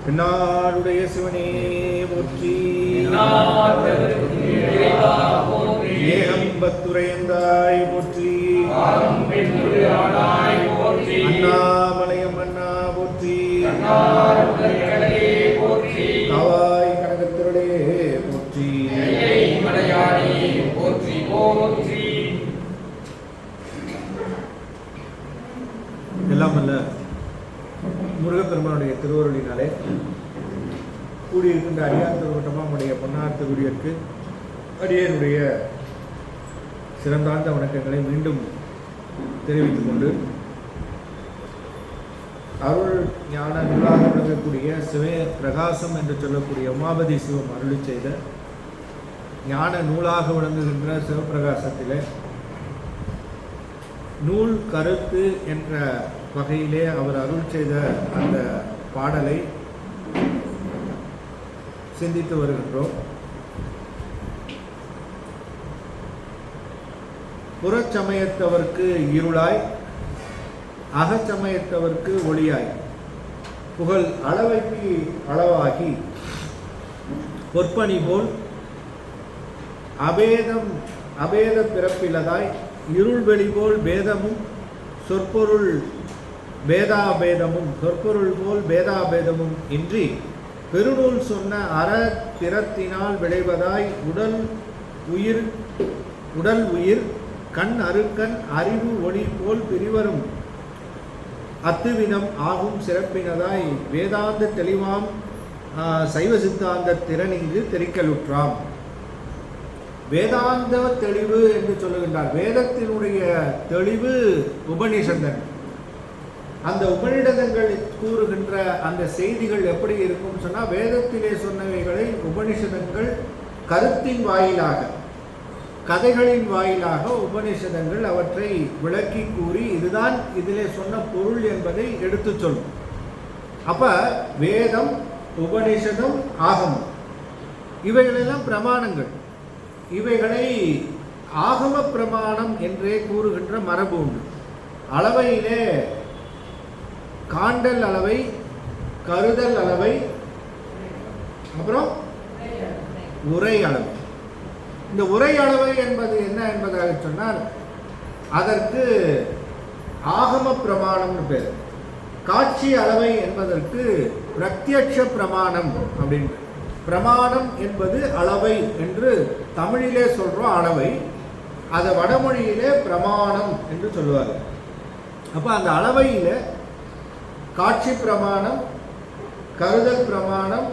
என்னாருடைய சிவனே போற்றி, ஏகம்பத்துரையந்தாய் போற்றி, அண்ணாமலையம் அண்ணா போற்றி, காவாய் கனகத்திரளே போற்றி, எல்லாம் அல்ல முருகப்பெருமானுடைய திருவருளினாலே கூடியிருக்கின்ற அடியார் திருவட்டமாவுடைய பொன்னார் திருவுடையற்கு அடியனுடைய சிறந்தார்ந்த வணக்கங்களை மீண்டும் தெரிவித்துக் கொண்டு, அருள் ஞான நூலாக விளங்கக்கூடிய சிவ பிரகாசம் என்று சொல்லக்கூடிய உமாபதி சிவம் அருளி செய்த ஞான நூலாக விளங்குகின்ற சிவபிரகாசத்திலே நூல் கருத்து என்ற வகையிலே அவர் அருள் செய்த அந்த பாடலை சிந்தித்து வருகின்றோம். புறச்சமயத்தவர்க்கு இருளாய், அகச்சமயத்தவர்க்கு ஒளியாய், புகழ் அளவைக்கு அளவாகி, பொற்பனி போல் அபேத பிறப்பிலதாய், இருள் வெளி போல் பேதமும் சொற்பொருள் பேதாபேதமும், சொற்பொருள் போல் பேதாபேதமும் இன்றி பெருநூல் சொன்ன அற திறத்தினால் விளைவதாய், உடல் உயிர் கண் அருக்கண் அறிவு ஒளி போல் பிரிவரும் அத்துவினம் ஆகும் சிறப்பினதாய், வேதாந்த தெளிவாம் சைவ சித்தாந்த திறனிங்கு தெரிக்கலுற்றாம். வேதாந்த தெளிவு என்று சொல்லுகின்றார். வேதத்தினுடைய தெளிவு உபநிஷதங்கள். அந்த உபநிடதங்கள் கூறுகின்ற அந்த செய்திகள் எப்படி இருக்கும் சொன்னால், வேதத்திலே சொன்னவைகளை உபநிஷதங்கள் கருத்தின் வாயிலாக, கதைகளின் வாயிலாக உபநிஷதங்கள் அவற்றை விளக்கி கூறி இதுதான் இதிலே சொன்ன பொருள் என்பதை எடுத்து சொல்லும். அப்ப வேதம், உபநிஷதம், ஆகமம் இவைகளெல்லாம் பிரமாணங்கள். இவைகளை ஆகம பிரமாணம் என்றே கூறுகின்ற மரபு உண்டு. அளவையிலே காண்டல் அளவை, கருதல் அளவை, அப்புறம் உரை அளவை. இந்த உரை அளவை என்பது என்ன என்பதாக சொன்னால், அதற்கு ஆகம பிரமாணம்னு பேர். காட்சி அளவை என்பதற்கு பிரத்யட்ச பிரமாணம் அப்படின்னு. பிரமாணம் என்பது அளவை என்று தமிழிலே சொல்றோம் அளவை, அதை வடமொழியிலே பிரமாணம் என்று சொல்லுவார்கள். அப்போ அந்த அளவையில் காட்சி பிரமாணம், கருதல் பிரமாணம்,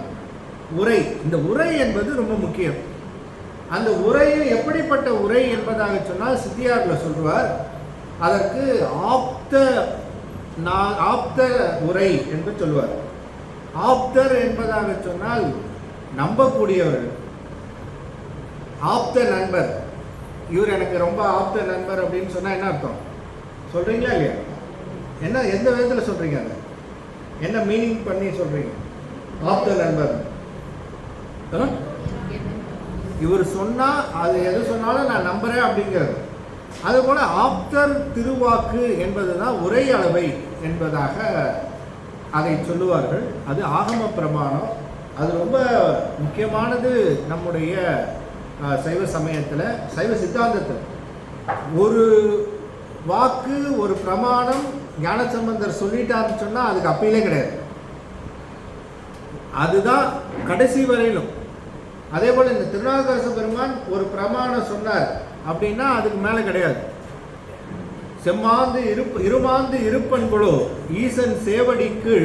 உரை. இந்த உரை என்பது ரொம்ப முக்கியம். அந்த உரையை எப்படிப்பட்ட உரை என்பதாக சொன்னால் சித்தியாரில் சொல்வார், அதற்கு ஆப்த உரை என்று சொல்வார். ஆப்தர் என்பதாக சொன்னால் நம்பக்கூடியவர்கள், ஆப்த நண்பர். இவர் எனக்கு ரொம்ப ஆப்த நண்பர் அப்படின்னு சொன்னா என்ன அர்த்தம் சொல்றீங்களா இல்லையா? என்ன, எந்த விதத்தில் சொல்றீங்க? அதை என்ன மீனிங் பண்ணி சொல்றீங்க? ஆப்த நண்பர் இவர் சொன்னா அது எது சொன்னாலும் நான் நம்புறேன் அப்படிங்கிறது. அதுபோல ஆப்தர் திருவாக்கு என்பதுதான் உரை அளவை என்பதாக அதை சொல்லுவார்கள். அது ஆகம பிரமாணம். அது ரொம்ப முக்கியமானது நம்முடைய சைவ சமயத்தில், சைவ சித்தாந்தத்தில். ஒரு வாக்கு, ஒரு பிரமாணம் ஞானசம்பந்தர் சொல்லிட்டாருன்னு சொன்னால் அதுக்கு அப்பீலே கிடையாது. அதுதான் கடைசி வரையிலும். அதே போல் இந்த திருநாவுக்கரசு பெருமான் ஒரு பிரமாணம் சொன்னார் அப்படின்னா அதுக்கு மேலே கிடையாது. செம்மாந்து இருமாந்து இருப்பன்களோ ஈசன் சேவடிக்கு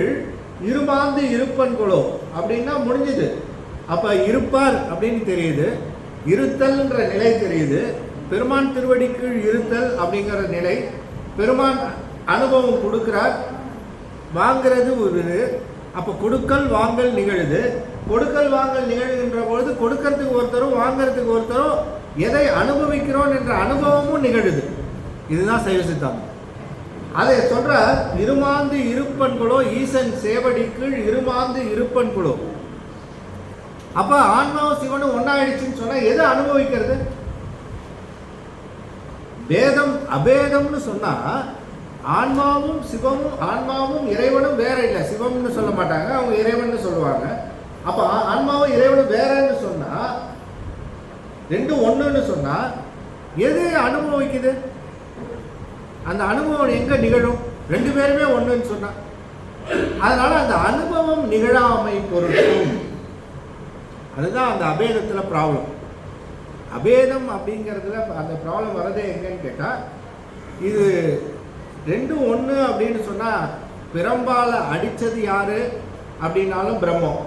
இருமாந்து இருப்பன்களோ அப்படின்னா முடிஞ்சுது. அப்போ இருப்பார் அப்படின்னு தெரியுது, இருத்தல்ன்ற நிலை தெரியுது. பெருமான் திருவடிக்கு இருத்தல் அப்படிங்கிற நிலை, பெருமான் அனுபவம் கொடுக்கிறார், வாங்கிறது ஒரு. அப்போ கொடுக்கல் வாங்கல் நிகழுது. கொடுக்கல் வாங்கல் நிகழ்கின்ற பொழுது கொடுக்கறதுக்கு ஒருத்தரும் வாங்கிறதுக்கு ஒருத்தரும் எதை அனுபவிக்கிறோம் என்ற அனுபவமும் நிகழுது. இதுதான் சைவ சித்தாந்தம். அதை சொல்ற இருமாந்து இருப்பன்களோ ஈசன் சேவடிக்கு இருமாந்து இருப்பன்களோ. அப்ப ஆன்மாவும் சிவனும் ஒன்னாயிடுச்சுன்னு சொன்னா எதை அனுபவிக்கிறது? பேதம் அபேதம்னு சொன்னா ஆன்மாவும் சிவமும், ஆன்மாவும் இறைவனும் வேற இல்லை. சிவம்னு சொல்ல மாட்டாங்க, அவங்க இறைவன் சொல்லுவாங்க. அப்போ ஆன்மாவும் இறைவனும் வேறன்னு சொன்னா, ரெண்டும் ஒன்றுன்னு சொன்னா, எது அனுபவிக்குது? அந்த அனுபவம் எங்க நிகழும்? ரெண்டு பேருமே ஒன்றுன்னு சொன்னா, அதனால அந்த அனுபவம் நிகழாமை பொருட்டும். அதுதான் அந்த அபேதத்தில் ப்ராப்ளம். அபேதம் அப்படிங்கிறதுல அந்த ப்ராப்ளம் வரதே எங்கன்னு கேட்டால், இது ரெண்டும் ஒன்று அப்படின்னு சொன்னால், பிரம்பால் அடித்தது யாரு அப்படின்னாலும் பிரம்மம்.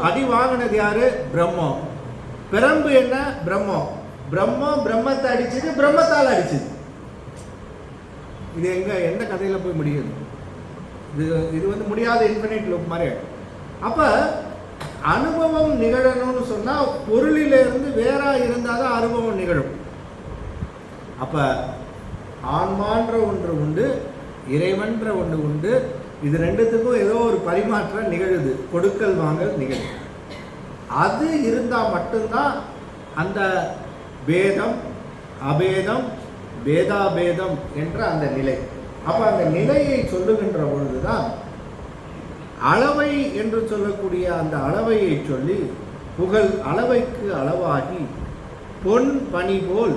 அடி வாங்கினது யாரு? பிரம்மம். பிரம்பு என்ன? பிரம்மம். பிரம்மத்தை அடிச்சது, பிரம்மத்தால் அடிச்சது. இது எந்த கதையில் போய் முடியுது? இது முடியாத இன்ஃபினிட் லூப் மாதிரி. அப்போ அனுபவம் நிகழணும்னு சொன்னால் பொருளிலிருந்து வேற இருந்தால் தான் அனுபவம் நிகழும். அப்போ ஆன்மான்ற ஒன்று உண்டு, இறைவன்ற ஒன்று உண்டு. இது ரெண்டுத்துக்கும் ஏதோ ஒரு பரிமாற்றம் நிகழுது, கொடுக்கல் வாங்கல் நிகழுது. அது இருந்தால் மட்டும்தான் அந்த பேதம், அபேதம், பேதாபேதம் என்ற அந்த நிலை. அப்போ அந்த நிலையை சொல்லுகின்ற பொழுதுதான் அளவை என்று சொல்லக்கூடிய அந்த அளவையை சொல்லி, புகழ் அளவைக்கு அளவாகி பொன் பனி போல்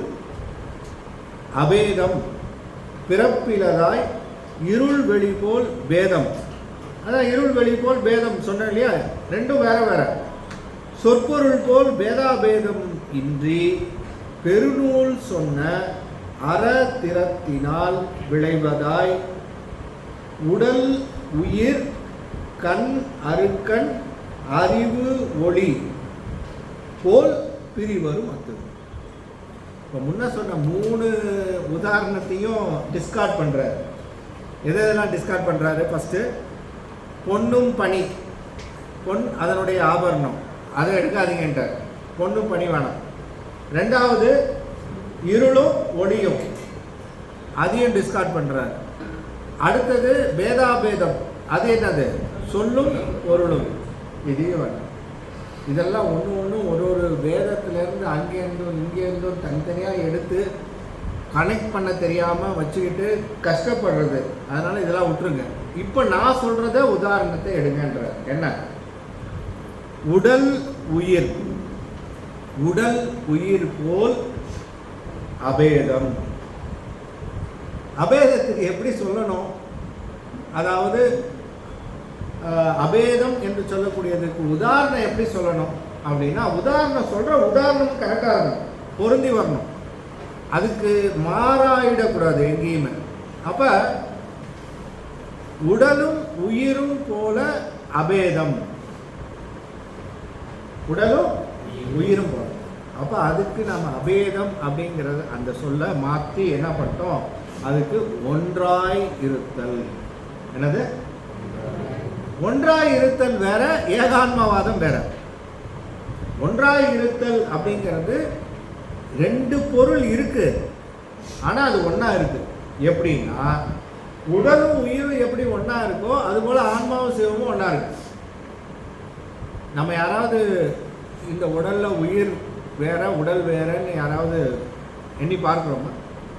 அபேதம் பிறப்பிலதாய் இருள் வெளி போல் பேதம். அதான் இருள் வெளி போல் பேதம் சொன்னேன் இல்லையா? ரெண்டும் வேற வேற. சொற்பொருள் போல் பேதாபேதம் இன்றி பெருநூல் சொன்ன அறத்திறத்தினால் விளைவதாய் உடல் உயிர் கண் அருக்கண் அறிவு ஒளி போல் பிரிவரும் அத்து. இப்போ முன்ன சொன்ன 3 உதாரணத்தையும் டிஸ்கார்ட் பண்ணுறாரு. எதெல்லாம் டிஸ்கார்ட் பண்ணுறாரு? ஃபஸ்ட்டு பொன்னும் பனி, பொன் அதனுடைய ஆபரணம், அதை எடுக்காதீங்கன்றார். பொன்னும் பனி வேணாம். ரெண்டாவது இருளும் ஒளியும், அதையும் டிஸ்கார்ட் பண்ணுறார். அடுத்தது பேதாபேதம், அது என்னது? சொல்லும் பொருளும், இதையும் வேணும். இதெல்லாம் ஒன்று ஒரு வேதத்திலேருந்து அங்கேருந்தும் இங்கேருந்தும் தனித்தனியாக எடுத்து கனெக்ட் பண்ண தெரியாமல் வச்சுக்கிட்டு கஷ்டப்படுறது. அதனால் இதெல்லாம் விட்டுருங்க. இப்போ நான் சொல்கிறத உதாரணத்தை எடுங்கன்ற. என்ன? உடல் உயிர், உடல் உயிர் போல் அபேதம். அபேதத்துக்கு எப்படி சொல்லணும்? அதாவது அபேதம் என்று சொல்லக்கூடியதுக்கு உதாரணம் எப்படி சொல்லணும் அப்படின்னா, உதாரணம் சொல்கிற உதாரணம் கரெக்டாக இருக்கணும், பொருந்தி வரணும், அதுக்கு மாறாயிடக்கூடாது எங்கேயுமே. அப்போ உடலும் உயிரும் போல அபேதம், உடலும் உயிரும் போல. அப்போ அதுக்கு நம்ம அபேதம் அப்படிங்கிறது அந்த சொல்ல மாற்றி என்ன பண்ணிட்டோம்? அதுக்கு ஒன்றாய் இருத்தல். என்னது? ஒன்றாய் இருத்தல் வேற, ஏகான்மவாதம் வேற. ஒன்றாய் இருத்தல் அப்படிங்கிறது ரெண்டு பொருள் இருக்கு, ஆனால் அது ஒன்றா இருக்கு. எப்படின்னா, உடலும் உயிரும் எப்படி ஒன்றா இருக்கோ அதுபோல் ஆன்மாவும் சிவமும் ஒன்றா இருக்கு. நம்ம யாராவது இந்த உடலில் உயிர் வேற உடல் வேறன்னு யாராவது எண்ணி பார்க்குறோமா?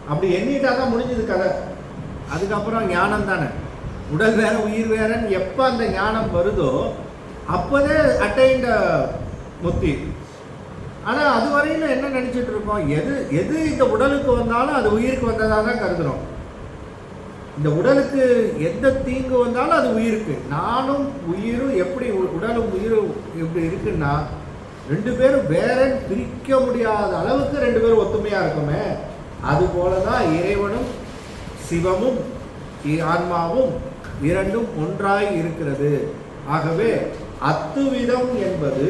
அப்படி எண்ணிட்டா தான் முடிஞ்சது கதை. அதுக்கப்புறம் ஞானம் தானே. உடல் வேற உயிர் வேறன்னு எப்போ அந்த ஞானம் வருதோ அப்போதே அட்டைண்ட முக்தி. ஆனால் அது வரையிலும் என்ன நினச்சிட்டு இருக்கோம்? எது இந்த உடலுக்கு வந்தாலும் அது உயிருக்கு வந்ததாக தான் கருதுகிறோம். இந்த உடலுக்கு எந்த தீங்கு வந்தாலும் அது உயிருக்கு. நானும் உயிரும் எப்படி, உடலும் உயிரும் எப்படி இருக்குன்னா, ரெண்டு பேரும் வேற பிரிக்க முடியாத அளவுக்கு ரெண்டு பேரும் ஒத்துமையாக இருக்குமே. அதுபோல தான் இறைவனும் சிவமும் ஆன்மாவும் இரண்டும் ஒன்றாய் இருக்கிறது. ஆகவே அத்துவிதம் என்பது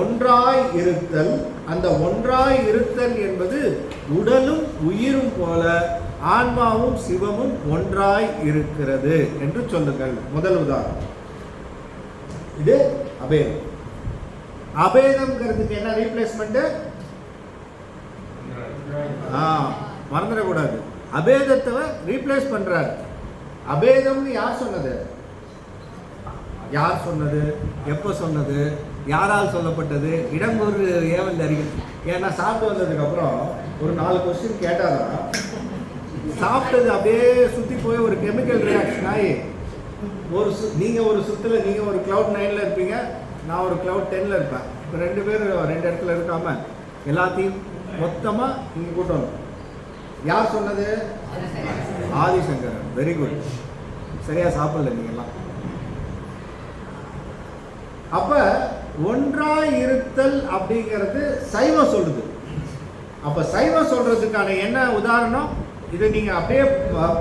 ஒன்றாய் இருத்தல். அந்த ஒன்றாய் இருத்தல் என்பது உடலும் உயிரும் போல ஆன்மாவும் சிவமும் ஒன்றாய் இருக்கிறது என்று சொல்லுங்கள். முதல் உதாரணம் இது அபேதம். அபேதம்ங்கிறதுக்கு என்ன ரீப்ளேஸ்மெண்ட்? மறந்துடக்கூடாது. அபேதத்தை ரீப்ளேஸ் பண்றாரு. அபேதம்னு யார் சொன்னது? யார் சொன்னது? எப்போ சொன்னது? யாரால் சொல்லப்பட்டது? இடம்பொரு ஏவல் அறிக்கை. ஏன்னா சாப்பிட்டு வந்ததுக்கு அப்புறம் ஒரு 4 கொஸ்டின் கேட்டாதான் சாப்பிட்டது அப்படியே சுற்றி போய் ஒரு கெமிக்கல் ரியாக்ஷன் ஆகி நீங்கள் ஒரு சுற்றில் நீங்கள் ஒரு cloud 9ல் இருப்பீங்க, நான் ஒரு cloud 10ல் இருப்பேன். இப்போ 2 பேர் 2 இடத்துல இருக்காமல் எல்லாத்தையும் மொத்தமாக இங்கே கூட்டணும். யார் சொன்னது? ஆதிசங்கரன். Very good. சரியாக சாப்பிடல நீங்கள்லாம். அப்போ ஒன்றாய் இருத்தல் அப்படிங்கிறது சைவம் சொல்லுது. அப்போ சைவம் சொல்கிறதுக்கான என்ன உதாரணம்? இதை நீங்கள் அப்படியே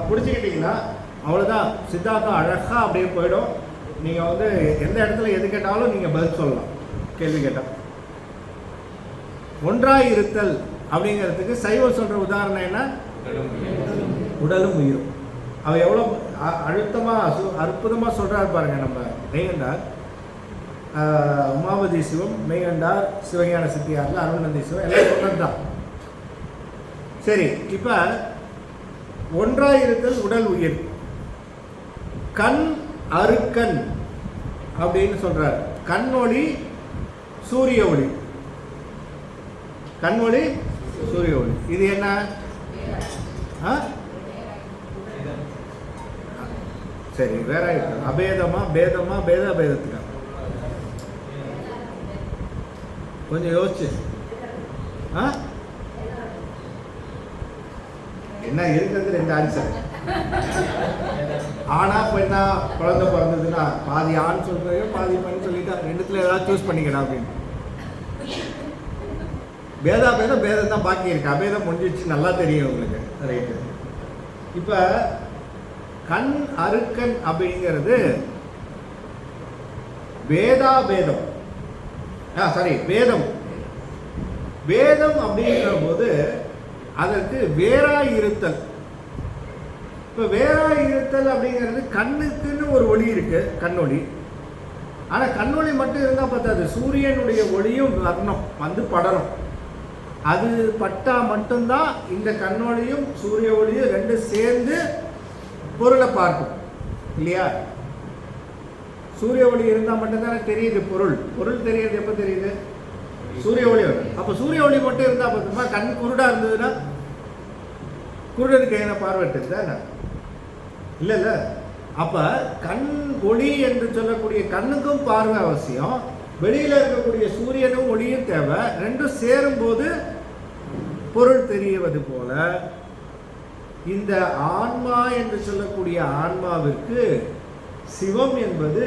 பிடிச்சிக்கிட்டீங்கன்னா அவ்வளோதான். சித்தாந்தம் அழகாக அப்படியே போயிடும். நீங்கள் வந்து எந்த இடத்துல எது கேட்டாலும் நீங்கள் பதில் சொல்லலாம். கேள்வி கேட்டால் ஒன்றாய் இருத்தல் அப்படிங்கிறதுக்கு சைவம் சொல்கிற உதாரணம் என்ன? உடலும் உயிரும். அவ எவ்வளோ அழுத்தமாக அற்புதமாக சொல்கிறாரு பாருங்க. நம்ம மெய்கண்டார் உமாபதி சிவம், மெய்கண்டார் சிவஞான சித்தியாரில் அருள்நந்தி சிவம் எல்லாம் சொன்னது தான். சரி, இப்போ ஒன்றாய் இருத்தல் உடல் உயிர். கண் அருக்கண் அப்படின்னு சொல்றார். கண் ஒளி சூரிய ஒளி. கண் ஒளி சூரிய ஒளி. இது என்ன? சரி, வேற இருக்கு. அபேதமா பேதமா பேத அபேதத்துக்கா? கொஞ்சம் யோசிச்சு என்ன இருக்கிறது? 2 ஆன்சர். ஆனா பெண்ணா குழந்தை பிறந்ததுன்னா பாதி ஆண் சொல்றீங்க, பாதி பெண் சொல்லிட்டா, 2த்துல ஏதாவது சூஸ் பண்ணிக்கடா அப்படின்னு. பேதம் பேதம் தான் பாக்கி இருக்கு. அபேதம் முடிஞ்சிச்சு, நல்லா தெரியும் உங்களுக்கு. ரைட்டு. இப்ப கண் அருக்கன் அப்படிங்கிறது வேதாபேதம். சாரி, வேதம். வேதம் அப்படிங்கிற போது அதற்கு வேறாய் இருத்தல். இப்போ வேறாய் இருத்தல் அப்படிங்கிறது கண்ணுக்குன்னு ஒரு ஒளி இருக்கு, கண்ணொளி. ஆனால் கண்ணொளி மட்டும் இருந்தால் பார்த்தாது, சூரியனுடைய ஒளியும் வரணும், வந்து படணும். அது பட்டா மட்டும்தான் இந்த கண்ணொளியும் சூரிய ஒளியும் 2 சேர்ந்து பொருளை பார்க்கும் இல்லையா? சூரிய ஒளி இருந்தால் மட்டும்தானே தெரியுது பொருள். பொருள் தெரியுது எப்போ தெரியுது? சூரிய ஒளி. அப்போ சூரிய ஒளி மட்டும் இருந்தால் பார்த்தோம்னா, கண் குருடாக இருந்ததுன்னா குருடனுக்கு என்ன பார்வை இருக்குதா? இல்லைல்ல. அப்போ கண் ஒளி என்று சொல்லக்கூடிய கண்ணுக்கும் பார்வை அவசியம். வெளியில் இருக்கக்கூடிய சூரியனும் ஒளியும் தேவை. 2 சேரும்போது பொருள் தெரிவது போல இந்த ஆன்மா என்று சொல்லக்கூடிய ஆன்மாவிற்கு சிவம் என்பது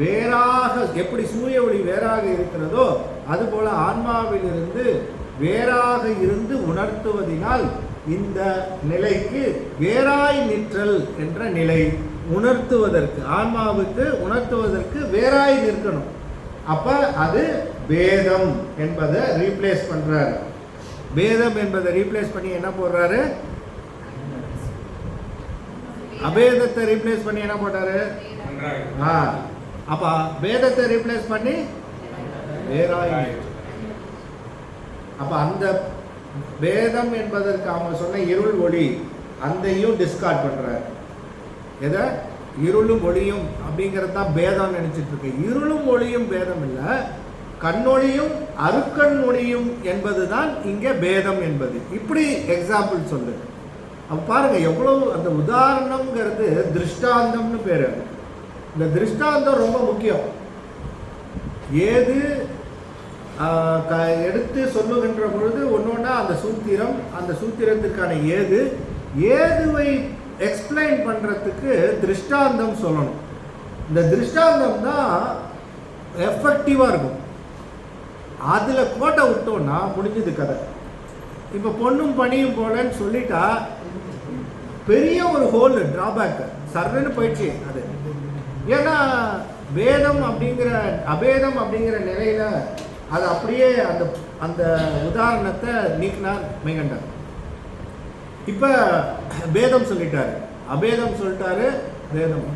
வேறாக, எப்படி சூரிய ஒளி வேறாக இருக்கிறதோ அதுபோல ஆன்மாவிலிருந்து வேறாக இருந்து உணர்த்துவதினால் இந்த நிலைக்கு வேறாய் நிற்றல் என்ற நிலை உணர்த்துவதற்கு, ஆன்மாவுக்கு உணர்த்துவதற்கு வேறாய் நிற்கணும். அப்ப அது வேதம் என்பதை ரீப்ளேஸ் பண்றாரு. வேதம் என்பதை ரீப்ளேஸ் பண்ணி என்ன போடுறாரு? அபேதத்தை ரீப்ளேஸ் பண்ணி என்ன போட்டாரு? அப்ப வேதத்தை ரீப்ளேஸ் பண்ணி வேறாய். அப்ப அந்த வேதம் என்பதற்கு அவங்க சொன்ன இருள் ஒளி அந்தையும் டிஸ்கார்ட் பண்றாரு. எதை? இருளும் ஒளியும் அப்படிங்கிறது தான் பேதம் நினைச்சிட்டு இருக்கு. இருளும் ஒளியும் பேதம் இல்லை, கண்ணொளியும் அருக்கண் ஒளியும் என்பதுதான் இங்கே பேதம் என்பது. இப்படி எக்ஸாம்பிள் சொல்லு. அப்ப பாருங்க எவ்வளவு அந்த உதாரணம்ங்கிறது திருஷ்டாந்தம்னு பேரு. இந்த திருஷ்டாந்தம் ரொம்ப முக்கியம். ஏது எடுத்து சொல்லுகின்ற பொழுது ஒன்னொன்னா அந்த சூத்திரம், அந்த சூத்திரத்துக்கான ஏதுவை எக்ஸ்பிளைன் பண்றதுக்கு திருஷ்டாந்தம் சொல்லணும். இந்த திருஷ்டாந்தம் தான் எஃபெக்டிவா இருக்கும். அதுல கோட்டை விட்டோம்னா முடிஞ்சது கதை. இப்ப பொண்ணும் பணியும் போலன்னு சொல்லிட்டா பெரிய ஒரு ஹோல் டிராபேக் சர்ன்னு போயிடுச்சு அது. ஏன்னா வேதம் அப்படிங்கிற அபேதம் அப்படிங்கிற நிலையில அது அப்படியே அந்த அந்த உதாரணத்தை நீக்கினார் மெய்கண்டார். இப்ப பேதம் சொல்லிட்டாரு, அபேதம் சொல்லிட்டாரு, வேதம்.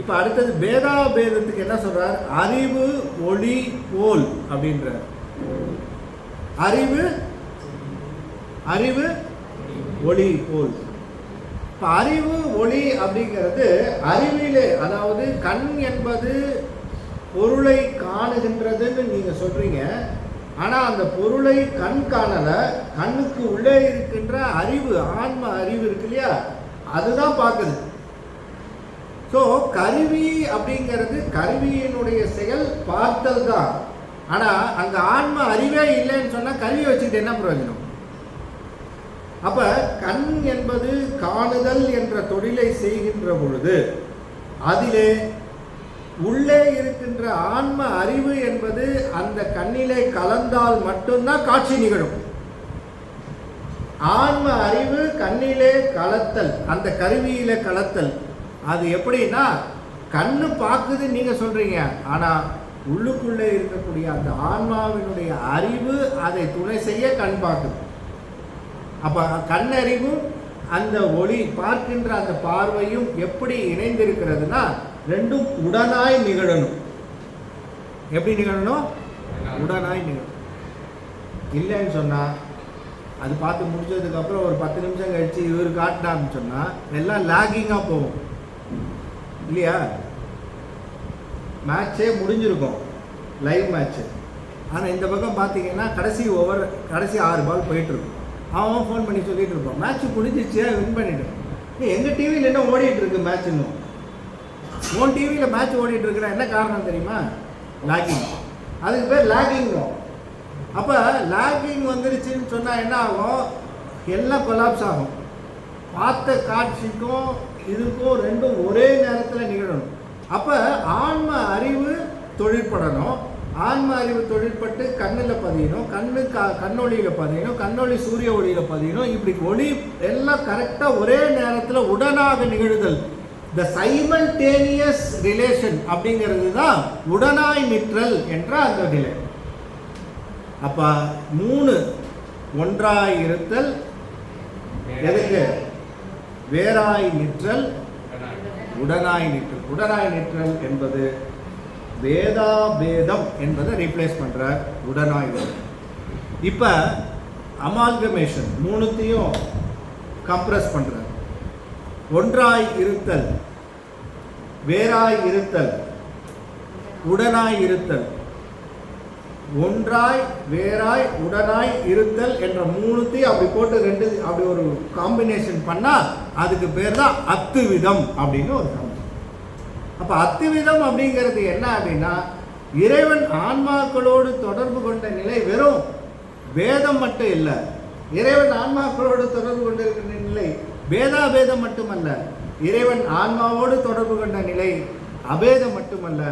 இப்ப அடுத்தது பேதாபேதத்துக்கு என்ன சொல்றார்? அறிவு ஒளி போல் அப்படின்ற. அறிவு ஒளி போல். இப்ப அறிவு ஒளி அப்படிங்கிறது அறிவிலே, அதாவது கண் என்பது பொருளை காணுகின்றதுன்னு நீங்க சொல்றீங்க. ஆனால் அந்த பொருளை கண் காணலை, கண்ணுக்கு உள்ளே இருக்கின்ற அறிவு, ஆன்ம அறிவு இருக்கு இல்லையா, அதுதான் பார்க்குது. ஸோ கருவி அப்படிங்கிறது, கருவியினுடைய செயல் பார்த்தல் தான். ஆனால் அங்கே ஆன்ம அறிவே இல்லைன்னு சொன்னால் கருவியை வச்சுக்கிட்டு என்ன பிரயோஜனம்? அப்போ கண் என்பது காணுதல் என்ற தொழிலை செய்கின்ற பொழுது அதிலே உள்ளே இருக்கின்ற ஆன்ம அறிவு என்பது அந்த கண்ணிலே கலந்தால் மட்டும்தான் காட்சி நிகழும். ஆன்ம அறிவு கண்ணிலே கலத்தல், அந்த கருவியில கலத்தல். அது எப்படின்னா, கண்ணு பார்க்குது நீங்க சொல்றீங்க, ஆனா உள்ளுக்குள்ளே இருக்கக்கூடிய அந்த ஆன்மாவினுடைய அறிவு அதை துணை செய்ய கண் பார்க்குது. அப்ப கண்ணறிவும் அந்த ஒளி பார்க்கின்ற அந்த பார்வையும் எப்படி இணைந்திருக்கிறதுனா, ரெண்டும் உடனாய் நிகழணும். எப்படி நிகழணும்? உடனாய் நிகழும். இல்லைன்னு சொன்னா, அது பார்த்து முடிச்சதுக்கு அப்புறம் ஒரு 10 நிமிஷம் கழிச்சு இவர் காட்டினான்னு சொன்னா எல்லாம் லாகிங்கா போகும் இல்லையா? மேட்சே முடிஞ்சிருக்கும், லைவ் மேட்ச்சு. ஆனால் இந்த பக்கம் பார்த்தீங்கன்னா கடைசி 6 பால் போயிட்டுருக்கும். அவன் ஃபோன் பண்ணி சொல்லிட்டு இருப்பான், மேட்ச் முடிஞ்சிச்சு, வின் பண்ணிட்டேன். எங்கள் டிவியில் என்ன ஓடிட்டு இருக்கு மேட்ச்? இன்னும் உன் டிவியில் மேட்ச் ஓடிட்டு இருக்குன்னா என்ன காரணம் தெரியுமா? லாகிங். அதுக்கு பேர் லாகிங்கும். அப்போ லாகிங் வந்துருச்சுன்னு சொன்னால் என்ன ஆகும்? எல்லாம் கொலாப்ஸ் ஆகும். பார்த்த காட்சிக்கும் இதுக்கும் ரெண்டும் ஒரே நேரத்தில் நிகழணும். அப்போ ஆன்ம அறிவு தொழிற்படணும். ஆன்ம அறிவு தொழிற்பட்டு கண்ணில் பதியணும், கண்ணொளியில் பதியணும், கண்ணொளி சூரிய ஒளியில் பதியணும். இப்படி ஒளி எல்லாம் கரெக்டாக ஒரே நேரத்தில் உடனாக நிகழுதல், த சைமல்டேனியஸ் ரிலேஷன் அப்படிங்கிறது தான் உடனாய் நிற்றல் என்ற அந்த நிலை. அப்ப 3 ஒன்றாய் இருத்தல், எதுக்கு? வேறாய் நிற்றல், உடனாய் நிற்றல். உடனாய் நிற்றல் என்பது வேதா பேதம் என்பதை ரீப்ளேஸ் பண்ற உடனாய். இப்ப அமால்கமேஷன் 3த்தையும் கம்ப்ரஸ் பண்ற. ஒன்றாய் இருத்தல், வேறாய் இருத்தல், உடனாய் இருத்தல். ஒன்றாய், வேறாய், உடனாய் இருத்தல் என்ற 3த்தையும் அப்படி போட்டு 2 அப்படி ஒரு காம்பினேஷன் பண்ணா அதுக்கு பேர் தான் அத்துவிதம் அப்படின்னு ஒரு காம்பினேஷன். அப்ப அத்துவிதம் அப்படிங்கிறது என்ன அப்படின்னா, இறைவன் ஆன்மாக்களோடு தொடர்பு கொண்ட நிலை வெறும் வேதம் மட்டும் இல்லை. இறைவன் ஆன்மாக்களோடு தொடர்பு கொண்டிருக்கின்ற நிலை பேதாபேதம் மட்டுமல்ல. இறைவன் ஆன்மாவோடு தொடர்பு கொண்ட நிலை அபேதம் மட்டுமல்ல,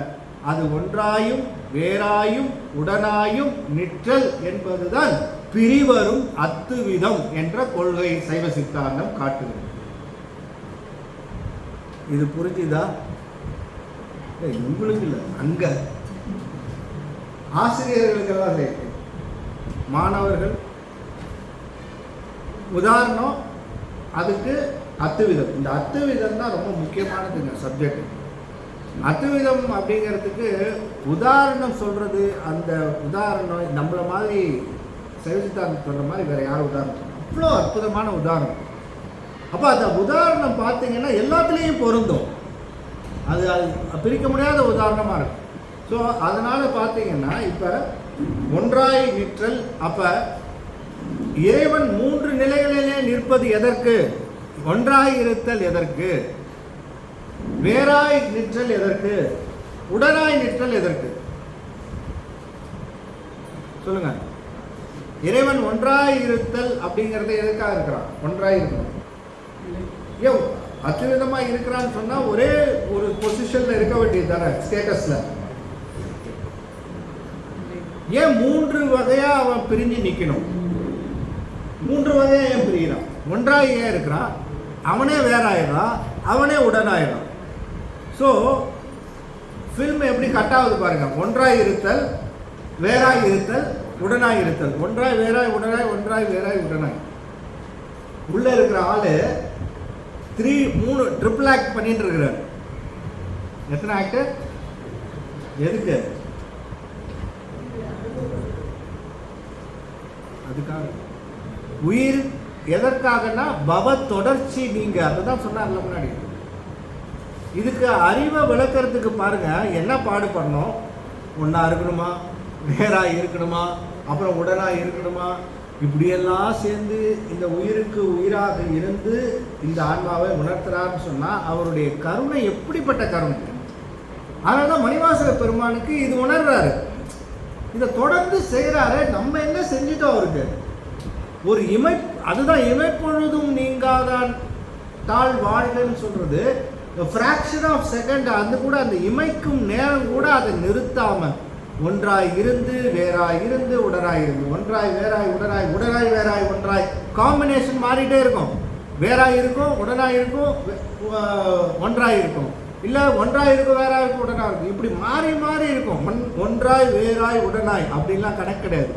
அது ஒன்றாயும் வேறாயும் உடனாயும் நிற்றல் என்பதுதான் பிரிவரும் அத்துவிதம் என்ற கொள்கை சைவ சித்தாந்தம் காட்டுகிறது. இது புரிஞ்சுதா? உங்களுக்கு இல்லை, அங்க ஆசிரியர்களுக்கெல்லாம் சேர்த்து மாணவர்கள் உதாரணம். அதுக்கு அத்துவிதம். இந்த அத்துவிதம் தான் ரொம்ப முக்கியமானதுங்க சப்ஜெக்ட். அத்துவிதம் அப்படிங்கிறதுக்கு உதாரணம் சொல்றது, அந்த உதாரணம் நம்மள மாதிரி சைவ சித்தாந்தம் சொல்ற மாதிரி வேற யாரும் உதாரணம் சொல்ல, அவ்வளோ அற்புதமான உதாரணம். அப்போ அந்த உதாரணம் பார்த்தீங்கன்னா எல்லாத்துலேயும் பொருந்தும். அது பிரிக்க முடியாத உதாரணமாக இருக்கும். ஸோ அதனால பார்த்தீங்கன்னா இப்போ ஒன்றாய் நிற்றல். அப்போ இறைவன் 3 நிலைகளிலே நிற்பது எதற்கு? ஒன்றாய் இருத்தல் எதற்கு? வேறாய் நிற்றல் எதற்கு? உடனாய் நிற்றல் எதற்கு? சொல்லுங்க. இறைவன் ஒன்றாய் இருத்தல் அப்படிங்கறது எதுக்காக இருக்கிறான்? ஒன்றாய் இருக்கணும். ஏன் அத்துவிதமா இருக்கிறான்னு சொன்னா ஒரே ஒரு பொசிஷன்ல இருக்க வேண்டியது தானே, ஸ்டேட்டஸ்ல. ஏன் 3 வகையா அவன் பிரிஞ்சு நிக்கணும்? 3 வகையா ஏன் பிரிகிறான்? ஒன்றாய் ஏன் இருக்கிறான்? அவனே வேறாயிடறான், அவனே உடனாயிடறான். ஸோ ஃபில்ம் எப்படி கட் ஆகுது பாருங்க. ஒன்றாய் இருத்தல், வேறாய் இருத்தல், உடனாய் இருத்தல். ஒன்றாய் வேறாய் உடனாய், ஒன்றாய் வேறாய் உடனாய். உள்ள இருக்கிற ஆளு 3 ட்ரிபிள் ஆக்ட் பண்ணிட்டு இருக்கிறார். எத்தனை ஆக்ட்? எதுக்கு? அதுக்காக. உயிர் எதற்காகனா பவ தொடர்ச்சி. நீங்க அதுதான் சொன்னார்ல முன்னாடி. இதுக்கு அறிவை விளக்கிறதுக்கு பாருங்க என்ன பாடுபடணும். ஒன்றா இருக்கணுமா, வேறாய் இருக்கணுமா, அப்புறம் உடனாய் இருக்கணுமா, இப்படியெல்லாம் சேர்ந்து இந்த உயிருக்கு உயிராக இருந்து இந்த ஆன்மாவை உணர்த்துறான்னு சொன்னால் அவருடைய கருணை எப்படிப்பட்ட கருணை. அதனால தான் மணிவாசக பெருமானுக்கு இது உணர்றாரு, இதை தொடர்ந்து செய்கிறாரு. நம்ம என்ன செஞ்சுட்டோம் அவருக்கு ஒரு அதுதான் இமைப்பொழுதும் நீங்காதான் தாழ் வாழ்கன்னு சொல்றது. ஃப்ராக்ஷன் ஆஃப் செகண்ட் அது கூட அந்த இமைக்கும் நேரம் கூட அதை நிறுத்தாம ஒன்றாய் இருந்து வேறாய் இருந்து உடனாய் இருந்து ஒன்றாய் வேறாய் உடனாய் உடனாய் வேறாய் ஒன்றாய் காம்பினேஷன் மாறிட்டே இருக்கும். வேறாய் இருக்கும், உடனாய் இருக்கும், ஒன்றாய் இருக்கும், இல்லை ஒன்றாய் இருக்கும் வேறாய் இருக்கும் உடனாய் இருக்கும், இப்படி மாறி மாறி இருக்கும். ஒன்றாய் வேறாய் உடனாய் அப்படின்லாம் கணக்கு கிடையாது.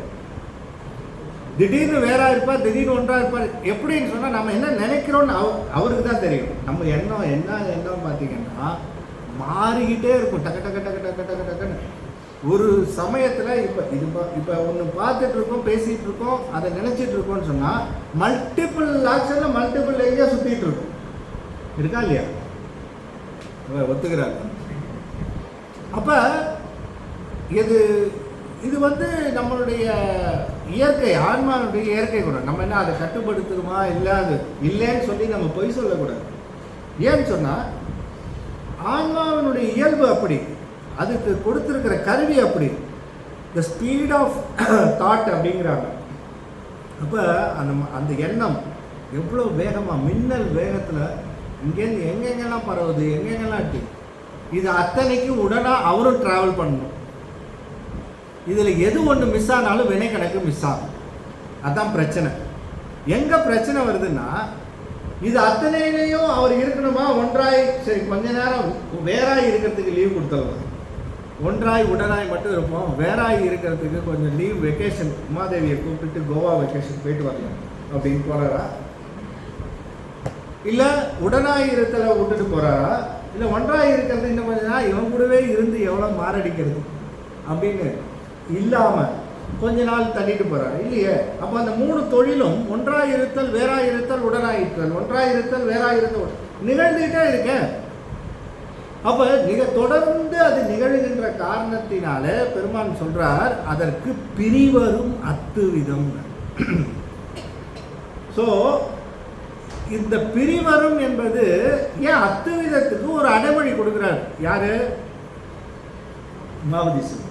திடீர்னு வேறாக இருப்பார், திடீர்னு ஒன்றாக இருப்பார். எப்படின்னு சொன்னால் நம்ம என்ன நினைக்கிறோன்னு அவருக்கு தான் தெரியும். நம்ம எண்ணம் பார்த்தீங்கன்னா மாறிக்கிட்டே இருக்கும், டக்கு டக்கு டக்கு டக்கு டக்கு டக்குன்னு. ஒரு சமயத்தில் இப்போ ஒன்று பார்த்துட்டு இருக்கோம், பேசிகிட்டு இருக்கோம், அதை நினச்சிட்டு இருக்கோம்னு சொன்னால் மல்டிபிள் ஆக்ஷனில் மல்டிபிள் எங்கேயா சுற்றிட்டு இருக்கும். இருக்கா இல்லையா? ஒத்துக்கிறாங்க. அப்போ இது நம்மளுடைய இயற்கை, ஆன்மாவுடைய இயற்கை கூட. நம்ம என்ன அதை கட்டுப்படுத்துகிறோமா? இல்லை, அது இல்லைன்னு சொல்லி நம்ம பொய் சொல்லக்கூடாது. ஏன்னு சொன்னால் ஆன்மாவினுடைய இயல்பு அப்படி, அதுக்கு கொடுத்துருக்கிற கருவி அப்படி, த ஸ்பீட் ஆஃப் தாட் அப்படிங்கிறாங்க. அப்போ அந்த எண்ணம் எவ்வளோ வேகமாக, மின்னல் வேகத்தில் இங்கேருந்து எங்கெங்கெல்லாம் பரவுது, எங்கெங்கெல்லாம் இருக்கு. இது அத்தனைக்கும் உடனாக அவரும் ட்ராவல் பண்ணணும். இதில் எது ஒன்று மிஸ் ஆனாலும் வினை கணக்கு மிஸ் ஆகும். அதுதான் பிரச்சனை. எங்கே பிரச்சனை வருதுன்னா, இது அத்தனையிலையும் அவர் இருக்கணுமா? ஒன்றாய், சரி கொஞ்ச நேரம் வேறாய் இருக்கிறதுக்கு லீவ் கொடுத்துருவோம், ஒன்றாய் உடனாய் மட்டும் இருப்போம், வேறாய் இருக்கிறதுக்கு கொஞ்சம் லீவ், வெக்கேஷன், உமாதேவியை கூப்பிட்டு கோவா வெக்கேஷன் போயிட்டு வரலாம் அப்படின்னு போகிறாரா? இல்லை உடனாய் இருத்தலை விட்டுட்டு போகிறாரா? இல்லை ஒன்றாய் இருக்கிறது இன்னும் கொஞ்சம் நாள் இவன் கூடவே இருந்து எவ்வளோ மாரடிக்கிறது அப்படின்னு இல்லாமல் கொஞ்ச நாள் தள்ளிட்டு போகிறாரு இல்லையே. அப்போ அந்த 3 தொழிலும் ஒன்றாய் இருத்தல், வேறாய் இருத்தல், உடனாய் இருத்தல், ஒன்றாய் இருத்தல், வேறாய் இருத்தல் நிகழ்ந்துகிட்டே இருக்க. அப்போ தொடர்ந்து அது நிகழ்கின்ற காரணத்தினால பெருமான் சொல்றார், அதற்கு பிரிவரும் அத்துவிதம். ஸோ இந்த பிரிவரும் என்பது ஏன் அத்துவிதத்துக்கு ஒரு அடைமொழி கொடுக்கிறார். யாரு? உமாபதி சிவம்.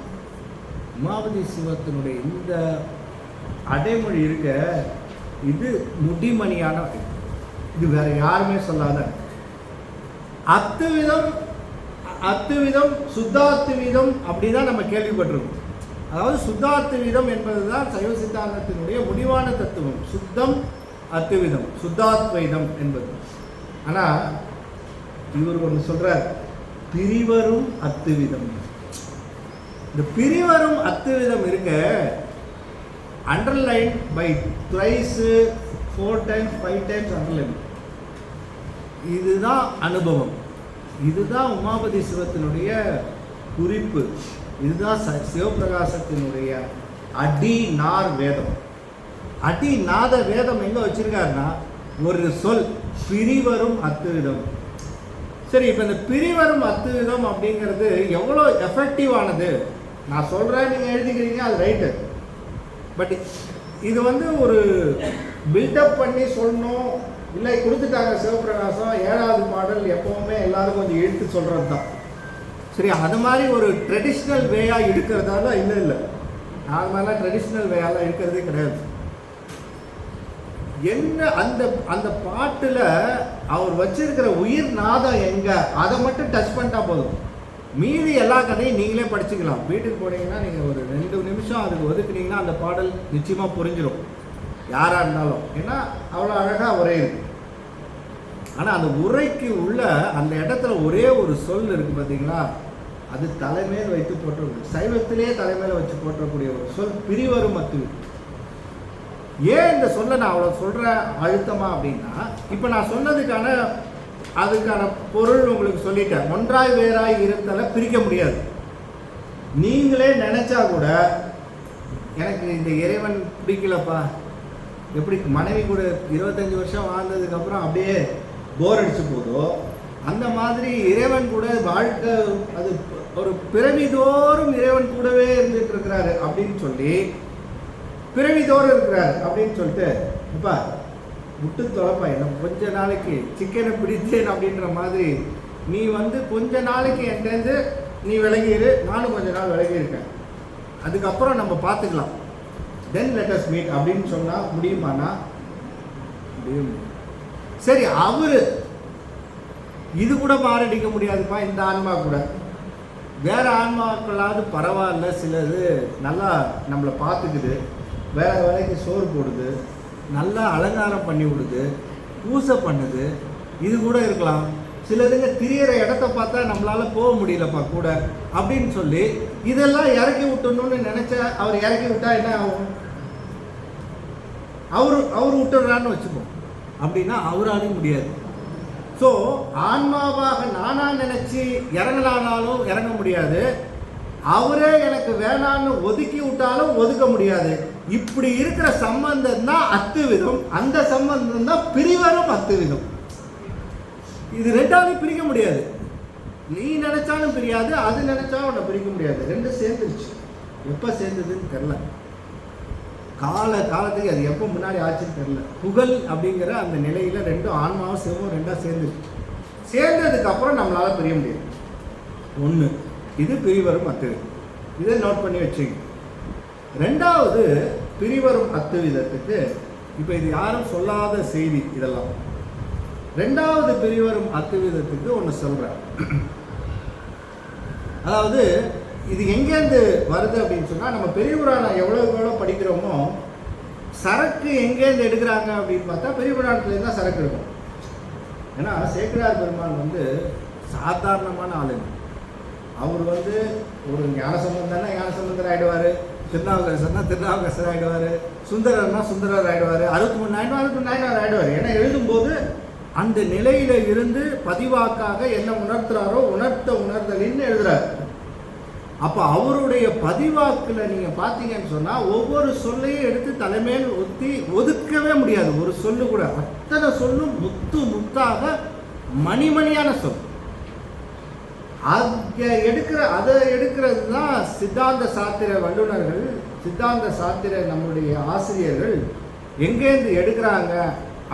உமாபதி சிவத்தினுடைய இந்த அடைமொழி இருக்க, இது முடிமணியான, இது வேற யாருமே சொல்லாத அத்துவிதம் சுத்தாத்துவிதம் அப்படிதான் நம்ம கேள்விப்பட்டிருக்கோம். அதாவது சுத்தாத்துவிதம் என்பதுதான் சைவ சித்தாந்தத்தினுடைய முடிவான தத்துவம். சுத்தம் அத்துவிதம், சுத்தாத்வைதம் என்பது. ஆனால் இவர் ஒன்று சொல்றார், பிரிவரும் அத்துவிதம். இந்த பிரிவரும் அத்துவிதம் இருக்க, underline by thrice, 4 times 5 times underline. இதுதான் அனுபவம், இதுதான் உமாபதி சிவத்தினுடைய குறிப்பு, இதுதான் சிவபிரகாசத்தினுடைய அடி நார் வேதம். அடி நாத வேதம் எங்கே வச்சிருக்காருன்னா, ஒரு சொல் பிரிவரும் அத்துவிதம். சரி, இப்போ இந்த பிரிவரும் அத்துவிதம் அப்படிங்கிறது எவ்வளோ எஃபெக்டிவானது? நான் சொல்கிறேன், நீங்கள் எழுதிக்கிறீங்க, அது ரைட்டு. பட் இது ஒரு பில்டப் பண்ணி சொல்லணும், இல்லை கொடுத்துட்டாங்க சிவபிரகாசம் 7வது பாடல் எப்போவுமே எல்லாரும் கொஞ்சம் எடுத்து சொல்கிறது தான் சரி. அது மாதிரி ஒரு ட்ரெடிஷ்னல் வேயாக எடுக்கிறதால இல்லை, அது மாதிரிலாம் ட்ரெடிஷ்னல் வேயாலாம் எடுக்கிறதே கிடையாது. என்ன அந்த பாட்டில் அவர் வச்சிருக்கிற உயிர் நாதம் எங்கே, அதை மட்டும் டச் பண்ணிட்டா போதும். மீதி எல்லா கதையும் நீங்களே படிச்சுக்கலாம். வீட்டுக்கு போனீங்கன்னா நீங்கள் ஒரு 2 நிமிஷம் அதுக்கு ஒதுக்குனீங்கன்னா அந்த பாடல் நிச்சயமாக புரிஞ்சிடும், யாராக இருந்தாலும். ஏன்னா அவ்வளோ அழகாக உரை இருக்கு. ஆனால் அந்த உரைக்கு உள்ள அந்த இடத்துல ஒரே ஒரு சொல் இருக்குது பார்த்தீங்களா, அது தலைமையில் வைத்து போற்றக்கூடிய, சைவத்திலே தலைமையில் வச்சு போற்றக்கூடிய ஒரு சொல் பிரிவரும் அத்துவிதம். ஏன் இந்த சொல்ல நான் அவ்வளோ சொல்கிறேன் அழுத்தமாக அப்படின்னா, இப்போ நான் சொன்னதுக்கான அதுக்கான பொருள் உங்களுக்கு சொல்லிட்டேன். ஒன்றாய் வேறாய் இருத்தலை பிரிக்க முடியாது. நீங்களே நினைச்சா கூட எனக்கு இந்த இறைவன் பிடிக்கலப்பா, எப்படி மனைவி கூட 25 வருஷம் வாழ்ந்ததுக்கப்புறம் அப்படியே போர் அடிச்சு போதோ, அந்த மாதிரி இறைவன் கூட வாழ்க்கை அது ஒரு பிறவிதோறும் இறைவன் கூடவே இருந்துட்டு இருக்கிறாரு அப்படின்னு சொல்லி, பிறவிதோறும் இருக்கிறாரு அப்படின்னு சொல்லிட்டு, அப்பா விட்டு தொலைப்பா, என்ன கொஞ்ச நாளைக்கு சிக்கனை பிடித்தேன் அப்படின்ற மாதிரி நீ கொஞ்ச நாளைக்கு என்கிட்டேருந்து நீ விலகிரு, நானும் கொஞ்ச நாள் விலகி இருக்கேன், அதுக்கப்புறம் நம்ம பார்த்துக்கலாம், தென் லெட் அஸ் மீட் அப்படின்னு சொன்னால் முடியுமானா முடியும். சரி, அவரு இது கூட மாரடிக்க முடியாதுப்பா, இந்த ஆன்மா கூட வேற ஆன்மாக்களாவது பரவாயில்ல, சிலது நல்லா நம்மளை பார்த்துக்குது, வேற வேலைக்கு சோறு போடுது, நல்லா அலங்காரம் பண்ணி விடுது, பூசை பண்ணுது, இது கூட இருக்கலாம். சிலதுங்க திரியிற இடத்த பார்த்தா நம்மளால போக முடியலப்பா கூட அப்படின்னு சொல்லி இதெல்லாம் இறக்கி விட்டணும்னு நினைச்ச அவர் இறக்கி விட்டா என்ன ஆகும்? அவர் விட்டுறான்னு வச்சுப்போம், அப்படின்னா அவராலையும் முடியாது. ஸோ ஆன்மாவாக நானா நினைச்சு இறங்கலானாலும் இறங்க முடியாது, அவரே எனக்கு வேணான்னு ஒதுக்கி விட்டாலும் ஒதுக்க முடியாது. இப்படி இருக்கிற சம்பந்தம் தான் அத்துவிதம், அந்த சம்பந்தம் தான் பிரிவரும் அத்துவிதம். இது ரெண்டாவது பிரிக்க முடியாது, நீ நினைச்சாலும் பிரியாது, அது நினைச்சாலும் உன்னை பிரிக்க முடியாது, ரெண்டும் சேர்ந்துருச்சு. எப்போ சேர்ந்ததுன்னு தெரில, காலத்துக்கு அது எப்போ முன்னாடி ஆச்சுன்னு தெரில. புகழ் அப்படிங்கிற அந்த நிலையில் ரெண்டும் ஆன்மாவும் சிவமும் ரெண்டாக சேர்ந்துச்சு. சேர்ந்ததுக்கப்புறம் நம்மளால் பிரிய முடியாது. ஒன்று இது பிரிவரும் அத்துவிதம், இதை நோட் பண்ணி வச்சுங்க. ரெண்டாவது பிரிவரும் அத்துவிதத்துக்கு, இப்போ இது யாரும் சொல்லாத செய்தி இதெல்லாம். ரெண்டாவது பிரிவரும் அத்துவிதத்துக்கு ஒன்று சொல்கிறேன். அதாவது இது எங்கேருந்து வருது அப்படின்னு சொன்னால், நம்ம பெரிய புராணம் எவ்வளோ படிக்கிறோமோ சரக்கு எங்கேருந்து எடுக்கிறாங்க அப்படின்னு பார்த்தா பெரிய புராணத்துலேருந்து தான் சரக்கு இருக்கும். ஏன்னா சேக்கிழார் பெருமான் சாதாரணமான ஆளுங்க. அவர் ஒரு ஞானசம்பந்தர்னா ஞானசம்பந்தர் ஆகிடுவார், திருநாவுக்கரசர்னா திருநாவுக்கரசர் ஆகிடுவார், சுந்தரர்னா சுந்தரர் ஆகிடுவார், 63 நாயனார் ஆகிடுவார். ஏன்னா எழுதும்போது அந்த நிலையில இருந்து பதிவாக்காக என்ன உணர்த்துறாரோ உணர்த்தலின்னு எழுதுறாரு. அப்போ அவருடைய பதிவாக்கில் நீங்கள் பார்த்தீங்கன்னு சொன்னால் ஒவ்வொரு சொல்லையும் எடுத்து தலைமையில் ஒதுக்கவே முடியாது. ஒரு சொல்லு கூட, அத்தனை சொல்லும் முத்தாக மணிமணியான சொல். அதை எடுக்கிறது தான் சித்தாந்த சாத்திர வல்லுநர்கள், சித்தாந்த சாத்திர நம்முடைய ஆசிரியர்கள் எங்கேருந்து எடுக்கிறாங்க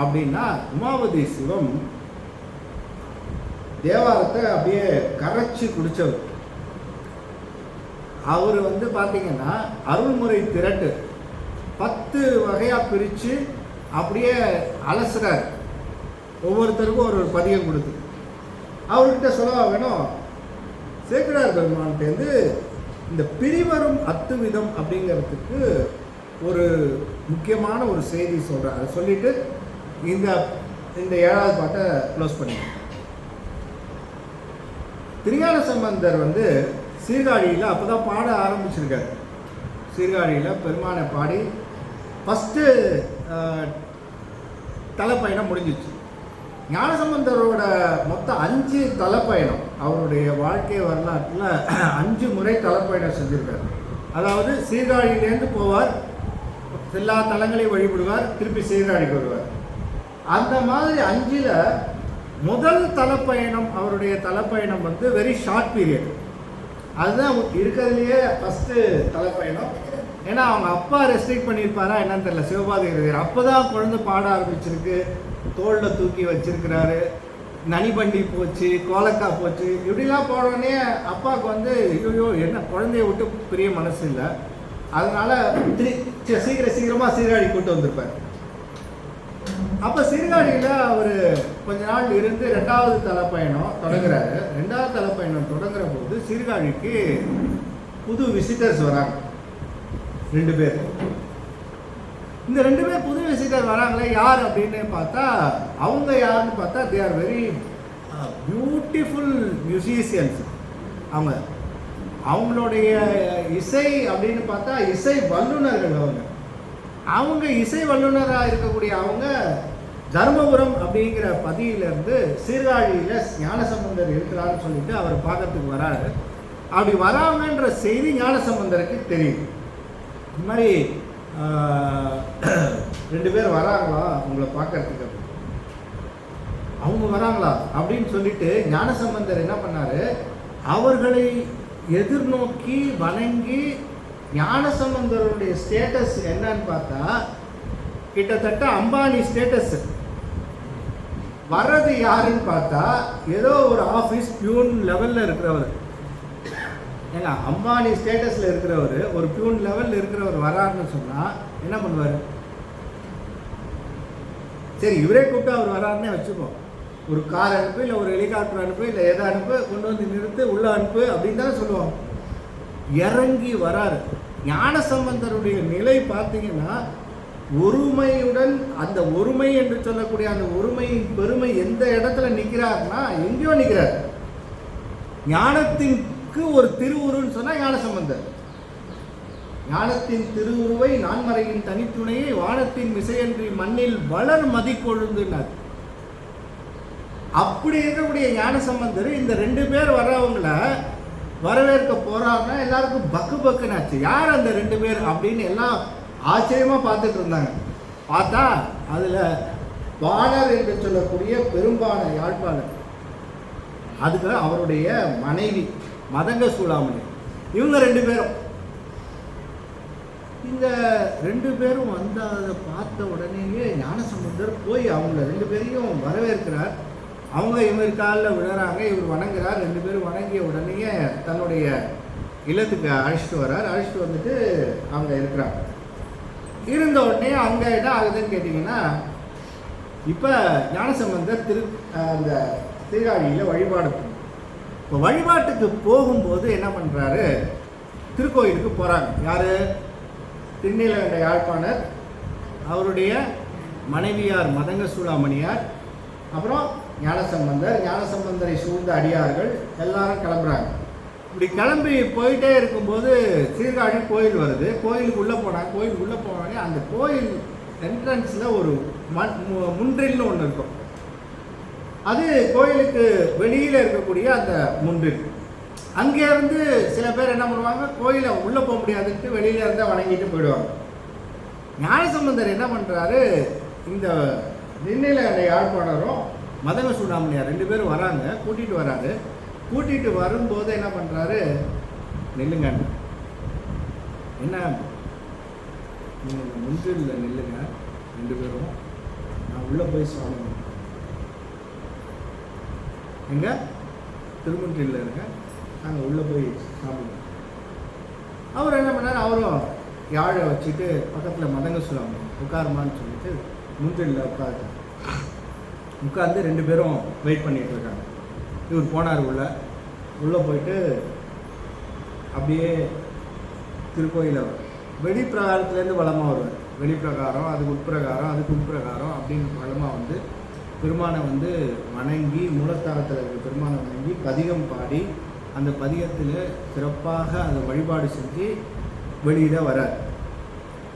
அப்படின்னா, உமாபதி சிவம் தேவாரத்தை அப்படியே கரைச்சி குடித்தவர். அவர் பார்த்தீங்கன்னா அருள்முறை திரட்டு 10 வகையாக பிரித்து அப்படியே அலசுறார். ஒவ்வொருத்தருக்கும் ஒரு பதியம் கொடுத்து அவர்கிட்ட சொல்லவா வேணும், சேக்கிழார் பெருமான்கிட்டேருந்து இந்த பிரிவரும் அத்துவிதம் அப்படிங்கிறதுக்கு ஒரு முக்கியமான ஒரு செய்தி சொல்கிறார். அதை சொல்லிட்டு இந்த 7வது பாட்டை க்ளோஸ் பண்ணிடுறேன். திருஞான சம்பந்தர் சீர்காழியில் அப்போ தான் பாட ஆரம்பிச்சிருக்காரு. சீர்காழியில் பெருமானை பாடி ஃபஸ்ட்டு தலைப்பயணம் முடிஞ்சிச்சு. ஞானசம்பந்தரோட மொத்தம் 5 தலைப்பயணம், அவருடைய வாழ்க்கை வரலாற்றில் 5 முறை தலைப்பயணம் செஞ்சுருக்காரு. அதாவது சீர்காழியிலேருந்து போவார், எல்லா தலங்களையும் வழிபடுவார், திருப்பி சீர்காழிக்கு வருவார். அந்த மாதிரி 5ல் முதல் தலைப்பயணம், அவருடைய தலைப்பயணம் வெரி ஷார்ட் பீரியட். அதுதான் இருக்கிறதுலையே ஃபஸ்ட்டு தலைப்பயணம். ஏன்னா அவங்க அப்பா ரெஸ்ட்ரிக்ட் பண்ணியிருப்பாரா என்னன்னு தெரியல, சிவபாதிகர் அப்போ தான் குழந்தை பாட ஆரம்பிச்சிருக்கு, தோளில் தூக்கி வச்சிருக்கிறாரு, நனிபண்டி போச்சு, கோலக்கா போச்சு, இப்படிலாம் போனோடனே அப்பாவுக்கு ஐயோ என்ன குழந்தைய விட்டு பெரிய மனசு இல்லை, அதனால சீக்கிரமாக சீர்காழி கூட்டு வந்திருப்பார். அப்போ சீர்காழியில் அவர் கொஞ்ச நாள் இருந்து 2வது தலைப்பயணம் தொடங்குறாரு. 2வது தலைப்பயணம் தொடங்குற போது சீர்காழிக்கு புது விசிட்டர்ஸ் வராங்க, 2 பேர். இந்த 2 பேர் புது விசிட்டர் வராங்களே யார் அப்படின்னு பார்த்தா, அவங்க யாருன்னு பார்த்தா they are very beautiful musicians. அவங்களுடைய இசை அப்படின்னு பார்த்தா இசை வல்லுநர்கள். அவங்க இசை வல்லுநராக இருக்கக்கூடிய அவங்க தர்மபுரம் அப்படிங்கிற பதியிலேருந்து சீர்காழியில் ஞானசம்பந்தர் இருக்கிறான்னு சொல்லிட்டு அவர் பார்க்கறதுக்கு வராரு. அப்படி வராங்கன்ற செய்தி ஞானசம்பந்தருக்கு தெரியும். இந்த மாதிரி 2 பேர் வராங்களா உங்களை பார்க்கறதுக்கு. அவங்க வராங்களா அப்படின்னு சொல்லிட்டு ஞானசம்பந்தர் என்ன பண்ணாரு, அவர்களை எதிர்நோக்கி வணங்கி. ஞானசம்பந்தருடைய ஸ்டேட்டஸ் என்னன்னு பார்த்தா கிட்டத்தட்ட அம்பானி ஸ்டேட்டஸ். வர்றது யாருன்னு பார்த்தா ஏதோ ஒரு ஆஃபீஸ் பியூன் லெவலில் இருக்கிறவர். ஏங்க, அம்பானி ஸ்டேட்டஸில் இருக்கிறவர் ஒரு பியூன் லெவலில் இருக்கிறவர் வராருன்னு சொன்னால் என்ன பண்ணுவார்? சரி, இவரே கூப்பிட்டு அவர் வராருன்னே வச்சுப்போம். ஒரு கார் அனுப்பு, இல்லை ஒரு ஹெலிகாப்டர் அனுப்பு, இல்லை எதை அனுப்பு, கொண்டு வந்து நிறுத்து, உள்ளே அனுப்பு அப்படின்னு தானே சொல்லுவோம். இறங்கி வராரு. ஞானசம்பந்தருடைய நிலை பார்த்தீங்கன்னா ஒருமையுடன், அந்த ஒருமை என்று சொல்லக்கூடிய அந்த ஒருமையின் பெருமை எந்த இடத்துல நிற்கிறார்னா எங்கேயோ நிற்கிறார். ஞானத்திற்கு ஒரு திருவுருன்னு சொன்னால் ஞானசம்பந்தர். ஞானத்தின் திருவுருவை நான்மறையின் தனித்துணையை வானத்தின் மிசையன்றி மண்ணில் வளர் மதிக்கொழுந்துனார். அப்படி இருக்கக்கூடிய ஞானசம்பந்தர் இந்த 2 பேர் வர்றவங்கள வரவேற்க போறாருன்னா எல்லாருக்கும் பக்கு பக்குனாச்சு. யார் அந்த 2 பேர் அப்படின்னு எல்லாம் ஆச்சரியமா பார்த்துட்டு இருந்தாங்க. பார்த்தா அதுல வாணர் என்று சொல்லக்கூடிய பெரும்பான யாழ்ப்பாணர், அதுக்கு அவருடைய மனைவி மதங்க சூடாமணி, இவங்க 2 பேரும். இந்த 2 பேரும் வந்து அதை பார்த்த உடனேயே ஞானசம்பந்தர் போய் அவங்கள 2 பேரையும் வரவேற்கிறார். அவங்க இவர் காலில் விழுறாங்க, இவர் வணங்குறார். 2 பேரும் வணங்கிய உடனேயே தன்னுடைய இல்லத்துக்கு அழைச்சிட்டு வர்றார். அழைச்சிட்டு வந்துட்டு அவங்க இருக்கிறாங்க. இருந்த உடனே அங்கே என்ன ஆகுதுன்னு கேட்டிங்கன்னா, இப்போ ஞானசம்பந்தர் அந்த திருகாழியில் வழிபாடு. இப்போ வழிபாட்டுக்கு போகும்போது என்ன பண்ணுறாரு, திருக்கோயிலுக்கு போகிறாங்க. யார்? திருநீலகண்ட யாழ்ப்பாணர், அவருடைய மனைவியார் மதங்க சூடாமணியார், அப்புறம் ஞானசம்பந்தர், ஞானசம்பந்தரை சூழ்ந்த அடியார்கள் எல்லாரும் கிளம்புறாங்க. இப்படி கிளம்பி போயிட்டே இருக்கும்போது சீர்காழி கோயில் வருது. கோயிலுக்குள்ளே போனாங்க. கோயிலுக்குள்ளே போனாங்க. அந்த கோயில் என்ட்ரன்ஸில் ஒரு முன்றில்னு ஒன்று இருக்கும். அது கோயிலுக்கு வெளியில் இருக்கக்கூடிய அந்த முன்றில். அங்கேருந்து சில பேர் என்ன பண்ணுவாங்க, கோயிலை உள்ளே போக முடியாதுன்ட்டு வெளியில இருந்தால் வணங்கிட்டு போயிடுவாங்க. ஞானசம்பந்தர் என்ன பண்ணுறாரு, இந்த திருநீலகண்ட யாழ்ப்பாணரும் மதங்க சூடாமணியார் 2 பேரும் வராங்க, கூட்டிகிட்டு வராரு. கூட்டிகிட்டு வரும்போது என்ன பண்ணுறாரு, நில்லுங்க, என்ன நீங்கள் முன்றில் நில்லுங்க 2 பேரும், நான் உள்ளே போய் சுவாமி எங்க திருமுன்றில் இருக்க, நாங்கள் உள்ளே போய் சாமி. அவர் என்ன பண்ணார், அவரும் யாழை வச்சுட்டு பக்கத்தில் மதங்க சுவாமி உட்காருமான்னு சொல்லிட்டு முன்றில் உட்கார்ந்து 2 பேரும் வெயிட் பண்ணிகிட்டு இருக்காங்க. இவர் போனார் உள்ளே போயிட்டு அப்படியே திருக்கோயிலை வெளிப்பிரகாரத்துலேருந்து வளமாக வருவார். வெளிப்பிரகாரம், அதுக்கு உட்பிரகாரம், அதுக்கு உட்பிரகாரம் அப்படின்னு வளமாக வந்து பெருமானை வந்து வணங்கி, மூலஸ்தானத்தில் இருக்கிற பெருமானை வணங்கி பதிகம் பாடி அந்த பதிகத்தில் சிறப்பாக அந்த வழிபாடு செஞ்சு வெளியில் வரார்.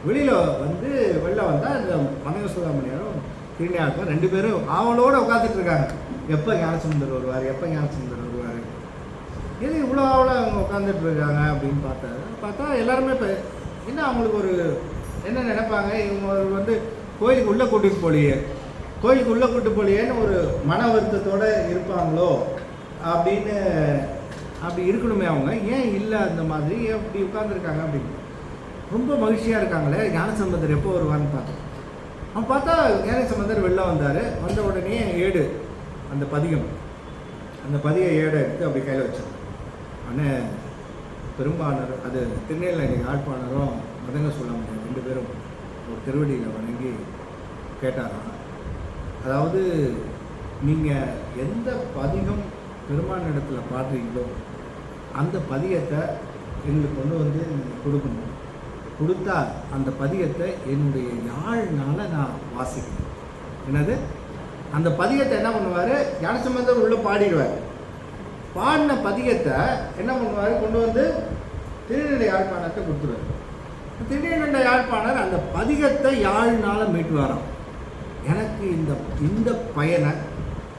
வெளியில் வந்து வெளில வந்தால் அந்த மதங்க சூடாமணியாரும் திருநீலகண்டம் 2 பேரும் அவளோட உட்காந்துட்டு இருக்காங்க. எப்போ ஞானசம்பந்தர் வருவார், எப்போ ஞானசம்பந்தர் வருவார், எது இவ்வளோ அவளை அவங்க உட்காந்துட்டு இருக்காங்க அப்படின்னு பார்த்தா எல்லாருமே இப்போ என்ன அவங்களுக்கு ஒரு என்ன நினைப்பாங்க, இவங்க வந்து கோயிலுக்கு உள்ளே கூட்டிகிட்டு போலியே, கோயிலுக்கு உள்ளே கூட்டு போலியேன்னு ஒரு மன வருத்தத்தோடு இருப்பாங்களோ அப்படின்னு. அப்படி இருக்கணுமே, அவங்க ஏன் இல்லை அந்த மாதிரி அப்படி உட்காந்துருக்காங்க அப்படின்னு ரொம்ப மகிழ்ச்சியாக இருக்காங்களே. ஞானசம்பந்தர் எப்போ வருவான்னு பார்த்தோம். அவன் பார்த்தா ஞானசம்பந்தர் வெளில வந்தார். வந்த உடனே ஏடு, அந்த பதிகம், அந்த பதிக ஏடை எடுத்து அப்படி கையில் வச்சாங்க. ஆனால் பெரும்பானர் அது திருநெல்வேலி யாழ்ப்பாணரும் மதங்க சூடாமணியார் 2 பேரும் ஒரு திருவடியில் வணங்கி கேட்டாராம். அதாவது நீங்கள் எந்த பதிகம் பெருமானிடத்தில் பாடுறீங்களோ அந்த பதிகத்தை எங்களுக்கு கொண்டு வந்து நீங்கள் கொடுக்கணும். கொடுத்தா அந்த பதிகத்தை என்னுடைய யாழ்னால நான் வாசிக்கணும். என்னது, அந்த பதிகத்தை என்ன பண்ணுவார், ஞானசம்பந்தர் உள்ளே பாடிடுவார். பாடின பதிகத்தை என்ன பண்ணுவார், கொண்டு வந்து திருநெல்வேலி யாழ்ப்பாணத்தை கொடுத்துருவார். திருநெல்வேலி யாழ்ப்பாணர் அந்த பதிகத்தை யாழ்னால மீட்டுவாராம். எனக்கு இந்த பயனை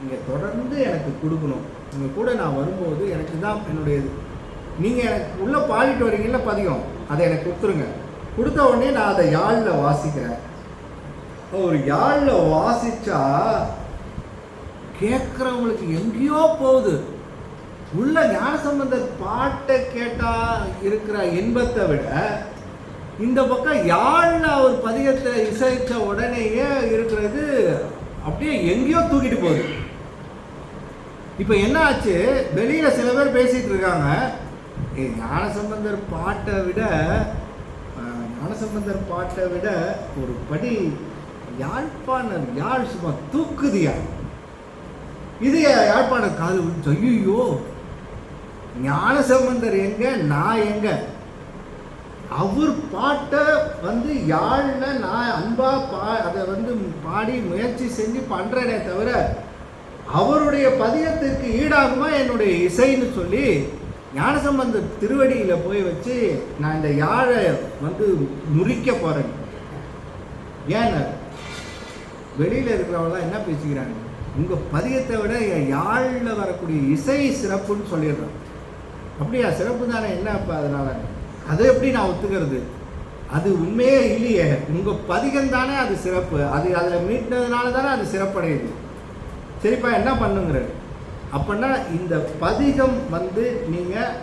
நீங்கள் தொடர்ந்து எனக்கு கொடுக்கணும். உங்கள் கூட நான் வரும்போது எனக்கு தான் என்னுடையது. நீங்கள் எனக்கு உள்ளே பாடிட்டு வரீங்கல்ல பதிகம், அதை எனக்கு கொடுத்துருங்க. கொடுத்த உடனே நான் அதை யாழில் வாசிக்கிறேன். ஒரு யாழில் வாசித்தா கேட்குறவங்களுக்கு எங்கேயோ போகுது. உள்ள ஞானசம்பந்தர் பாட்டை கேட்டால் இருக்கிற இன்பத்தை விட இந்த பக்கம் யாழில் அவர் பதிகத்தை இசைச்ச உடனேயே இருக்கிறது அப்படியே எங்கேயோ தூக்கிட்டு போகுது. இப்போ என்ன ஆச்சு, வெளியில் சில பேர் பேசிகிட்டு இருக்காங்க, ஞானசம்பந்தர் பாட்டை விட ஒரு படி யாழ்ப்பாணர் யாழ் சும்மா தூக்குதியா. இது யாழ்ப்பாணர் காது விட்டு, ஐயோ ஞானசம்பந்தர் எங்க நான் எங்க, அவர் பாட்டை யாழில் நான் அன்பா அதை பாடி முயற்சி செஞ்சு பண்ணுறேனே தவிர அவருடைய பதியத்துக்கு ஈடாகுமா என்னுடைய இசைன்னு சொல்லி ஞானசம்பந்தர் திருவடியில் போய் வச்சு நான் இந்த யாழை முறிக்க போகிறேன். ஏன் வெளியில் இருக்கிறவங்களாம் என்ன பேசிக்கிறாங்க, உங்கள் பதியத்தை விட யாழில் வரக்கூடிய இசை சிறப்புன்னு சொல்லிடுறேன். அப்படியா, சிறப்பு தானே, என்ன அப்போ அதனால் அதை எப்படி நான் ஒத்துக்கிறது, அது உண்மையே இல்லையே, உங்கள் பதிகம் தானே அது சிறப்பு, அது அதில் மீட்டினதுனால தானே அது சிறப்படையுது. சரிப்பா என்ன பண்ணுங்கிற அப்படின்னா இந்த பதிகம் நீங்கள்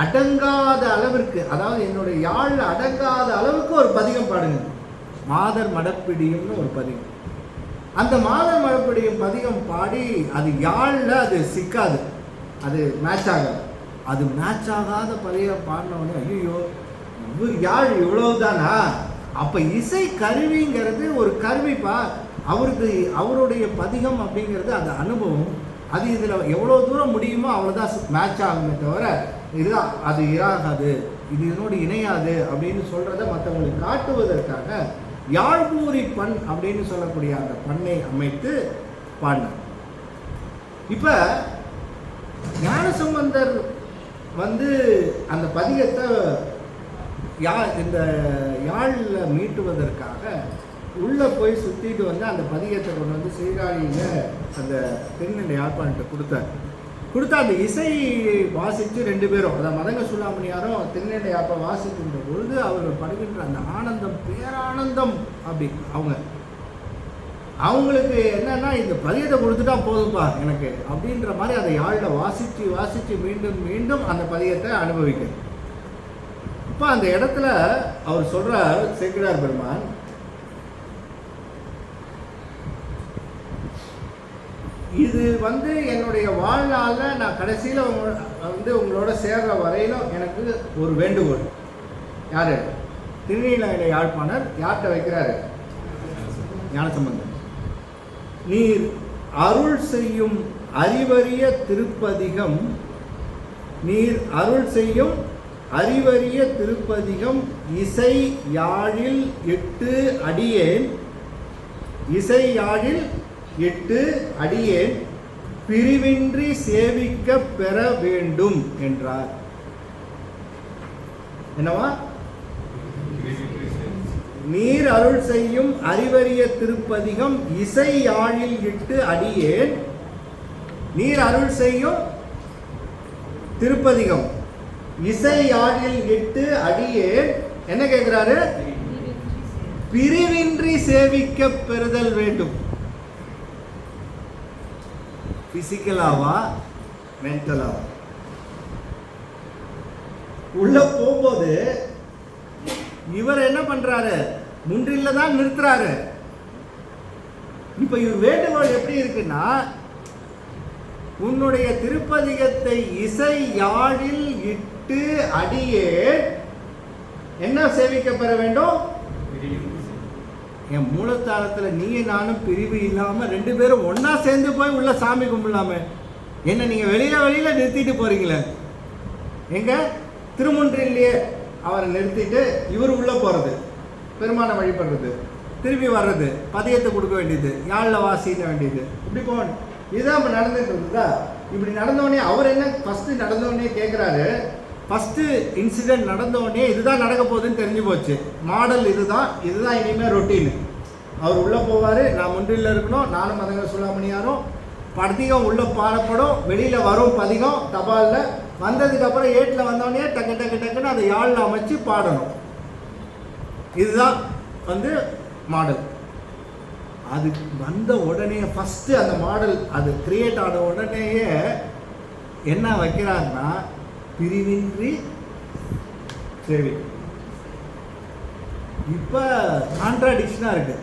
அடங்காத அளவிற்கு, அதாவது என்னுடைய யாழில் அடங்காத அளவுக்கு ஒரு பதிகம் பாடுங்க. மாதர் மடப்பிடியும்னு ஒரு பதிகம், அந்த மாதர் மடப்பிடியும் பதிகம் பாடி அது யாழில் அது சிக்காது, அது மேட்ச் ஆகாது. அது மேட்ச் ஆகாத பதிகம் பாடினவொடனே ஐயோ இவர் யாழ் இவ்வளவுதானா, அப்போ இசை கருவிங்கிறது ஒரு கருவிப்பா, அவருடைய பதிகம் அப்படிங்கிறது அது அனுபவம், அது இதில் எவ்வளோ தூரம் முடியுமோ அவ்வளோதான் மேட்ச் ஆகுமே தவிர இதுதான் அது இராகாது, இது இதனோடு இணையாது அப்படின்னு சொல்கிறத மற்றவங்களுக்கு காட்டுவதற்காக யாழ்பூரி பண் அப்படின்னு சொல்லக்கூடிய அந்த பண்ணை அமைத்து பாடினார். இப்போ ஞானசம்பந்தர் அந்த பதிகத்தை இந்த யாழில் மீட்டுவதற்காக உள்ளே போய் சுற்றிட்டு அந்த பதிகத்தை கொண்டு சீர்காழியில் அந்த தென்னிலை யாழ்ப்பாணத்தை கொடுத்தா அந்த இசை வாசித்து 2 பேரும், அதாவது மதங்க சுலாமணியாரும் தென்னிலை யாழ்ப்பா வாசிக்கின்ற பொழுது அவர்கள் படுகின்ற அந்த ஆனந்தம் பேரானந்தம். அப்படி அவங்களுக்கு என்னன்னா இந்த பதியத்தை கொடுத்துட்டா போதும்பா எனக்கு அப்படின்ற மாதிரி அதை யாழில் வாசித்து மீண்டும் மீண்டும் அந்த பதியத்தை அனுபவிக்கணும். இப்போ அந்த இடத்துல அவர் சொல்றார், சேக்கிழார் பெருமான், இது என்னுடைய வாழ்நாளில் நான் கடைசியில் உங்களோட சேர்ற வரையிலும் எனக்கு ஒரு வேண்டுகோள். யாரு? திருநீலகண்ட யாழ்ப்பாணர் யார்கிட்ட வைக்கிறாரு? ஞானசம்பந்தர். நீர் அருள் செய்யும் அறிவறிய திருப்பதிகம், நீர் அருள் செய்யும் அறிவறிய திருப்பதிகம் இசை யாழில் 8 அடியேன், இசை யாழில் 8 அடியேன் பிரிவின்றி சேவிக்க பெற வேண்டும் என்றார். என்னவா? நீர் அருள் செய்யும் அறிவறிய திருப்பதிகம் இசை யாழில் 8 அடியேன், நீர் அருள் செய்யும் திருப்பதிகம் இசை யாழில் 8 அடியேன் என்ன கேட்கிறாரு? பிரிவின்றி சேவிக்க பெறுதல் வேண்டும். பிசிக்கலாவா மென்டலாவா? உள்ள போகும்போது இவர் என்ன பண்றாரு? முன்றில்ல தான் நிறுத்துறாரு. இப்ப இவர் வேண்டுகோள் எப்படி இருக்குன்னா, உன்னுடைய திருப்பதிகத்தை இசை யாழில் 8 அடியே என்ன சேவிக்க பெற வேண்டும்? என் மூலத்தாளத்துல நீ நானும் பிரிவு இல்லாம 2 பேரும் ஒன்னா சேர்ந்து போய் உள்ள சாமி கும்பிடலாம, என்ன நீங்க வெளியில நிறுத்திட்டு போறீங்களே. எங்க திருமுன்றிலேயே அவரை நிறுத்திட்டு இவர் உள்ள போறது, பெருமானை வழிபடுறது, திரும்பி வர்றது, பதியத்தை கொடுக்க வேண்டியது, யாழில் வாசிக்க வேண்டியது, இப்படி போகணும். இதுதான் இப்போ நடந்துட்டு இருந்ததா? இப்படி நடந்தோடனே அவர் என்ன ஃபஸ்ட்டு நடந்தோடனே கேட்குறாரு, ஃபஸ்ட்டு இன்சிடென்ட் நடந்தோடனே இதுதான் நடக்க போகுதுன்னு தெரிஞ்சு போச்சு. மாடல் இதுதான் இனிமேல் ரொட்டீன். அவர் உள்ளே போவார், நான் முன்றில் இருக்கணும், நானும் மதங்க சுலாமணியாரும், பதிகம் உள்ளே பாடப்படும், வெளியில் வரும் பதிகம் தபாலில், வந்ததுக்கப்புறம் ஏட்டில் வந்தோடனே டக்குன்னு அதை யாழில் அமைச்சு பாடணும். இதுதான் மாடல். அது வந்த உடனே ஃபஸ்ட்டு அந்த மாடல் அது கிரியேட் ஆன உடனேயே என்ன வைக்கிறாருன்னா பிரிவின்றி சேவை. இப்போ கான்ட்ராடிக்ஷனாக இருக்குது.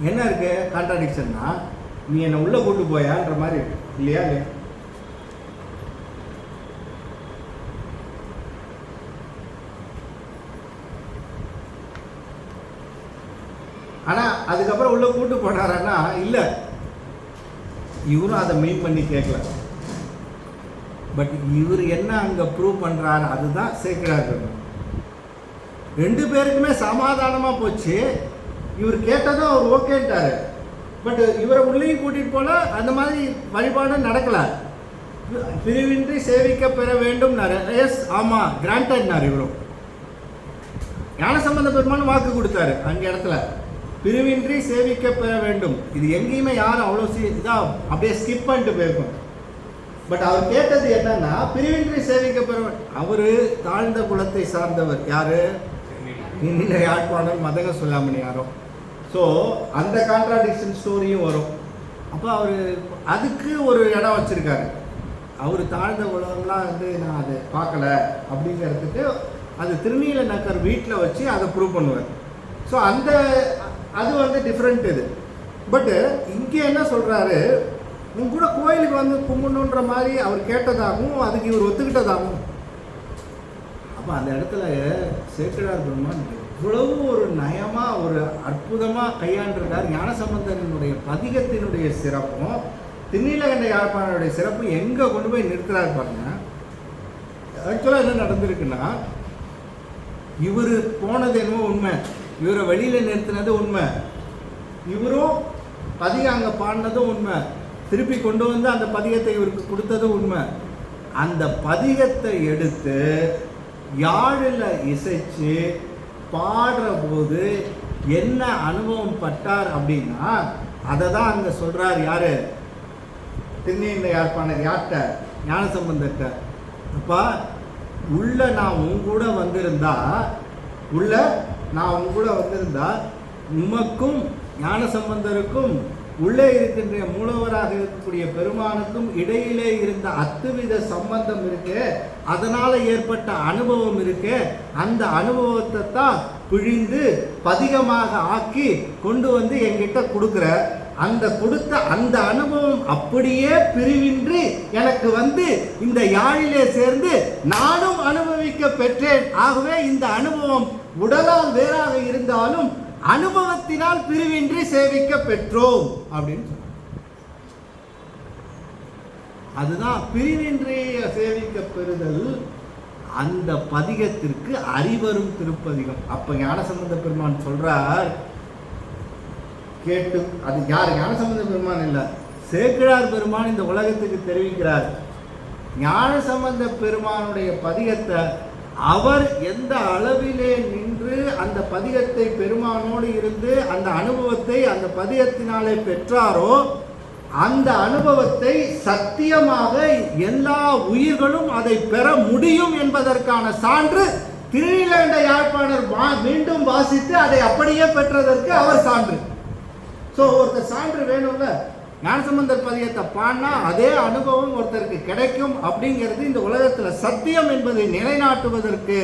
என்ன இருக்குது கான்ட்ராடிக்ஷன்னா, நீ என்னை உள்ளே கூட்டு போயான்ற மாதிரி இருக்கு இல்லையா? இல்லையா? ஆனால் அதுக்கப்புறம் உள்ளே கூட்டு போனாரான்னா இல்லை, இவரும் அதை மெயின் பண்ணி கேட்கல. பட் இவர் என்ன அங்கே ப்ரூவ் பண்ணுறாரு அதுதான் சேர்க்கிறாரு. 2 பேருக்குமே சமாதானமாக போச்சு. இவர் கேட்டதும் அவர் ஓகேன்ட்டாரு. பட் இவரை உள்ளேயும் கூட்டிகிட்டு போல அந்த மாதிரி வழிபாடு நடக்கலை. பிரிவின்றி சேவிக்க பெற வேண்டும்னாரு. எஸ், ஆமாம், கிராண்டட்னார். இவரும் ஞானசம்பந்த பெருமான் வாக்கு கொடுத்தாரு அங்கே இடத்துல, பிரிவின்றி சேவிக்க பெற வேண்டும். இது எங்கேயுமே யாரும் அவ்வளோ இதாக அப்படியே ஸ்கிப் பண்ணிட்டு போயிருக்கோம். பட் அவர் கேட்டது என்னன்னா, பிரிவின்றி சேவிக்க பெற வேண்டும். அவர் தாழ்ந்த குலத்தை சார்ந்தவர். யாரு? இந்த யாழ்ப்பாணம் மதக சொல்லாமணி யாரோ. ஸோ அந்த கான்ட்ராடிக்ஷன் ஸ்டோரியும் வரும். அப்போ அவர் அதுக்கு ஒரு இடம் வச்சுருக்காரு. அவர் தாழ்ந்த குலம்லாம் நான் அதை பார்க்கல அப்படிங்கிறதுக்கு அது திருநீல நக்கர் வீட்டில் வச்சு அதை ப்ரூவ் பண்ணுவார். ஸோ அது டிஃப்ரெண்ட் இது. பட்டு இங்கே என்ன சொல்கிறாரு, உங்க கூட கோயிலுக்கு கும்பிடணுன்ற மாதிரி அவர் கேட்டதாகவும் அதுக்கு இவர் ஒத்துக்கிட்டதாகவும். அப்போ அந்த இடத்துல சேக்கிழார் பெருமான் இவ்வளவு ஒரு நயமாக ஒரு அற்புதமாக கையாண்டிருக்கார். ஞானசம்பந்தனுடைய பதிகத்தினுடைய சிறப்பும் திருநீலகண்ட யாழ்ப்பாணனுடைய சிறப்பு எங்கே கொண்டு போய் நிறுத்துறாரு பாருங்க. ஆக்சுவலாக என்ன நடந்திருக்குன்னா, இவர் போனது என்னவோ உண்மை, இவரை வெளியில் நிறுத்தினது உண்மை, இவரும் பதிகம் அங்கே பாடினதும் உண்மை, திருப்பி கொண்டு வந்து அந்த பதிகத்தை இவருக்கு கொடுத்ததும் உண்மை. அந்த பதிகத்தை எடுத்து யாழில் இசைச்சு பாடுற போது என்ன அனுபவம் பட்டார் அப்படின்னா, அதை தான் அங்கே சொல்கிறார். யார்? திருநீல யாழ்ப்பாணர். யார்கிட்ட? ஞானசம்பந்தர்கிட்ட. அப்பா, உள்ள நான் உங்கூட வந்திருந்தா உமக்கும் ஞானசம்பந்தருக்கும் உள்ளே இருக்கின்ற மூலவராக இருக்கக்கூடிய பெருமானுக்கும் இடையிலே இருந்த அத்துவித சம்பந்தம் இருக்கு, அதனால ஏற்பட்ட அனுபவம் இருக்கு. அந்த அனுபவத்தை தான் பிழிந்து பதிகமாக ஆக்கி கொண்டு வந்து என்கிட்ட கொடுக்குற. கொடுத்த அந்த அனுபவம் அப்படியே பிரிவின்றி எனக்கு இந்த யாழிலே சேர்ந்து நானும் அனுபவிக்க பெற்றேன். ஆகவே இந்த அனுபவம் உடலால் வேறாக இருந்தாலும் அனுபவத்தினால் பிரிவின்றி சேவிக்க பெற்றோம் அப்படின்னு சொன்னார். அதுதான் பிரிவின்றி சேவிக்க பெறுதல். அந்த பதிகத்திற்கு அறிவரும் திருப்பதிகம். அப்ப ஞானசம்பந்த பெருமான் சொல்றார், கேட்டு. அது யார்? ஞானசம்பந்த பெருமான் இல்லை, சேக்கிழார் பெருமான் இந்த உலகத்துக்கு தெரிவிக்கிறார். ஞானசம்பந்த பெருமானுடைய பதிகத்தை அவர் எந்த அளவிலே நின்று அந்த பதிகத்தை பெருமானோடு இருந்து அந்த அனுபவத்தை அந்த பதிகத்தினாலே பெற்றாரோ, அந்த அனுபவத்தை சத்தியமாக எல்லா உயிர்களும் அதை பெற முடியும் என்பதற்கான சான்று திருநீலகண்ட யாழ்ப்பாணர் மீண்டும் வாசித்து அதை அப்படியே பெற்றதற்கு அவர் சான்று. ஸோ ஒருத்தர் சான்று வேணும்ல. ஞானசம்பந்தர் பதிகத்தை பாடினா அதே அனுபவம் ஒருத்தருக்கு கிடைக்கும் அப்படிங்கிறது இந்த உலகத்தில் சத்தியம் என்பதை நிலைநாட்டுவதற்கு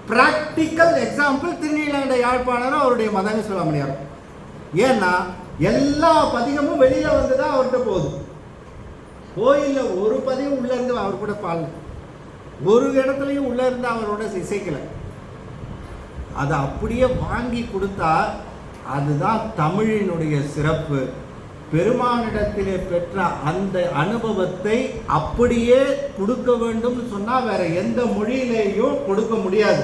பிராக்டிக்கல் எக்ஸாம்பிள் திருநீலகண்ட யாழ்ப்பாணரும் அவருடைய மதங்க சொல்லாமணியார். ஏன்னா எல்லா பதிகமும் வெளியில வந்துதான் அவர்கிட்ட போகுது. கோயிலில் ஒரு பதிகம் உள்ள இருந்து அவர் கூட பாடல, ஒரு இடத்துலையும் உள்ள இருந்து அவரோட இசைக்கல. அதை அப்படியே வாங்கி கொடுத்தா அதுதான் தமிழினுடைய சிறப்பு. பெருமானிடத்திலே பெற்ற அந்த அனுபவத்தை அப்படியே கொடுக்க வேண்டும்னு சொன்னால் வேற எந்த மொழியிலேயும் கொடுக்க முடியாது.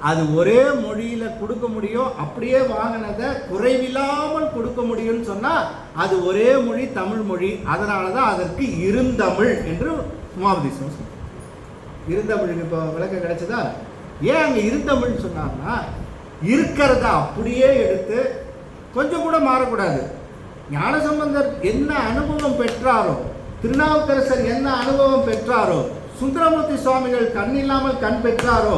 அது ஒரே மொழியில் கொடுக்க முடியும். அப்படியே வாங்கினதை குறைவில்லாமல் கொடுக்க முடியும்னு சொன்னால் அது ஒரே மொழி, தமிழ் மொழி. அதனால தான் அதற்கு இருந்தமிழ் என்று உமாபதீசம் சொன்னார். இருந்தமிழுக்கு இப்போ விளக்கம் கிடைச்சதா? ஏன் அங்கே இருந்தமிழ்னு சொன்னார்னா, இருக்கிறத அப்படியே எடுத்து கொஞ்சம் கூட மாறக்கூடாது. ஞானசம்பந்தர் என்ன அனுபவம் பெற்றாரோ, திருநாவுக்கரசர் என்ன அனுபவம் பெற்றாரோ, சுந்தரமூர்த்தி சுவாமிகள் கண்ணில்லாமல் கண் பெற்றாரோ,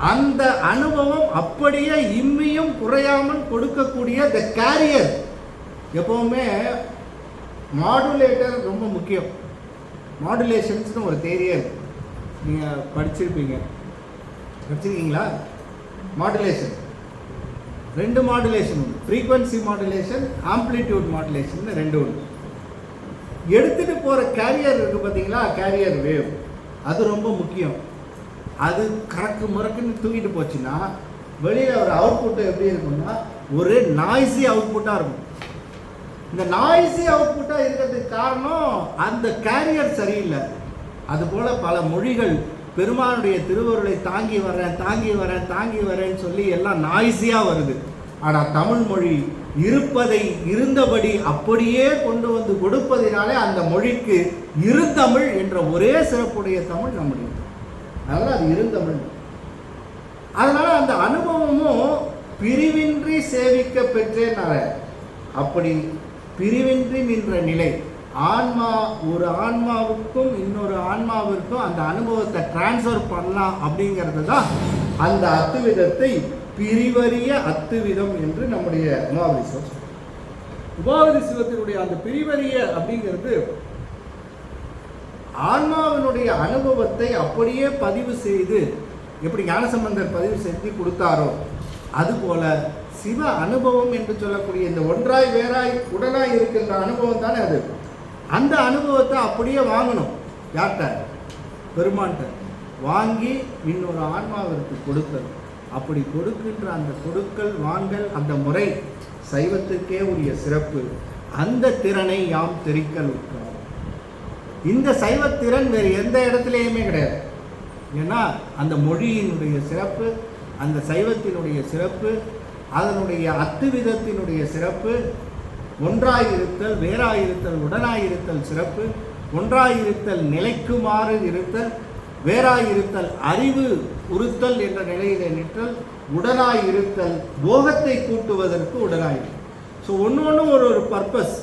அந்த அனுபவம் அப்படியே இம்மியும் குறையாமல் கொடுக்கக்கூடிய த கேரியர் எப்போவுமே மாடுலேட்டர் ரொம்ப முக்கியம். மாடுலேஷன்ஸ்னு ஒரு தேரியே இருக்குது, நீங்கள் படிச்சிருக்கீங்களா? மாடுலேஷன் 2 மாடுலேஷன் உண்டு. ஃப்ரீக்வன்சி மாடுலேஷன், ஆம்ப்ளிடியூட் மாடுலேஷன் 2 உண்டு. எடுத்துகிட்டு போகிற கேரியர் இருக்குது பார்த்தீங்களா, கேரியர் வேவ், அது ரொம்ப முக்கியம். அது கறக்கு முறக்குன்னு தூக்கிட்டு போச்சுன்னா வெளியில் ஒரு அவுட்புட்டு எப்படி இருக்குன்னா ஒரு நாய்ஸி அவுட்புட்டாக இருக்கும். இந்த நாய்ஸி அவுட்புட்டாக இருக்கிறதுக்கு காரணம் அந்த கேரியர் சரியில்லை. அதுபோல் பல மொழிகள் பெருமானுடைய திருவருளை தாங்கி வரேன்னு சொல்லி எல்லாம் நாய்ஸியாக வருது. ஆனால் தமிழ் மொழி இருப்பதை இருந்தபடி அப்படியே கொண்டு வந்து கொடுப்பதினாலே அந்த மொழிக்கு இருந்தமிழ் என்ற ஒரே சிறப்புடைய தமிழ் நம்முடைய. அதனால் அது இருந்தமிழ். அதனால் அந்த அனுபவமும் பிரிவின்றி சேவிக்க பெற்றேன்னால, அப்படி பிரிவின்றி நின்ற நிலை, ஆன்மா ஒரு ஆன்மாவுக்கும் இன்னொரு ஆன்மாவிற்கும் அந்த அனுபவத்தை டிரான்ஸ்ஃபர் பண்ணலாம் அப்படிங்கிறது தான் அந்த அத்துவிதத்தை பிரிவறிய அத்துவிதம் என்று நம்முடைய உமாவதி சிவம். உமாவதி சிவத்தினுடைய அந்த பிரிவறிய அப்படிங்கிறது ஆன்மாவினுடைய அனுபவத்தை அப்படியே பதிவு செய்து, எப்படி ஞானசம்பந்தர் பதிவு செஞ்சு கொடுத்தாரோ அதுபோல சிவ அனுபவம் என்று சொல்லக்கூடிய இந்த ஒன்றாய் வேறாய் உடனாய் இருக்கின்ற அனுபவம் தானே அது. அந்த அனுபவத்தை அப்படியே வாங்கணும். யார்கிட்ட? பெருமான்கிட்ட வாங்கி இன்னொரு ஆன்மாவிற்கு கொடுக்கணும். அப்படி கொடுக்கின்ற அந்த கொடுக்கல் வாங்கல் அந்த முறை சைவத்துக்கே உரிய சிறப்பு. அந்த திறனை யாம் தெரிக்கல் உற்றார். இந்த சைவத்திறன் வேறு எந்த இடத்துலையுமே கிடையாது. ஏன்னா அந்த மொழியினுடைய சிறப்பு, அந்த சைவத்தினுடைய சிறப்பு, அதனுடைய அத்துவிதத்தினுடைய சிறப்பு, ஒன்றாயிருத்தல் வேறாயிருத்தல் உடனாயிருத்தல் சிறப்பு, ஒன்றாயிருத்தல் நிலைக்குமாறு இருத்தல், வேறாயிருத்தல் அறிவு உறுத்தல் என்ற நிலையிலே நிற்றல், உடனாயிருத்தல் போகத்தை கூட்டுவதற்கு உடனாயிருத்தல். ஸோ ஒன்று ஒரு பர்பஸ்.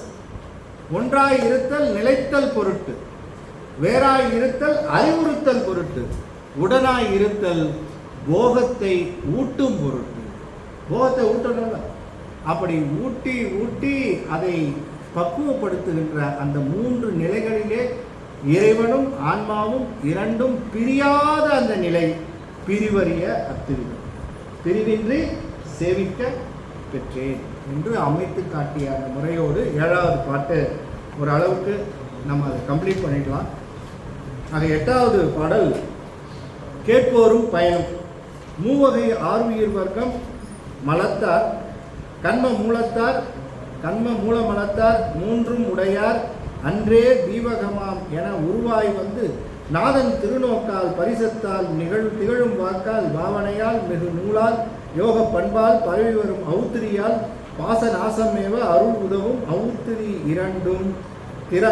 ஒன்றாயிருத்தல் நிலைத்தல் பொருட்டு, வேறாயிருத்தல் அறிவுறுத்தல் பொருட்டு, உடனாயிருத்தல் போகத்தை ஊட்டும் பொருட்டு. போகத்தை ஊட்டணும்ல, அப்படி ஊட்டி அதை பக்குவப்படுத்துகின்ற அந்த 3 நிலைகளிலே இறைவனும் ஆன்மாவும் இரண்டும் பிரியாத அந்த நிலை பிரிவறிய அத்துவிதம். பிரிவின்றி சேவிக்க பெற்றேன் என்று அமைத்து காட்டிய அந்த முறையோடு 7வது பாட்டு ஒரு அளவுக்கு நம்ம அதை கம்ப்ளீட் பண்ணிக்கலாம். ஆக 8வது பாடல் கேட்போரும் பயனும். மூவகை ஆர்வியர் வர்க்கம் மலத்தார் கண்ம மூலத்தார் கண்ம மூல மலத்தார் மூன்றும் உடையார் அன்றே தீபகமாம் என உருவாய் வந்து நாதன் திருநோக்கால் பரிசத்தால் திகழும் வாக்கால் பாவனையால் மிகு நூலால் யோக பண்பால் பரவி வரும் அவுத்திரியால் பாசநாசமேவ அருள் உதவும் அவுத்திரி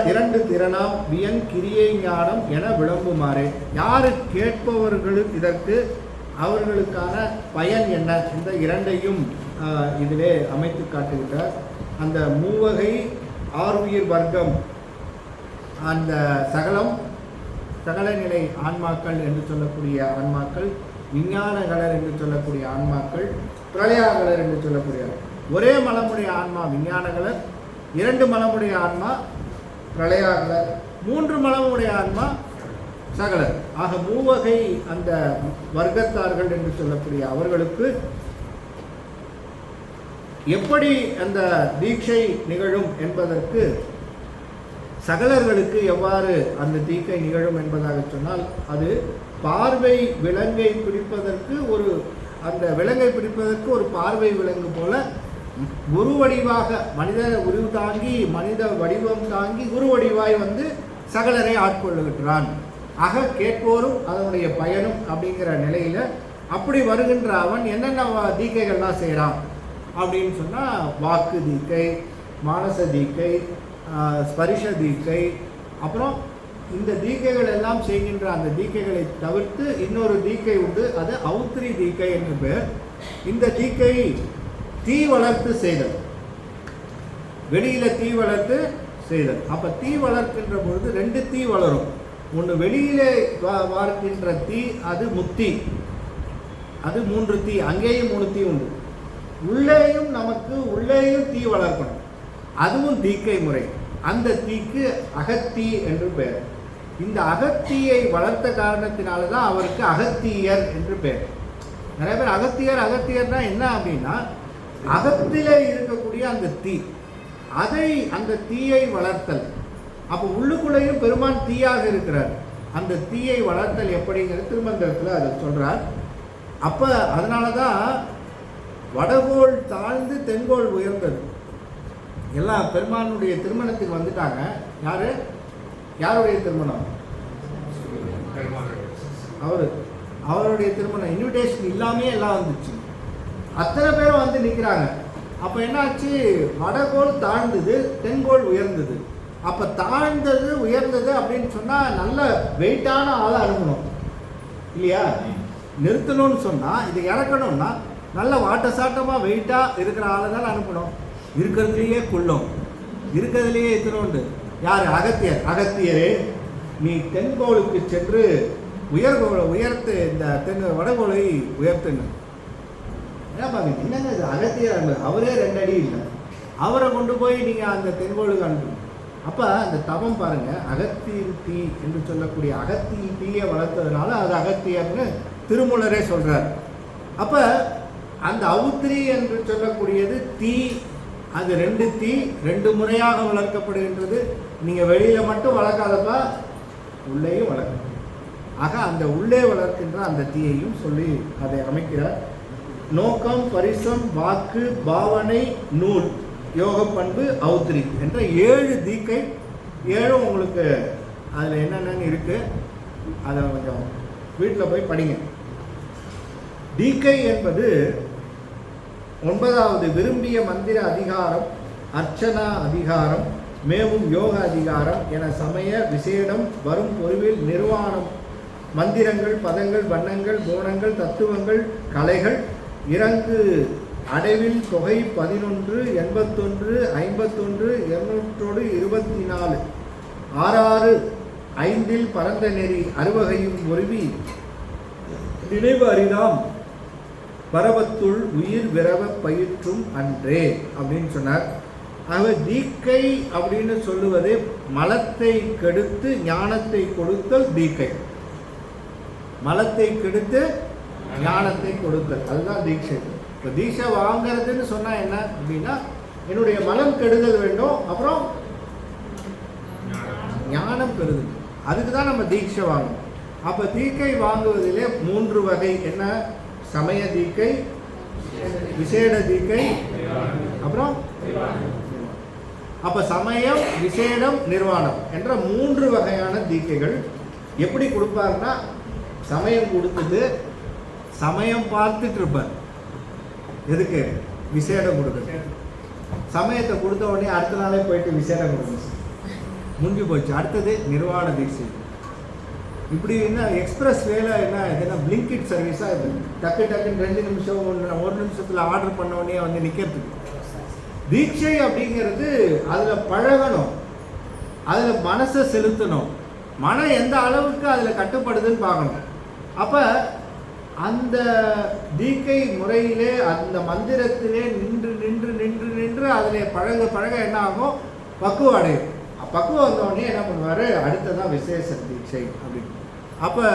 இரண்டு திறனாம் வியன் கிரியை ஞானம் என விளம்புமாறே. யாரு கேட்பவர்களுக்கு இதற்கு அவர்களுக்கான பயன் என்ன, இந்த இரண்டையும் இதிலே அமைத்து காட்டுகின்றார். அந்த மூவகை ஆர்வியர் வர்க்கம், அந்த சகல நிலை ஆன்மாக்கள் என்று சொல்லக்கூடிய ஆன்மாக்கள், விஞ்ஞானகலர் என்று சொல்லக்கூடிய ஆன்மாக்கள், பிரளயாகலர் என்று சொல்லக்கூடிய ஒரே மலமுடைய ஆன்மா விஞ்ஞானகலர், 2 மலமுடைய ஆன்மா பிரளயாகலர், 3 மலமுடைய ஆன்மா சகலர். ஆக மூவகை அந்த வர்க்கத்தார்கள் என்று சொல்லக்கூடிய அவர்களுக்கு எப்படி அந்த தீட்சை நிகழும் என்பதற்கு, சகலர்களுக்கு எவ்வாறு அந்த தீட்சை நிகழும் என்பதாக சொன்னால், அது பார்வை விலங்கை பிடிப்பதற்கு அந்த விலங்கை பிடிப்பதற்கு ஒரு பார்வை விலங்கு போல குரு வடிவாக மனித உருவு தாங்கி மனித வடிவம் தாங்கி குரு வடிவாய் வந்து சகலரை ஆட்கொள்ளுகின்றான். ஆக கேட்போரும் அதனுடைய பயனும் அப்படிங்கிற நிலையில் அப்படி வருகின்ற அவன் என்னென்ன தீக்கைகள்லாம் செய்கிறான் அப்படின்னு சொன்னால், வாக்கு தீக்கை, மானச தீக்கை, ஸ்பரிஷ தீக்கை, அப்புறம் இந்த தீக்கைகள் எல்லாம் செய்கின்ற அந்த தீக்கைகளை தவிர்த்து இன்னொரு தீக்கை உண்டு, அது அவுத்திரி தீக்கை என்று பேர். இந்த தீக்கை தீ வளர்த்து செய்தல், வெளியில் தீ வளர்த்து செய்தல். அப்போ தீ வளர்க்கின்ற பொழுது 2 தீ வளரும். ஒன்று வெளியிலே வார்க்கின்ற தீ, அது முத்தி, அது 3 தீ, அங்கேயும் 3 தீ உண்டு. உள்ளேயும் நமக்கு உள்ளேயும் தீ வளர்க்கணும். அதுவும் தீக்கை முறை. அந்த தீக்கு அகத்தி என்று பெயர். இந்த அகத்தியை வளர்த்த காரணத்தினால தான் அவருக்கு அகத்தியர் என்று பெயர். நிறைய பேர் அகத்தியர்னா என்ன அப்படின்னா, அகத்திலே இருக்கக்கூடிய அந்த தீ, அதை அந்த தீயை வளர்த்தல். அப்போ உள்ளுக்குள்ளேயும் பெருமான் தீயாக இருக்கிறார். அந்த தீயை வளர்த்தல் எப்படிங்கிறது திருமந்திரத்தில் அதை சொல்கிறார். அப்போ அதனால தான் வடகோள் தாழ்ந்து தென்கோள் உயர்ந்தது. எல்லாம் பெருமானுடைய திருமணத்துக்கு வந்துட்டாங்க. யாருடைய திருமணம்? அவருடைய திருமணம். இன்விடேஷன் இல்லாமே எல்லாம் வந்துச்சு. அத்தனை பேரும் வந்து நிற்கிறாங்க. அப்போ என்னாச்சு? வடகோள் தாழ்ந்தது, தென்கோள் உயர்ந்தது. அப்போ தாழ்ந்தது உயர்ந்தது அப்படின்னு சொன்னால் நல்ல வெயிட்டான ஆளை அனுப்பணும் இல்லையா? நிறுத்தணும்னு சொன்னால், இதை இறக்கணும்னா நல்ல வாட்ட சாட்டமாக வெயிட்டாக இருக்கிற ஆளை தான் அனுப்பணும். இருக்கிறதுலையே குள்ளம், இருக்கிறதுலையே இத்தனோண்டு. யார்? அகத்தியரே, நீ தென்கோளுக்கு சென்று உயர்த்து, இந்த வடகோளை உயர்த்துன்னு. ஏன் பாருங்க, என்னங்க இது அகத்தியர்? அவரே 2 அடி இல்லை, அவரை கொண்டு போய் நீங்கள் அந்த தென்கோளுக்கு அனுப்பணும். அப்போ அந்த தவம் பாருங்க, அகத்தியின் தீ என்று சொல்லக்கூடிய அகத்தியின் தீயை வளர்த்ததுனால அது அகத்தியர்னு திருமூலரே சொல்றார். அப்போ அந்த அவுத்திரி என்று சொல்லக்கூடியது தீ, அது 2 தீ 2 முறையாக வளர்க்கப்படுகின்றது. நீங்கள் வெளியில் மட்டும் வளர்க்காதப்பா, உள்ளேயும் வளர்க்கணும். ஆக அந்த உள்ளே வளர்க்கின்ற அந்த தீயையும் சொல்லி அதை அமைக்கிறார். நோக்கம், பரிசம், வாக்கு, பாவனை, நூல், யோக பண்பு, அவுத்திரி என்ற 7 தீக்கை. 7 உங்களுக்கு அதில் என்னென்னு இருக்குது, அதை கொஞ்சம் வீட்டில் போய் படிங்க. தீக்கை என்பது 9வது விரும்பிய மந்திர அதிகாரம், அர்ச்சனா அதிகாரம், மேவும் யோக அதிகாரம் என சமய விசேடம் வரும் பொருவில் நிர்வாணம், மந்திரங்கள், பதங்கள், வண்ணங்கள், கோணங்கள், தத்துவங்கள், கலைகள், இறங்கு அடைவில் தொகை 11, 81, 51, 224, 66, 5 பரந்த நெறி 60 ஒருவி நினைவு அறிதாம் பரவத்துள் உயிர் விரவ பயிற்றும் அன்றே அப்படின்னு சொன்னார். ஆக தீக்கை அப்படின்னு சொல்லுவது மலத்தை கெடுத்து ஞானத்தை கொடுத்தல் தீக்கை. மலத்தை கெடுத்து ஞானத்தை கொடுத்தல், அதுதான் தீட்சை. இப்போ தீட்சை வாங்கிறதுன்னு சொன்னால் என்ன அப்படின்னா, என்னுடைய மலம் கெடுதல் வேண்டும், அப்புறம் ஞானம் பெறுதல். அதுக்கு தான் நம்ம தீட்சை வாங்கணும். அப்போ தீக்கை வாங்குவதிலே 3 வகை. என்ன? சமய தீக்கை, விசேட தீக்கை, அப்புறம் அப்போ சமயம், விசேடம், நிர்வாணம் என்ற 3 வகையான தீக்கைகள். எப்படி கொடுப்பாருன்னா, சமயம் கொடுத்துட்டு சமயம் பார்த்துட்டு இருப்பார். எதுக்கு? விசேடம் கொடுக்குறது. சமயத்தை கொடுத்த உடனே அடுத்த நாளே போயிட்டு விசேடம் கொடுக்கணும், முடிஞ்சு போச்சு. அடுத்தது நிர்வாண தீட்சை. இப்படி என்ன எக்ஸ்பிரஸ் வேலை என்ன இதுனா பிளிங்கிட் சர்வீஸாக இது. டக்குன்னு 2 நிமிஷம் 1 நிமிஷத்தில் ஆர்டர் பண்ண உடனே வந்து நிற்கிறதுக்கு. தீட்சை அப்படிங்கிறது அதில் பழகணும், அதில் மனசை செலுத்தணும், மனம் எந்த அளவுக்கு அதில் கட்டுப்படுதுன்னு பார்க்கணும். அப்போ அந்த தீக்கை முறையிலே அந்த மந்திரத்திலே நின்று நின்று நின்று நின்று அதில் பழக என்ன ஆகும்? பக்குவம் அடையும். பக்குவம் வந்தோடனே என்ன பண்ணுவார்? அடுத்ததான் விசேஷ தீட்சை அப்படின்னு. அப்போ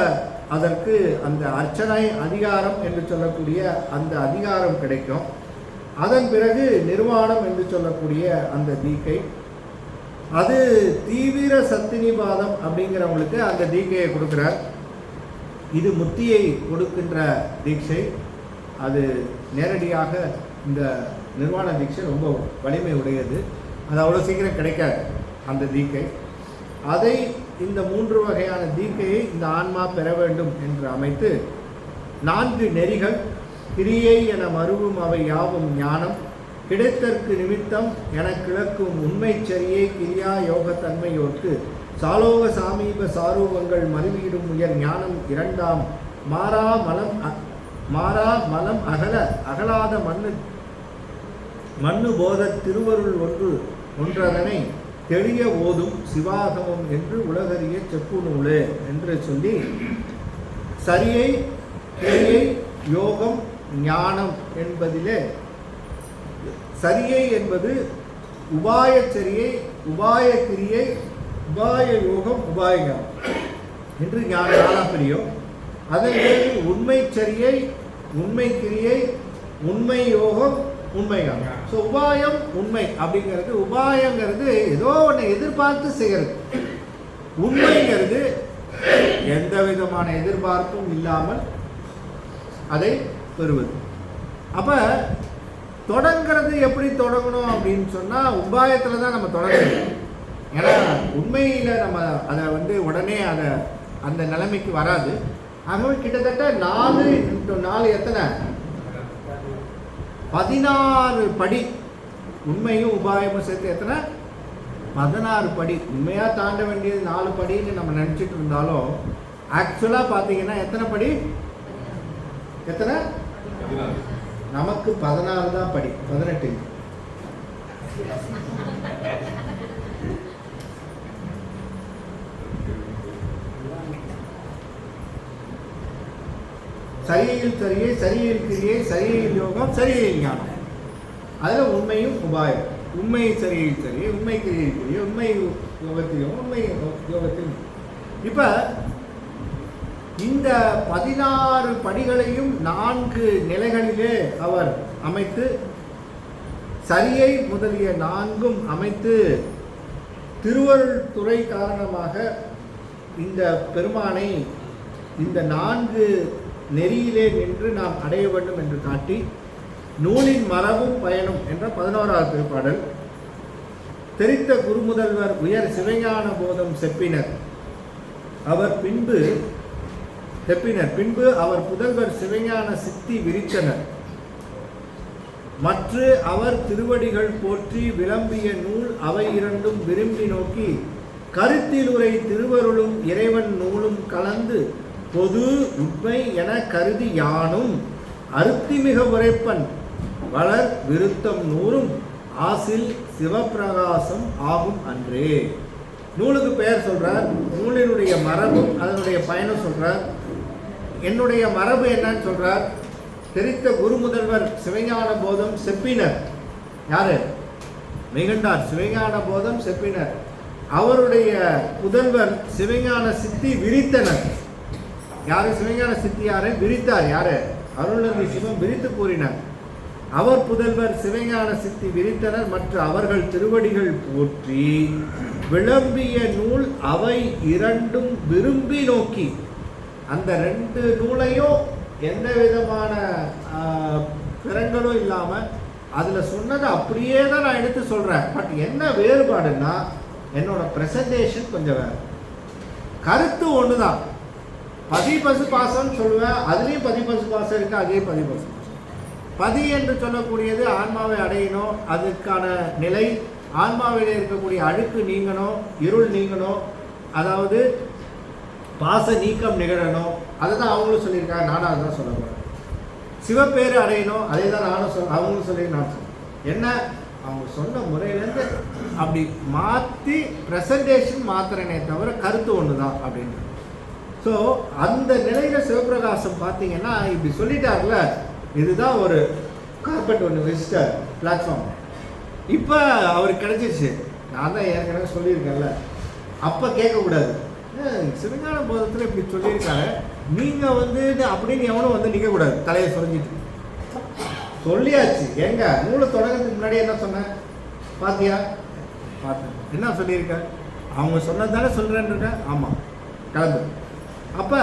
அதற்கு அந்த அர்ச்சனை அதிகாரம் என்று சொல்லக்கூடிய அந்த அதிகாரம் கிடைக்கும். அதன் பிறகு நிர்வாணம் என்று சொல்லக்கூடிய அந்த தீக்கை, அது தீவிர சத்தினிபாதம் அப்படிங்கிறவங்களுக்கு அந்த தீக்கையை கொடுக்குறார். இது முத்தியை கொடுக்கின்ற தீட்சை. அது நேரடியாக இந்த நிர்வாண தீட்சை ரொம்ப வலிமை உடையது. அது அவ்வளோ சீக்கிரம் கிடைக்காது அந்த தீக்கை. அதை இந்த 3 வகையான தீக்கையை இந்த ஆன்மா பெற வேண்டும் என்று அமைத்து 4 நெறிகள், கிரியை என மருவும் அவை யாவும் ஞானம், கிடைத்தற்கு நிமித்தம் என கிளக்கும் உண்மை சரியை கிரியா யோகத்தன்மையோர்க்கு சாலோக சாமீப சாரூபங்கள் மருவியிடும் உயர் ஞானம் 2ஆம் மாறா மலம் அகலாத மண்ணு போத திருவருள் ஒன்றதனை தெளிய ஓதும் சிவாகமம் என்று உலகறிய செப்பு நூலே என்று சொல்லி சரியை, கிரியை, யோகம், ஞானம் என்பதிலே சரியை என்பது உபாயச்சரியை, உபாய கிரியை, உபாய யோகம், உபாய ஞானம் என்று ஞானம் பிரியும். அதன் பிறகு உண்மை சரியை, உண்மை கிரியை, உண்மை யோகம், உண்மை ஞானம். ஸோ உபாயம் உண்மை அப்படிங்கிறது, உபாயங்கிறது ஏதோ ஒன்று எதிர்பார்த்து செய்கிறது. உண்மைங்கிறது எந்த விதமான எதிர்பார்ப்பும் இல்லாமல் அதை பெறுவது. அப்போ தொடங்கிறது எப்படி தொடங்கணும் அப்படின்னு சொன்னால் உபாயத்தில் தான் நம்ம தொடங்கணும். ஏன்னா உண்மையில் நம்ம அதை உடனே அந்த நிலைமைக்கு வராது. ஆகவே கிட்டத்தட்ட 4 × 4 எத்தனை, 16 படி. உண்மையும் உபாயமும் சேர்த்து எத்தனை, 16 படி. உண்மையாக தாண்ட வேண்டியது 4 படின்னு நம்ம நினச்சிட்டு இருந்தாலும் ஆக்சுவலாக பார்த்தீங்கன்னா எத்தனை படி, எத்தனை, நமக்கு 16 தான் படி, 18. சரியில் சரியை, சரியில் கிரியை, சரியில் யோகம், சரியில் ஞானம். அதில் உண்மையும் உபாயம். உண்மை சரியில் சரியை, உண்மை கிரியில் கிரியை, உண்மை யோகத்திலும், உண்மை யோகத்திலும். இப்போ இந்த 16 படிகளையும் 4 நிலைகளிலே அவர் அமைத்து, சரியை முதலிய 4ம் அமைத்து, திருவருள் துறை காரணமாக இந்த பெருமானை இந்த 4 நெறியிலே நின்று நாம் அடைய வேண்டும் என்று காட்டி, நூலின் மரபும் பயனும் என்ற 11வது திருப்பாடல். தெரித்த குருமுதல்வர் உயர் சிவஞான போதம் செப்பினர் அவர் பின்பு அவர் புதல்வர் சிவஞான சித்தி விரித்தனர். மற்ற அவர் திருவடிகள் போற்றி விளம்பிய நூல் அவை இரண்டும் விரும்பி நோக்கி, கருத்தில் உரை திருவருளும் இறைவன் நூலும் கலந்து பொது உண்மை என கருதி யானும் அருத்திமிக உரைப்பன் வளர் விருத்தம் நூறும் ஆசில் சிவப்பிரகாசம் ஆகும் அன்றே. நூலுக்கு பெயர் சொல்றார், நூலினுடைய மரபும் அதனுடைய பயனும் சொல்றார். என்னுடைய மரபு என்னன்னு சொல்றார். தெரித்த குரு முதல்வர் சிவஞான போதம் செப்பினர். யாரு? மெய்கண்டார். சிவஞான போதம் செப்பினர். அவருடைய புதல்வர் சிவஞான சித்தி விரித்தனர். யாரு? சிவஞான சித்தி யாரை விரித்தார்? யாரு? அருள்நந்தி சிவம் விரித்து கூறினார். அவர் புதல்வர் சிவஞான சித்தி விரித்தனர். மற்ற அவர்கள் திருவடிகள் போற்றி விளம்பிய நூல் அவை இரண்டும் விரும்பி நோக்கி, அந்த 2 நூலையும் எந்த விதமான பிறங்களும் இல்லாமல் அதில் சொன்னதை அப்படியே தான் நான் எடுத்து சொல்கிறேன். பட் என்ன வேறுபாடுன்னா, என்னோட ப்ரெசன்டேஷன் கொஞ்சம் வேறு. கருத்து ஒன்று தான். பதி பசு பாசம்னு சொல்லுவேன், அதுலேயும் பதி பசு பாசம் இருக்குது, அதே பதி பசு பாசம். பதி என்று சொல்லக்கூடியது ஆன்மாவை அடையணும், அதுக்கான நிலை. ஆன்மாவில் இருக்கக்கூடிய அழுக்கு நீங்கணும், இருள் நீங்கணும், அதாவது பாச நீக்கம் நிகழணும். அதை தான் அவங்களும் சொல்லியிருக்காங்க, நானும் அதை தான் சொல்ல போகிறேன். சிவப்பேறு அடையணும், அதே தான் நானும் அவங்களும் சொல்லி நான் சொல்கிறேன். என்ன, அவங்க சொன்ன முறையிலேருந்து அப்படி மாற்றி ப்ரெசன்டேஷன் மாத்திரனே தவிர கருத்து ஒன்று தான் அப்படின்னு. ஸோ அந்த நிலையில் சிவபிரகாசம் பார்த்தீங்கன்னா இப்படி சொல்லிட்டார்ல, இதுதான் ஒரு கார்பெட் ஒன்று விசிட்டர் பிளாட்ஃபார்ம். இப்போ அவருக்கு கிடைச்சிருச்சு. நான் தான் ஏற்கனவே சொல்லியிருக்கேன்ல, அப்போ கேட்கக்கூடாது. சிவஞான போதத்தில் இப்படி சொல்லியிருக்காரு, நீங்கள் அப்படின்னு எவனும் நிற்கக்கூடாது தலையை சொரிஞ்சிட்டு. சொல்லியாச்சு. எங்க நூலை தொடங்கிறதுக்கு முன்னாடி என்ன சொன்னேன் பாத்தியா? பார்த்தேன். என்ன சொல்லியிருக்க? அவங்க சொன்னது தானே சொல்கிறேன்னு. ஆமாம், கலந்து. அப்போ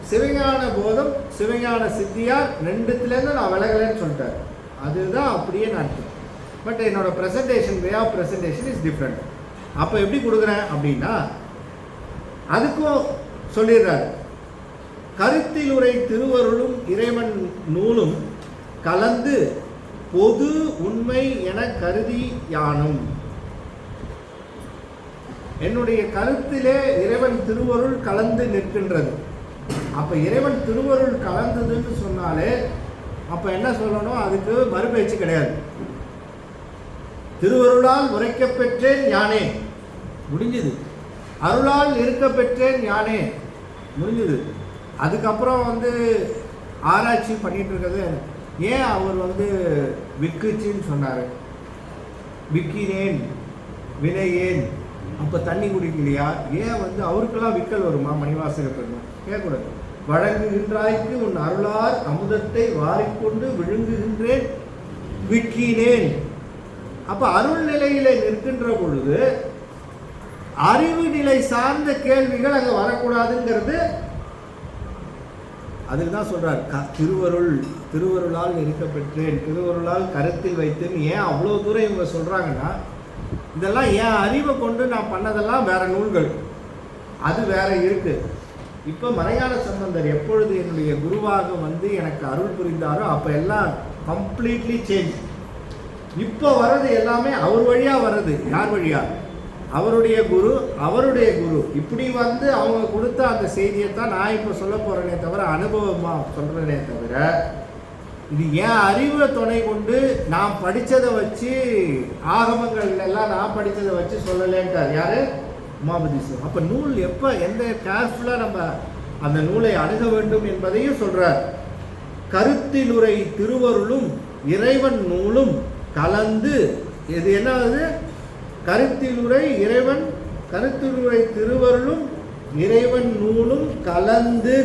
சிவஞான போதம் சிவஞான சித்தியார் 2த்துலேருந்து நான் விலகலைன்னு சொல்லிட்டார். அதுதான் அப்படியே நடத்தும். பட் என்னோட presentation, way of presentation is different. அப்போ எப்படி கொடுக்குறேன் அப்படின்னா, அதுக்கும் சொல்லிடுறாரு. கருத்தில் உரை திருவருளும் இறைவன் நூலும் கலந்து பொது உண்மை என கருதி யானும். என்னுடைய கருத்திலே இறைவன் திருவருள் கலந்து நிற்கின்றது. அப்போ இறைவன் திருவருள் கலந்ததுன்னு சொன்னாலே அப்போ என்ன சொல்லணும்? அதுக்கு மறுபேச்சு கிடையாது. திருவருளால் உரைக்க பெற்றேன் ஞானே, முடிஞ்சது. அருளால் இருக்க பெற்றேன் ஞானே, முடிஞ்சது. அதுக்கப்புறம் ஆராய்ச்சி பண்ணிட்டு இருக்கிறது. ஏன் அவர் விக்குச்சின்னு சொன்னார்? விக்கினேன் வினையேன். அப்போ தண்ணி குடிக்கலையா? ஏன் வந்து அவருக்கெல்லாம் விக்கல் வருமா? மணிவாசக பெருமான் கேட்கக்கூடாது. வழங்குகின்றாய்க்கு உன் அருளார் அமுதத்தை வாரிக்கொண்டு விழுங்குகின்றேன் விக்கினேன். அப்போ அருள் நிலையில நிற்கின்ற பொழுது அறிவு நிலை சார்ந்த கேள்விகள் அங்கே வரக்கூடாதுங்கிறது. அதுக்கு தான் சொல்றார், திருவருளால் நெருக்கப்பெற்றேன், திருவருளால் கருத்தில் வைத்தேன். ஏன் அவ்வளோ தூரம் இவங்க சொல்றாங்கன்னா, இதெல்லாம் என் அறிவை கொண்டு நான் பண்ணதெல்லாம் வேற நூல்கள், அது வேற இருக்கு. இப்போ மறைஞான சம்பந்தர் எப்பொழுது என்னுடைய குருவாக வந்து எனக்கு அருள் புரிந்தாரோ அப்போ எல்லாம் கம்ப்ளீட்லி சேஞ்ச். இப்போ வர்றது எல்லாமே அவர் வழியா வர்றது. யார் வழியா? அவருடைய குரு. இப்படி வந்து அவங்க கொடுத்த அந்த செய்தியை தான் நான் இப்போ சொல்ல போறேனே தவிர, அனுபவமா சொல்றேனே தவிர, இது என் அறிவை துணை கொண்டு நான் படித்ததை வச்சு, ஆகமங்கள் எல்லாம் நான் படித்ததை வச்சு சொல்லலேன்ட்டார். யாரு? உமாபதி சிவம். அப்போ நூல் எப்போ எந்த கேர்ஃபுல்லாக நம்ம அந்த நூலை அணுக வேண்டும் என்பதையும் சொல்றார். கருத்திலுரை திருவருளும் இறைவன் நூலும் கலந்து, இது என்னது? கருத்திலுரை திருவருளும் இறைவன் நூலும் கலந்து.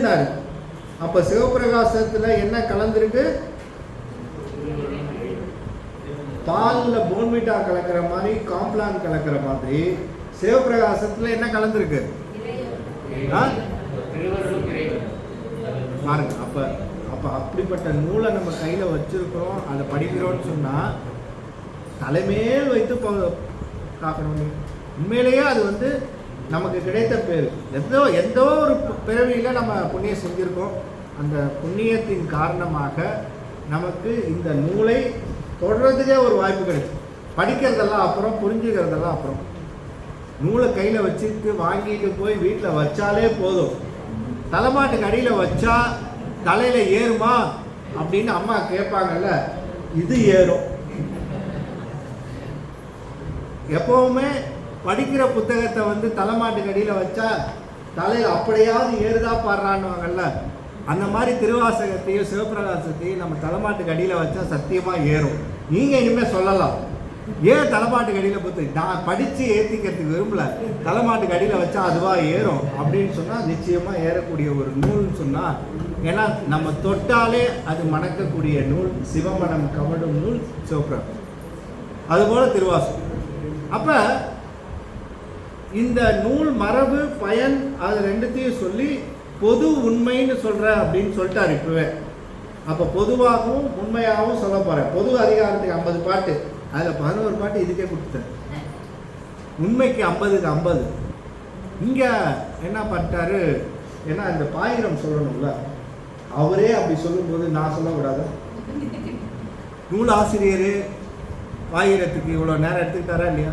அப்ப சிவபிரகாசத்துல என்ன கலந்துருக்கு? பால்ல போன்விட்டா கலக்கிற மாதிரி, காம்ப்ளான் கலக்கிற மாதிரி சிவபிரகாசத்துல என்ன கலந்துருக்கு? பாருங்க. அப்ப அப்படிப்பட்ட நூலை நம்ம கையில வச்சிருக்கிறோம், அதை படிக்கிறோம்னு சொன்னா தலைமையில் வைத்து காக்கணும். உண்மையிலேயே அது வந்து நமக்கு கிடைத்த பேர். எந்தோ ஒரு பிறவியில் நம்ம புண்ணியம் செஞ்சுருக்கோம். அந்த புண்ணியத்தின் காரணமாக நமக்கு இந்த நூலை தொடர்றதுக்கே ஒரு வாய்ப்பு கிடைக்கும். படிக்கிறதெல்லாம் அப்புறம், புரிஞ்சுக்கிறதெல்லாம் அப்புறம். நூலை கையில் வச்சுட்டு வாங்கிட்டு போய் வீட்டில் வச்சாலே போதும். தலைமாட்டுக்கு அடியில் வச்சா தலையில் ஏறுமா அப்படின்னு அம்மா கேட்பாங்கல்ல, இது ஏறும். எப்பவுமே படிக்கிற புத்தகத்தை வந்து தலைமாட்டுக்கு அடியில் வச்சா தலையில் அப்படியாவது ஏறுதா பாடுறான்னுவாங்கல்ல, அந்த மாதிரி திருவாசகத்தையும் சிவபிரகாசத்தையும் நம்ம தலைமாட்டுக்கு அடியில் வச்சா சத்தியமாக ஏறும். நீங்கள் இனிமேல் சொல்லலாம், ஏன் தலைமாட்டுக்கு அடியில் பார்த்து நான் படித்து ஏற்றிக்கிறதுக்கு விரும்பல, தலைமாட்டுக்கு அடியில் வச்சா அதுவாக ஏறும் அப்படின்னு சொன்னால் நிச்சயமாக ஏறக்கூடிய ஒரு நூல்னு சொன்னால், ஏன்னா நம்ம தொட்டாலே அது மணக்கக்கூடிய நூல், சிவமணம் கமடும் நூல் சிவபிரகாசம். அதுபோல் திருவாசகம். அப்போ இந்த நூல் மரபு பயன் அது ரெண்டுத்தையும் சொல்லி பொது உண்மைன்னு சொல்கிற அப்படின்னு சொல்லிட்டார் இப்போவே. அப்போ பொதுவாகவும் உண்மையாகவும் சொல்ல போகிறேன். பொது அதிகாரத்துக்கு 50 பாட்டு, அதில் 11 பாட்டு இதுக்கே கொடுத்துட்டேன். உண்மைக்கு 50க்கு 50. இங்கே என்ன பண்ணிட்டாரு? ஏன்னா இந்த பாயிரம் சொல்லணும்ல, அவரே அப்படி சொல்லும்போது நான் சொல்லக்கூடாது. நூல் ஆசிரியர் பாயிரத்துக்கு இவ்வளோ நேரம் எடுத்துக்கிட்டாரா இல்லையா?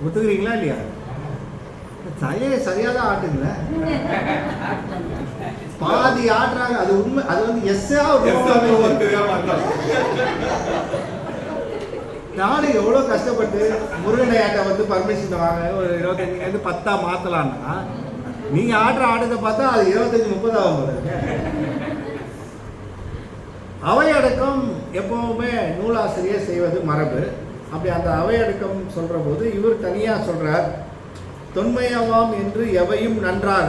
ஒத்துக்கிறீங்களா இல்லையா? சரியாக தான் ஆட்டுங்கள, பாதி ஆட்டுறாங்க. அது உண்மை. அது வந்து நானும் எவ்வளோ கஷ்டப்பட்டு முருகனையாட்ட வந்து பர்மிஷன் வாங்க, ஒரு 25 10 மாற்றலான்னா, நீங்கள் ஆடுற ஆட்டத்தை பார்த்தா அது 25-30 ஆகும் போது. அவையடக்கம் எப்பவுமே நூலாசிரியர் செய்வது மரபு. அப்படி அந்த அவையடக்கம் சொல்கிற போது இவர் தனியாக சொல்கிறார், தொன்மையவாம் என்று எவையும் நன்றாக,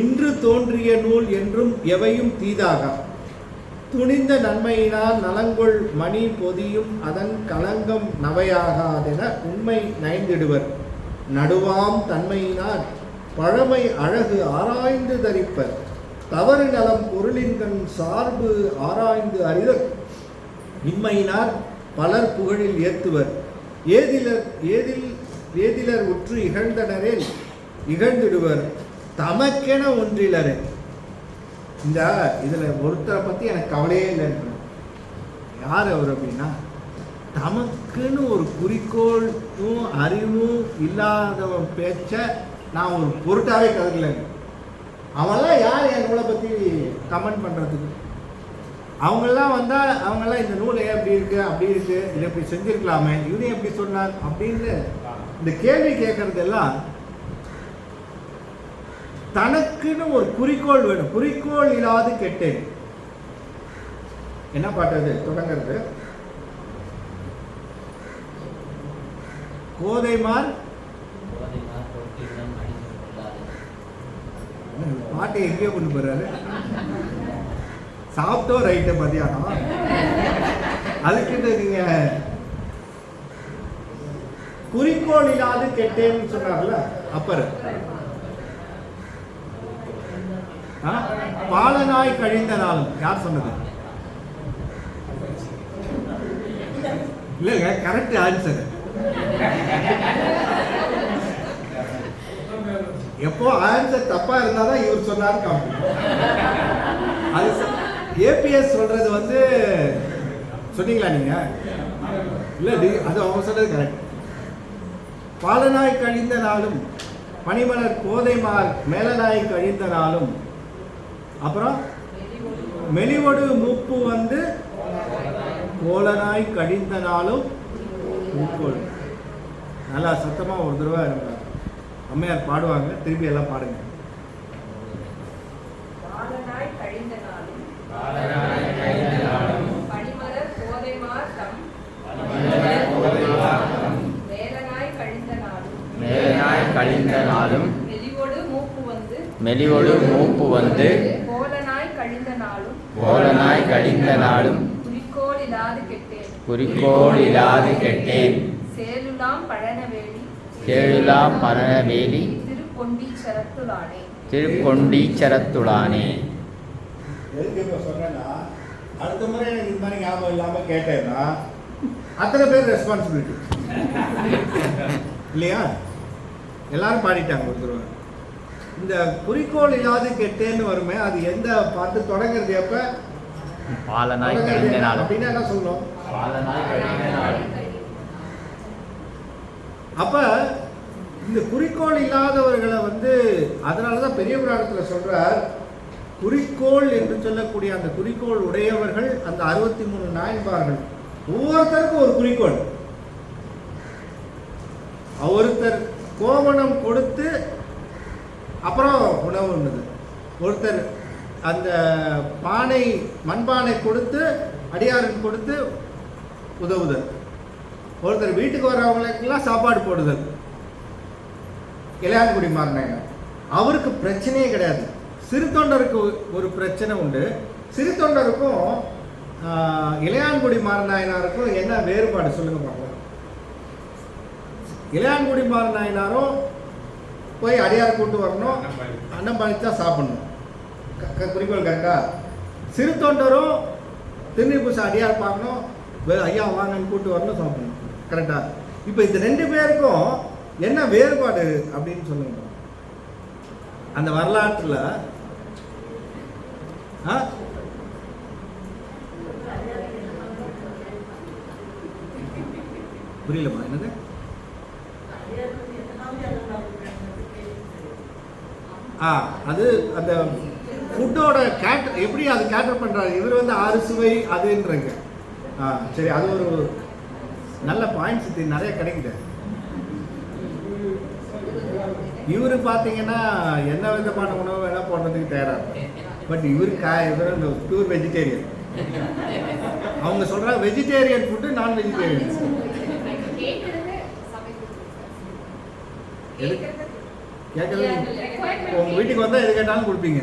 இன்று தோன்றிய நூல் என்றும் எவையும் தீதாக, துணிந்த நன்மையினால் நலங்கொள் மணி பொதியும் அதன் களங்கம் நவையாகாதென உண்மை நைந்திடுவர். நடுவாம் தன்மையினால் பழமை அழகு ஆராய்ந்து தரிப்பர். தவறு நலம் பொருளின்கண் சார்பு ஆராய்ந்து அறிதல் இன்மையினார் பலர் புகழில் ஏத்துவர். ஏதிலர் உற்று இகழ்ந்தனரேல் இகழ்ந்திடுவர் தமக்கென ஒன்றிலரே. இந்த இதில் ஒருத்தரை பற்றி எனக்கு கவலையே இல்லைன்னு. யார் அவர் அப்படின்னா, தமக்குன்னு ஒரு குறிக்கோளும் அறிவும் இல்லாதவன் பேச்ச நான் ஒரு பொருட்டாவே கருதலைங்க. அவங்கெல்லாம் யார் என் நூலை பற்றி கமெண்ட் பண்ணுறதுக்கு? அவங்கெல்லாம் வந்தால் அவங்கெல்லாம் இந்த நூல் எப்படி இருக்குது, அப்படி இருக்குது, இதை எப்படி செஞ்சுருக்கலாமே, இவனே எப்படி சொன்னார் அப்படின்னு இந்த கேள்வி கேட்குறதெல்லாம் தனக்குன்னு ஒரு குறிக்கோள் வேணும். குறிக்கோள் இல்லாது கெட்டேன். என்ன பாட்டு அது தொடங்கிறது? கோதைமார் பாட்டை எங்கேயோ கொண்டு போறாரு. சாப்பிட்டோம் ரைட்டு மதியானம். அதுக்கு நீங்க குறிக்கோள் இல்லாது கெட்டேன்னு சொன்னார்ல அப்பர். பாலனாய் கழிந்த நாளும் யார் சொன்னது? இல்லைங்க, கரெக்ட் ஆன்சர். எப்போ ஆன்சர் தப்பா இருந்தாதான் இவர் சொன்னாரு காமிக்கணும். அது ஏபிஎஸ் சொல்றது வந்து சொன்னீங்களா நீங்க? இல்ல, அது அவங்க சொன்னது கரெக்ட். பாலனாய் கழிந்த நாளும் பனிமலர் கோதைமார் மேலனாய் கழிந்த நாளும், அப்புறம் மெலிவொடு மூப்பு வந்து கோலனாய் கழிந்த நாளும் குறிக்கோள். நல்லா சத்தமா ஒரு தடவை அம்மையார் பாடுவாங்க, திருப்பி எல்லாம் பாடுங்க. கழிந்த நாளும் மெலிவொடு மூப்பு வந்து கோலனாய் கழிந்த நாளும் குறிக்கோள் இல்லாது கெட்டேன் கேளுலாம் பரணவேலி திருக்கொண்டீச்சரத்துளானே. அடுத்த முறை எனக்கு இந்த மாதிரி ஞாபகம் இல்லாம கேட்டேன்னா அத்தனை பேர் ரெஸ்பான்சிபிலிட்டி இல்லையா? எல்லாரும் பாடிட்டாங்க ஒருத்தர். இந்த குறிக்கோள் இல்லாது கெட்டேன்னு வருமே, அது எந்த பாட்டு தொடங்குறது? எப்ப? பாலனாய் கழிந்த நாள் அப்படின்னா என்ன சொல்லணும்? அப்ப இந்த குறிக்கோள் இல்லாதவர்களை வந்து அதனாலதான் பெரிய புராணத்துல சொல்றார், குறிக்கோள் என்று சொல்லக்கூடிய அந்த குறிக்கோள் உடையவர்கள் அந்த 63 நாயன்மார்கள் ஒவ்வொருத்தருக்கும் ஒரு குறிக்கோள். ஒருத்தர் கோவணம் கொடுத்து அப்புறம் உணவு உண்ணுது, ஒருத்தர் அந்த பானை மண்பானை கொடுத்து அடியாருக்கு கொடுத்து உதவுதல், ஒருத்தர் வீட்டுக்கு வர்றவங்களுக்கெல்லாம் சாப்பாடு போடுதல். இளையான்குடி மாறினாங்க, அவருக்கு பிரச்சனையே கிடையாது. சிறு தொண்டருக்கு ஒரு பிரச்சனை உண்டு. சிறு தொண்டருக்கும் இளையான்குடி மாறனாயனாருக்கும் என்ன வேறுபாடு சொல்லுங்க பார்க்கலாம். இளையான்குடி மாறனாயனாரும் போய் அடியார் கூட்டு வரணும், அன்னம் பாலிச்சா சாப்பிடணும், குறிக்கோள் கரெக்டா? சிறு தொண்டரும் திருநீர் பூசை அடியார் பார்க்கணும், ஐயா வாங்கன்னு கூட்டு வரணும், சாப்பிடணும், கரெக்டா? இப்போ இந்த 2 பேருக்கும் என்ன வேறுபாடு அப்படின்னு சொல்லுங்க. அந்த வரலாற்றுல புரியலமா என்னது? அது அந்த ஃபுட்டோட கேட்டர் எப்படி அது கேட்டர் பண்றாரு இவர் வந்து 6 சுவை அதுன்றங்க. சரி, அது ஒரு நல்ல பாயிண்ட்ஸ் நிறைய கிடைக்குது. இவரு பார்த்தீங்கன்னா என்ன விதமான உணவு வேணா போடுறதுக்கு தயாரா இருக்கு. பட் இவர் பியூர் வெஜிடேரியன். அவங்க சொல்றாங்க வெஜிடேரியன் ஃபுட்டு, நான் வெஜிடேரியன். கேட்கறது உங்க வீட்டுக்கு வந்தா எது கேட்டாலும் கொடுப்பீங்க.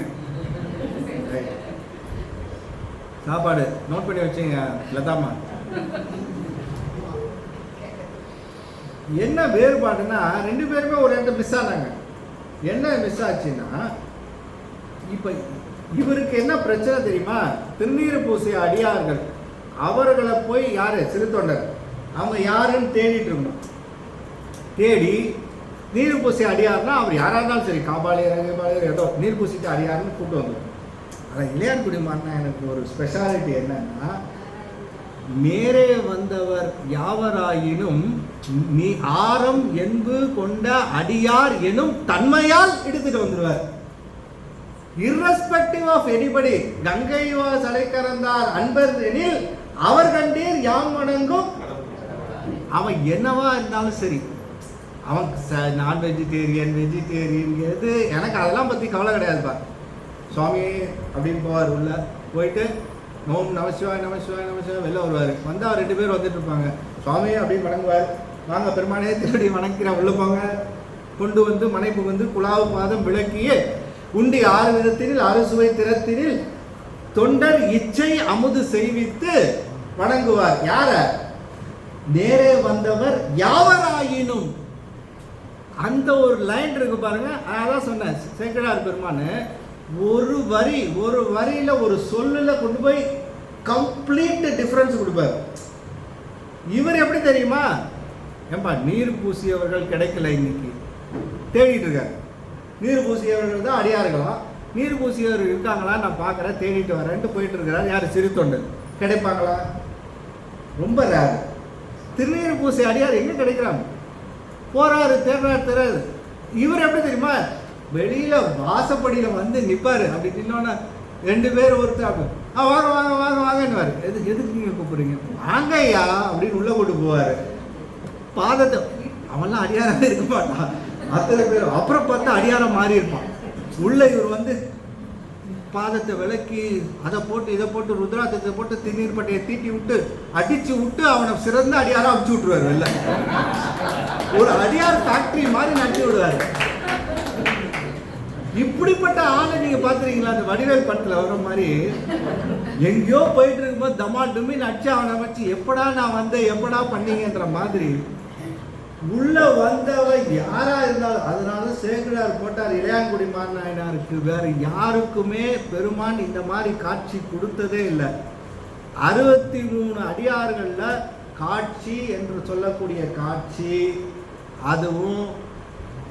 சாப்பாடு நோட் பண்ணி வச்சுங்க லதாமா. என்ன வேறுபாடுன்னா 2 பேருமே ஒரு இடத்துல மிஸ் ஆனாங்க. என்ன மிஸ் ஆச்சுன்னா, இப்ப இவருக்கு என்ன பிரச்சனை தெரியுமா? திருநீர் பூசிய அடியார்கள் அவர்களை போய் யாரு சிறு தொண்டர் அவங்க யாருன்னு தேடிட்டு இருக்கணும். தேடி நீர் பூசி அடியார்னா அவர் யாராக இருந்தாலும் சரி, காபாலியர் ஏதோ நீர் பூசிட்டு அடியார்னு கூப்பிட்டு வந்துடும். ஆனால் இளையான்குடி மாறினா எனக்கு ஒரு ஸ்பெஷாலிட்டி என்னன்னா, நேரே வந்தவர் யாவராயினும் நீ ஆரம் என்பு கொண்ட அடியார் எனும் தன்மையால் எடுத்துட்டு வந்துடுவார். irrespective of anybody. கங்கை சலை கறந்தார் அன்பர் எனில் அவர் கண்டீர் யாம் வணங்கும். அவன் என்னவா இருந்தாலும் சரி, அவன் நான் வெஜிடேரியன் எது எனக்கு அதெல்லாம் பற்றி கவலை கிடையாதுப்பா. சுவாமி அப்படின்னு போவார், உள்ள போயிட்டு ஓம் நமசிவாய் நமசிவாய் நமசிவாய் வெளில வருவார். வந்தால் 2 பேர் வந்துட்டு இருப்பாங்க. சுவாமி அப்படின்னு வணங்குவார், வாங்க பெருமானே திருடி வணங்கிறேன், உள்ள போங்க. கொண்டு வந்து மனைப்பு வந்து குழாவு பாதம் விளக்கியே உண்டி 6 விதத்தினில் 6 சுவை திறத்தினில் தொண்டர் இச்சை அமுது செய்வித்து வணங்குவார். யார? நேரே வந்தவர் யாவராயினும். அந்த ஒரு லைன் இருக்கு பாருங்க. அதான் சொன்னேன், சேக்கிழார் பெருமான் ஒரு வரியில ஒரு சொல்லுல கொண்டு போய் கம்ப்ளீட் டிஃபரன்ஸ் கொடுப்பார். இவர் எப்படி தெரியுமா? ஏன்பா நீர் பூசியவர்கள் கிடைக்கல, இன்னைக்கு தேடிட்டு இருக்காரு. நீர் பூசியவர்கள் தான் அடியார்களாம். நீர் பூசியவர் இருக்காங்களா நான் பார்க்குறேன், தேடிட்டு வரேன்ட்டு போயிட்டு இருக்கிறார். யார்? சிறு தொண்டர். கிடைப்பாங்களா? ரொம்ப ரேர். திருநீர் பூசி அடியார் எங்கே கிடைக்கிறாங்க? போறாரு, தேடுறாரு. இவர் எப்படி தெரியுமா? வெளியில வாசப்படியில் வந்து நிற்பாரு. அப்படி நின்னோன்னா 2 பேர் ஒருத்தர் அப்படி வாங்க வாங்க வாங்க வாங்கன்னுவார். எதுக்கு நீங்கள் கூப்பிடுறீங்க? வாங்க ஐயா அப்படின்னு உள்ள கொண்டு போவார். பாதத்தை அவன்லாம் அடியாராக இருக்க மாட்டான், அத்தனை பேர். அப்புறம் பார்த்தா அடியாரம் மாறி இருப்பான். உள்ள இவர் வந்து பாதத்தை விளக்கி அதை போட்டு இதை போட்டு ருத்ராட்சத்தை போட்டு திருநீர் பட்டையை தீட்டி விட்டு அடிச்சு விட்டு அவனை சிறந்த அடியாரா அமுச்சு விட்டுருவாரு. வெளில ஒரு அடியார் ஃபேக்டரி மாதிரி நடத்தி விடுவாரு. இப்படிப்பட்ட ஆளை நீங்க பாத்துறீங்களா? அந்த வடிவேல் படத்துல வர மாதிரி எங்கேயோ போயிட்டு இருக்கும்போது தமால் டுமின்னு அடிச்சு அவனை வச்சு எப்படா நான் வந்தேன், எப்படா பண்ணீங்கன்ற மாதிரி உள்ள வந்தவன் யாரா இருந்தாலும். அதனால சேக்கிழார் போட்டார், இளையான்குடி மாறனாயினாருக்கு வேற யாருக்குமே பெருமான் இந்த மாதிரி காட்சி கொடுத்ததே இல்லை. 63 அடியார்கள்ல காட்சி என்று சொல்லக்கூடிய காட்சி, அதுவும்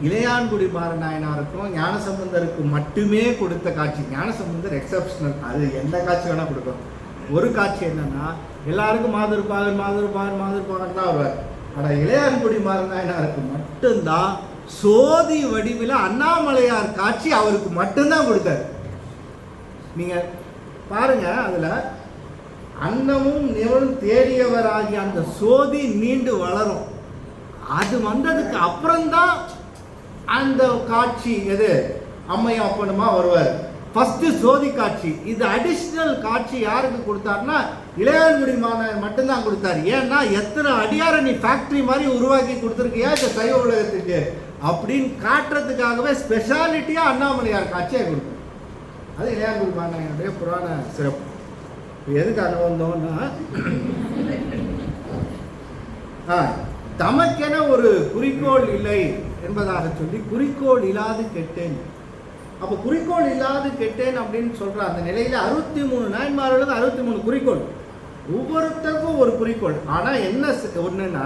இளையான்குடி மாறனாயினாருக்கும் ஞானசம்பந்தருக்கு மட்டுமே கொடுத்த காட்சி. ஞானசம்பந்தர் எக்ஸப்ஷனல், அது எந்த காட்சி வேணா கொடுக்கும். ஒரு காட்சி என்னன்னா, எல்லாருக்கும் மாதர்பாகன் தான் வருவார். ஆனால் இளையான்குடி மாறனாயினாருக்கு மட்டும்தான் சோதி வடிவில் அண்ணாமலையார் காட்சி அவருக்கு மட்டும்தான் கொடுத்தார். நீங்க பாருங்க, அதுல அன்னமும் நிவனும் தேடியவராகிய அந்த சோதி நீண்டு வளரும். அது வந்ததுக்கு அப்புறம்தான் அந்த காட்சி எது அம்மையும் அப்பனுமா வருவார். ஃபர்ஸ்ட் சோதி காட்சி. இது அடிஷ்னல் காட்சி யாருக்கு கொடுத்தாருன்னா இளையான்குடி மாறனாயர் மட்டும்தான் கொடுத்தாரு. ஏன்னா எத்தனை அடியார நீ ஃபேக்டரி மாதிரி உருவாக்கி கொடுத்துருக்கியா இந்த சைவ உலகத்துக்கு அப்படின்னு காட்டுறதுக்காகவே ஸ்பெஷாலிட்டியா அண்ணாமலையார் காட்சியை கொடுக்கும். அது இளையான்குடி மாறனாயருடைய புராண சிறப்பு. எதுக்காக வந்தோம்னா, தமக்கென ஒரு குறிக்கோள் இல்லை என்பதாக சொல்லி குறிக்கோள் இல்லாது கெட்டேன். அப்போ குறிக்கோள் இல்லாது கெட்டேன் அப்படின்னு சொல்ற அந்த நிலையில 63 நாயன்மார்களுக்கு 63 குறிக்கோள், ஒவ்வொருத்தருக்கும் ஒரு குறிக்கோள். ஆனா என்ன ஒண்ணுன்னா,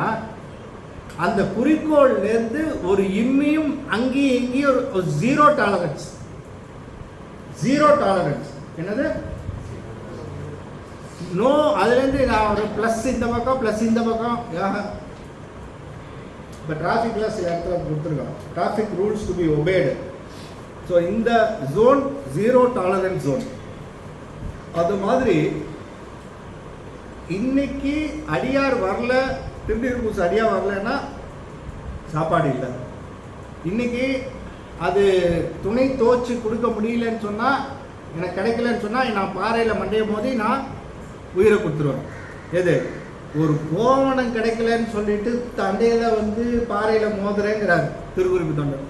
அந்த குறிக்கோள்ல இருந்து ஒரு இம்மியும் அங்கேயும் இங்கேயும் ஒரு ஜீரோ டாலரன்ஸ். என்னது? நோ. அதுல இருந்து நான் ஒரு பிளஸ் இந்த பக்கம் பிளஸ் இந்த பக்கம். இப்போ டிராஃபிக்ல சில இடத்துல கொடுத்துருக்கோம், traffic rules to be obeyed. So இந்த ஜோன் ஜீரோ டாலரன்ஸ் ஜோன். அது மாதிரி இன்னைக்கு அடியார் வரல, திருநீர் பூச அடியார் வரலன்னா சாப்பாடு இல்லை. இன்னைக்கு அது துணை துவச்சி கொடுக்க முடியலன்னு சொன்னால், எனக்கு கிடைக்கலன்னு சொன்னால், நான் பாறையில் மண்டைய மோதி நான் உயிரை கொடுத்துருவேன். எது? ஒரு கோவணம் கிடைக்கலன்னு சொல்லிட்டு தண்டையில் வந்து பாறையில் மோதுறேங்கிறார் திருக்குறிப்பு தொண்டர்.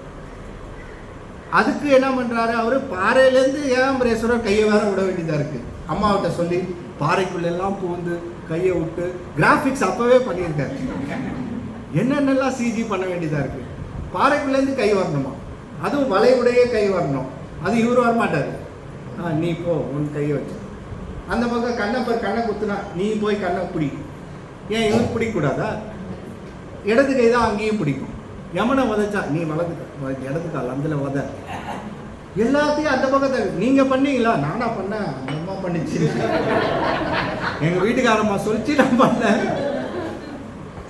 அதுக்கு என்ன பண்ணுறாரு அவர்? பாறையிலேருந்து ஏகாம்பரேஸ்வரர் கையை வேற விட வேண்டியதாக இருக்குது. அம்மாவிட்ட சொல்லி பாறைக்குள்ளெல்லாம் பூந்து கையை விட்டு கிராஃபிக்ஸ் அப்போவே பண்ணியிருக்காரு. என்னென்னலாம் சிஜி பண்ண வேண்டியதாக இருக்குது. பாறைக்குள்ளேருந்து கை வரணுமா, அதுவும் வளைவுடைய கை வரணும். அது இவர் வரமாட்டார். நீ போ, உன் கையை வச்சு. அந்த பக்கம் கண்ணை குத்துனா நீ போய் கண்ணை பிடி. ஏன் இவருக்கு பிடிக்கக்கூடாதா? இடது கை தான் அங்கேயும் பிடிக்கும். யமனை உதைச்சா நீ இடது கால் அதில் உத. எல்லாத்தையும் அந்த பக்கத்தை நீங்க பண்ணீங்களா? நானா பண்ணேன், அந்த அம்மா பண்ணிச்சு, எங்க வீட்டுக்காரம்மா சொல்லிச்சு, நான் பண்ணேன்.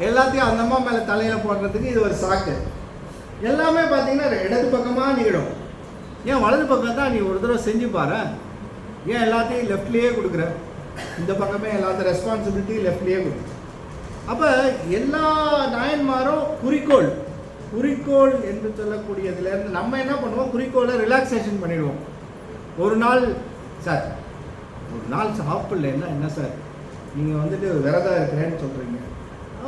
எல்லாத்தையும் அந்த அம்மா மேல தலையில போடுறதுக்கு இது ஒரு சாக்கு. எல்லாமே பார்த்தீங்கன்னா இடது பக்கமா நிகழும். ஏன் வலது பக்கம் தான் நீ ஒரு தடவை செஞ்சு பாரு. ஏன் எல்லாத்தையும் லெஃப்ட்லேயே கொடுக்குற? இந்த பக்கமே எல்லாத்தையும் ரெஸ்பான்சிபிலிட்டி லெஃப்ட்லேயே கொடுக்குற. அப்போ எல்லா நாயன்மாரும் குறிக்கோள் என்று சொல்லக்கூடியதுலேருந்து நம்ம என்ன பண்ணுவோம்? குறிக்கோளை ரிலாக்ஸேஷன் பண்ணிடுவோம். ஒரு நாள் சாப்பிடலன்னா என்ன சார், நீங்கள் வந்துட்டு விரதம் இருக்கிறேன்னு சொல்கிறீங்க,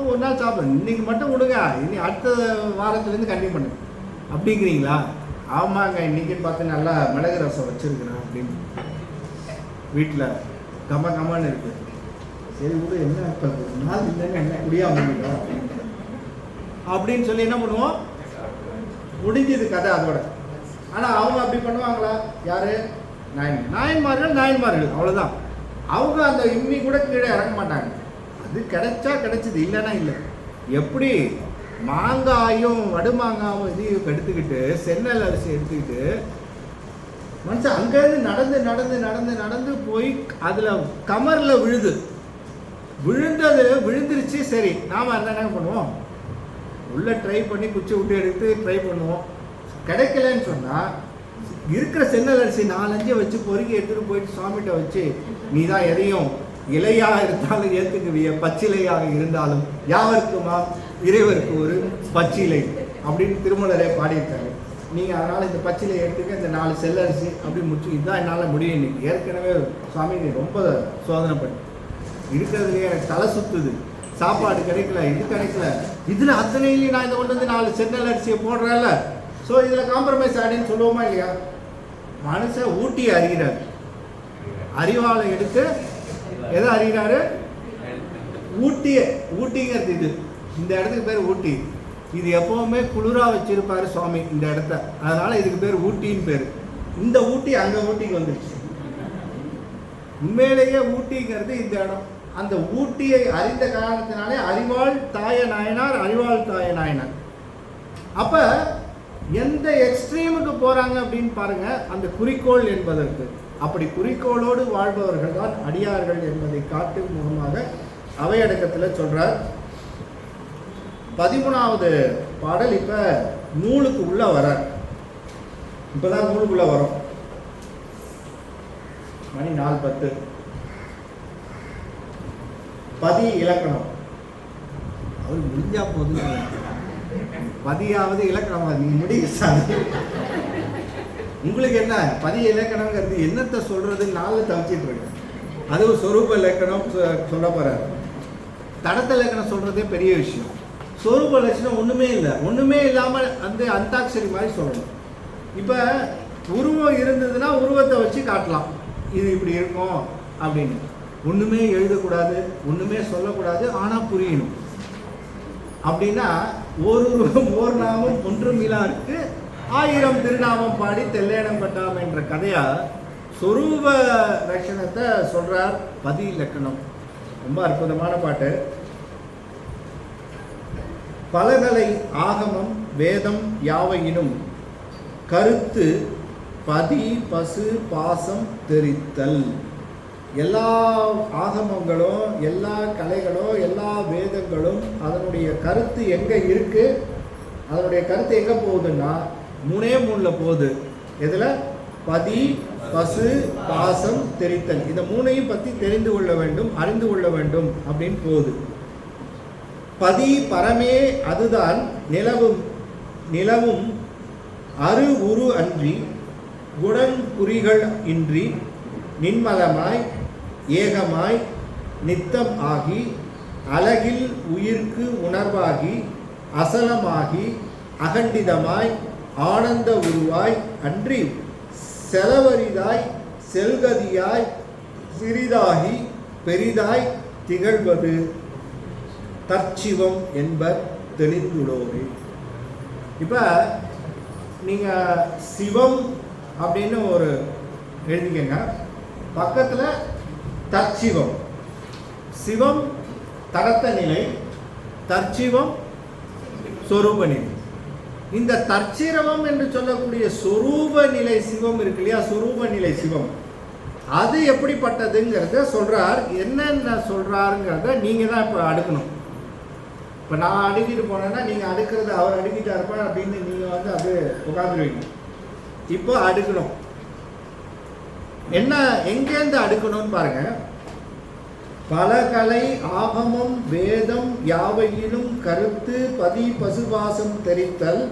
ஒரு நாள் சாப்பிடுங்க, இன்னைக்கு மட்டும் விடுங்க, இனி அடுத்த வாரத்துலேருந்து கண்டினியூ பண்ணுங்க அப்படிங்கிறீங்களா? ஆமாங்க, இன்னைக்குன்னு பார்த்து நல்லா மிளகு ரசம் வச்சுருக்கிறேன் அப்படின்னு வீட்டில் கமன்னு இருக்குது. சரி விடு, என்ன இப்போ ஒரு நாள் இல்லைங்க, என்ன குடியாக முடியும் அப்படின்னு சொல்லி என்ன பண்ணுவோம், முடிஞ்சது கதை அதோட. ஆனால் அவங்க அப்படி பண்ணுவாங்களா? யார்? நாயன்மார்கள் அவ்வளோதான். அவங்க அந்த இம்மி கூட கீழே இறங்க மாட்டாங்க. அது கிடைச்சா கிடைச்சிது, இல்லைன்னா இல்லை. எப்படி மாங்காயும் வடுமாங்காயும் இதையும் எடுத்துக்கிட்டு சென்னல் அரிசி எடுத்துக்கிட்டு மனுஷன் அங்கேருந்து நடந்து நடந்து நடந்து நடந்து போய் அதில் கமரில் விழுந்துருச்சு. சரி, நாம் என்ன பண்ணுவோம், உள்ளே ட்ரை பண்ணி குச்சி விட்டு எடுத்து ட்ரை பண்ணுவோம். கிடைக்கலன்னு சொன்னால் இருக்கிற சென்னல் அரிசி 4-5 வச்சு பொறுக்கி எடுத்துகிட்டு போயிட்டு சுவாமிகிட்ட வச்சு, நீ தான் எதையும் இலையாக இருந்தாலும் ஏற்றுக்குவிய, பச்சிலையாக இருந்தாலும் யாவருக்குமா இறைவருக்கு ஒரு பச்சிலை அப்படின்னு திருமலரே பாடியிருக்காரு. நீங்கள் அதனால் இந்த பச்சிலை எடுத்துக்க, இந்த 4 செல்லரிசி அப்படி முடிச்சு, இதுதான் என்னால் முடியும். இன்னைக்கு ஏற்கனவே சுவாமி நீ ரொம்ப சோதனை பண்ணி இருக்கிறதுலையே எனக்கு தலை சுற்றுது, சாப்பாடு கிடைக்கல, இது கிடைக்கல, இதில் அத்தனையிலையும் நான் இதை கொண்டு வந்து 4 சென்னல் அரிசியை போடுறேன்ல, ஸோ இதில் காம்ப்ரமைஸ் ஆகிடுன்னு சொல்லுவோமா இல்லையா? மனுஷன் ஊட்டியை அறிகிறார். அறிவாளை எடுத்து எதை அறிகிறாரு? ஊட்டிங்கிறது இது. இந்த இடத்துக்கு பேர் ஊட்டி. இது எப்பவுமே குளிராக வச்சிருப்பாரு சுவாமி இந்த இடத்த, அதனால இதுக்கு பேர் ஊட்டின்னு பேர். இந்த ஊட்டி அங்கே ஊட்டிக்கு வந்துருச்சு. உண்மையிலேயே ஊட்டிங்கிறது இந்த இடம். அந்த ஊட்டியை அறிந்த காரணத்தினாலே அறிவாள் தாய நாயனார். அப்ப எந்த எக்ஸ்ட்ரீமுக்கு போறாங்க அப்படின்னு பாருங்க, அந்த குறிக்கோள் என்பதற்கு. அப்படி குறிக்கோளோடு வாழ்பவர்கள் தான் அடியார்கள் என்பதை காட்டும் முகமாக அவையடக்கத்தில் சொல்றார். 13வது பாடல். இப்ப நூலுக்கு உள்ள வர, இப்பதான் நூலுக்குள்ள வரும். மணி 4:10. பதி இலக்கணம் அவர் முடிஞ்சா போதும். பதியாவது இலக்கணம் நீங்க முடிக்க சார். உங்களுக்கு என்ன பதிய இலக்கணங்கிறது என்னத்தை சொல்றதுன்னு 4 தவிச்சிட்டு இருக்கு. அதுவும் சொரூப இலக்கணம் சொல்ல போறாரு. தடத்த இலக்கணம் சொல்றதே பெரிய விஷயம். சொரூப லட்சணம் ஒண்ணுமே இல்லாம அந்த அந்தாட்சரி மாதிரி சொல்லணும். இப்ப உருவம் இருந்ததுன்னா உருவத்தை வச்சு காட்டலாம், இது இப்படி இருக்கும் அப்படின்னு. ஒண்ணுமே எழுதக்கூடாது, ஒண்ணுமே சொல்லக்கூடாது, ஆனா புரியணும். அப்படின்னா ஓர் நாமம் ஒன்றும் இல்லாருக்கு 1000 திருநாமம் பாடி தெல்லேனம் பட்டாம் என்ற கதையா சொரூப லட்சணத்தை சொல்றார் பதி இலக்கணம். ரொம்ப அற்புதமான பாட்டு. பலகலை ஆகமம் வேதம் யாவையினும் கருத்து பதி பசு பாசம் தெரித்தல். எல்லா ஆகமங்களும், எல்லா கலைகளும், எல்லா வேதங்களும் அதனுடைய கருத்து எங்கே இருக்கு, அதனுடைய கருத்து எங்கே போகுதுன்னா 3 போகுது. எதில்? பதி பசு பாசம் தெரித்தல். இந்த 3ஐயும் பற்றி தெரிந்து கொள்ள வேண்டும், அறிந்து கொள்ள வேண்டும் அப்படின்னு போகுது. பதி பரமே, அதுதான் நிலவும் அரு உரு அன்றி குணங்குறிகள் இன்றி நின்மலமாய் ஏகமாய் நித்தம் ஆகி அழகில் உயிர்க்கு உணர்வாகி அசலமாகி அகண்டிதமாய் ஆனந்த உருவாய் அன்றி செலவரிதாய் செல்கதியாய் சிறிதாகி பெரிதாய் திகழ்வது தற்சிவம் என்பர் தெளிந்துள்ளோரே. இப்போ நீங்கள் சிவம் அப்படின்னு ஒரு எழுதிக்கங்க, பக்கத்தில் தற்சிவம். சிவம் தடத்த நிலை, தற்சிவம் சொரூப நிலை. இந்த தற்சிரவம் என்று சொல்லக்கூடிய சொரூப நிலை சிவம் இருக்கு இல்லையா, சொரூப நிலை சிவம், அது எப்படிப்பட்டதுங்கிறத சொல்றார். என்னென்ன சொல்றாருங்கிறத நீங்க தான் இப்போ அடுக்கணும். இப்போ நான் அடுக்கிட்டு போனேன்னா நீங்கள் அடுக்கிறது அவர் அடுக்கிட்டா இருப்பார் அப்படின்னு நீங்கள் வந்து அது உட்காந்துருவீங்க. இப்போ அடுக்கணும். என்ன எங்கேருந்து அடுக்கணும்னு பாருங்க. பலகலை ஆகமம் வேதம் யாவையிலும் கருத்து பதி பசுபாசம் தெரித்தல்.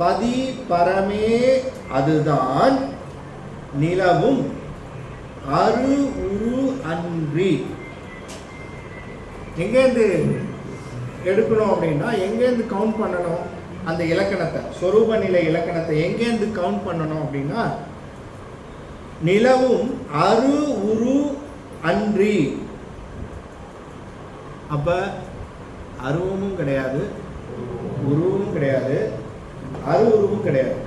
பதி பரமே, அதுதான் நிலவும் அரு உரு அன்றி. எங்கேருந்து? எடுக்கணும் அப்படின்னா எங்கேருந்து கவுண்ட் பண்ணணும்? அந்த இலக்கணத்தை, சொரூப நிலை இலக்கணத்தை எங்கேருந்து கவுண்ட் பண்ணணும் அப்படின்னா, நிலவும் அரு உரு அன்றி. அப்ப அருவமும் கிடையாது, உருவும் கிடையாது, அரு உருவும் கிடையாது.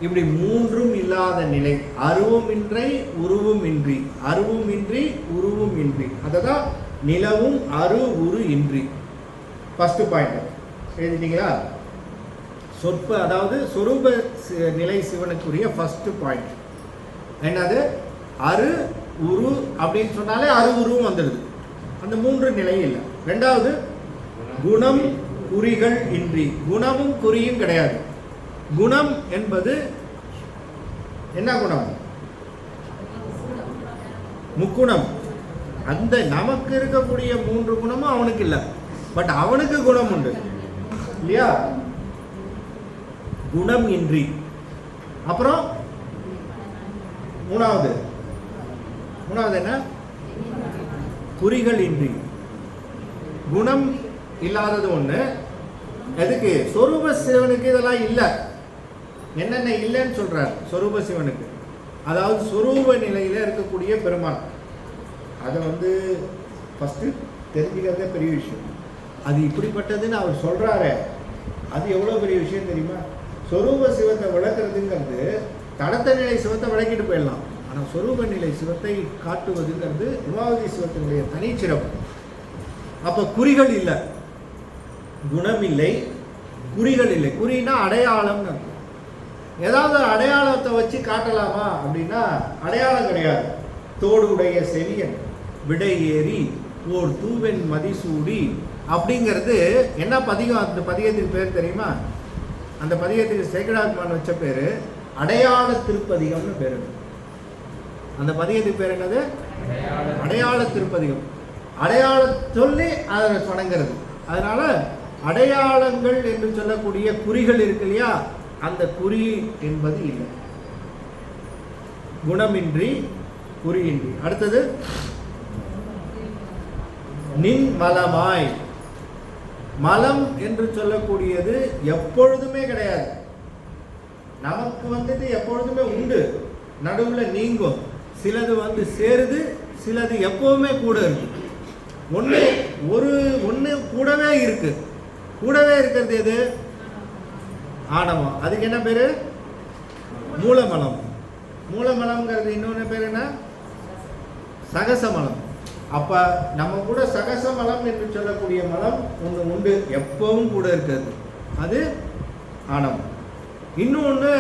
இப்படி மூன்றும் இல்லாத நிலை, அருவமின்றி உருவும் இன்றி, அருவும் இன்றி உருவும் இன்றி. அததான் நிலவும் அரு உரு இன்றி. ஃபர்ஸ்ட் பாயிண்ட் எழுதிட்டீங்களா? சொற்ப, அதாவது சொரூப நிலை சிவனுக்குரிய ஃபர்ஸ்ட் பாயிண்ட் என்னது? அரு உரு அப்படின்னு சொன்னாலே அரு உருவும் வந்துடுது. அந்த மூன்று நிலையும் இல்லை. ரெண்டாவது, குணம் குறிகள் இன்றி. குணமும் குறியும் கிடையாது. குணம் என்பது என்ன குணம்? முக்குணம். அந்த நமக்கு இருக்கக்கூடிய மூன்று குணமும் அவனுக்கு இல்லை, பட் அவனுக்கு குணம் உண்டு இல்லையா? குணம் இன்றி. அப்புறம் மூணாவது என்ன? குறிகள் இன்றி. குணம் இல்லாதது ஒண்ணு. எதுக்கு? சொரூப சிவனுக்கு இதெல்லாம் இல்லை. என்னென்ன இல்லைன்னு சொல்றார் சொரூப சிவனுக்கு? அதாவது சொரூப நிலையில இருக்கக்கூடிய பெருமான். அதை ஃபர்ஸ்ட் தெரிஞ்சுக்கிறதே பெரிய விஷயம். அது இப்படிப்பட்டதுன்னு அவர் சொல்றாரு, அது எவ்வளவு பெரிய விஷயம் தெரியுமா? சொரூப சிவத்தை விளக்குறதுங்கிறது தடத்த நிலை சிவத்தை விளக்கிட்டு போயிடலாம். ஆனால் சொரூப நிலை சிவத்தை காட்டுவதுங்கிறது உமாவதி சிவத்தினுடைய தனிச்சிறப்பு. அப்ப குறிகள் இல்லை, குணம் இல்லை, குறிகள் இல்லை. குறினா அடையாளம்னு அர்த்தம். ஏதாவது அடையாளத்தை வச்சு காட்டலாமா அப்படின்னா அடையாளம் கிடையாது. தோடு உடைய செவியன் விடை ஏறி ஓர் தூவென் மதிசூடி அப்படிங்கிறது என்ன பதிகம்? அந்த பதிகத்தின் பேர் தெரியுமா? அந்த பதிகத்துக்கு சேக்கடாத்மான் வச்ச பேரு அடையாள திருப்பதிகம்னு பேரு. அந்த பதிகத்துக்கு பேர் என்னது? அடையாள திருப்பதிகம். அடையாள சொல்லி அதை வணங்குறது. அதனால அடையாளங்கள் என்று சொல்லக்கூடிய குறிகள் இருக்கு இல்லையா, அந்த குறி என்பது இல்லை. குணமின்றி குறியின்றி. அடுத்தது, நின் மலமாய். மலம் என்று சொல்லக்கூடியது எப்பொழுதுமே கிடையாது. நமக்கு எப்பொழுதுமே உண்டு, நடுவில் நீங்கும். சிலது சேருது, சிலது எப்பவுமே கூட இருக்கு. ஒன்று கூடவே இருக்கு. கூடவே இருக்கிறது எது? ஆணவம். அதுக்கு என்ன பேரு? மூலமலம். மூலமலம்ங்கிறது இன்னொன்று பேர் என்ன? சகசமலம். அப்ப நம்ம கூட சகசமலம் என்று சொல்லக்கூடிய மலம் ஒன்று உண்டு, எப்பவும் கூட இருக்கிறது. அது ஆணவம். இன்னொன்று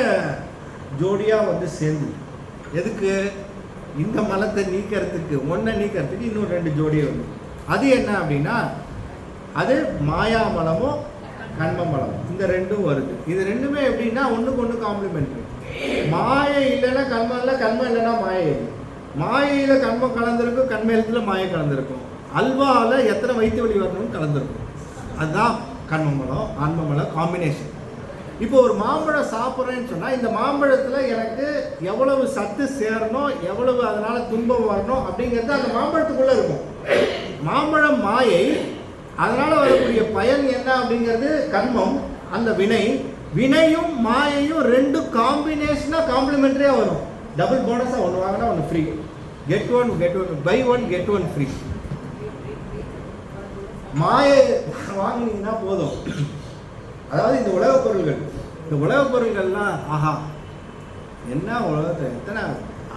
ஜோடியா சேர்ந்து. எதுக்கு? இந்த மலத்தை நீக்கிறதுக்கு, ஒன்றை நீக்கிறதுக்கு இன்னும் 2 ஜோடியை வருது. அது என்ன அப்படின்னா, அது மாயா மலமோ கண்ம மலம். இந்த ரெண்டும் வருது. இது ரெண்டுமே எப்படின்னா ஒன்றுக்கு ஒன்று காம்ப்ளிமெண்ட்ரி. மாயை இல்லைன்னா கண்மம் இல்லை, கண்மம் இல்லைன்னா மாயை இல்லை. மாயையில கண்மம் கலந்துருக்கும், கண்மேலத்தில் மாயை கலந்துருக்கும். அல்வாவில் எத்தனை வயிற்று வலி வரணும்னு கலந்துருக்கும். அதுதான் கண்ம மலம் ஆன்ம மலம் காம்பினேஷன். இப்போ ஒரு மாம்பழம் சாப்பிட்றேன்னு சொன்னால், இந்த மாம்பழத்தில் எனக்கு எவ்வளவு சத்து சேரணும், எவ்வளவு அதனால் துன்பம் வரணும் அப்படிங்கிறது அந்த மாம்பழத்துக்குள்ளே இருக்கும். மாம்பழம் மாயை, அதனால் வரக்கூடிய பயன் என்ன அப்படிங்கிறது கர்மம், அந்த வினை. வினையும் மாயையும் 2 காம்பினேஷனாக காம்ப்ளிமெண்ட்ரியாக வரும். டபுள் போனஸாக ஒன்று வாங்கினா ஒன்று free. Get one buy one get one free. மாயை வாங்கினீங்கன்னா போதும். அதாவது இந்த உலகப் பொருள்கள்லாம் ஆஹா, என்ன உலகத்தை எத்தனை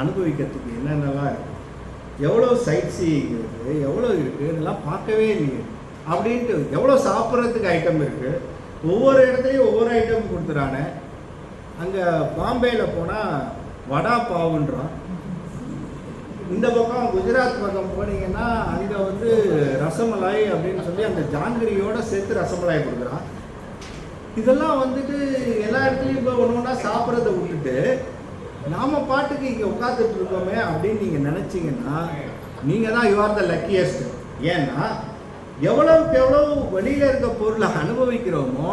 அனுபவிக்கிறதுக்கு என்னென்னலாம் இருக்குது, எவ்வளோ சைட் சீயிங் இருக்குது, எவ்வளோ இருக்குது, இதெல்லாம் பார்க்கவே இல்லையே அப்படின்ட்டு. எவ்வளோ சாப்பிட்றதுக்கு ஐட்டம் இருக்குது, ஒவ்வொரு இடத்துலையும் ஒவ்வொரு ஐட்டம் கொடுத்துறானே. அங்கே பாம்பேயில் போனால் வடா பாவுன்றான். இந்த பக்கம் குஜராத் பக்கம் போனீங்கன்னா அங்கே ரசமலாய் அப்படின்னு சொல்லி அந்த ஜாங்கிரியோட சேர்த்து ரசமலாய் கொடுக்குறான். இதெல்லாம் எல்லா இடத்துலையும் இப்போ ஒன்று ஒன்றா சாப்பிட்றத விட்டுட்டு நாம் பாட்டுக்கு இங்கே உட்காந்துட்டு இருக்கோமே அப்படின்னு நீங்கள் நினச்சிங்கன்னா நீங்கள் தான் யூ ஆர் த லக்கியஸ்ட். ஏன்னா எவ்வளவுக்கு எவ்வளோ வெளியில் இருக்க பொருளை அனுபவிக்கிறோமோ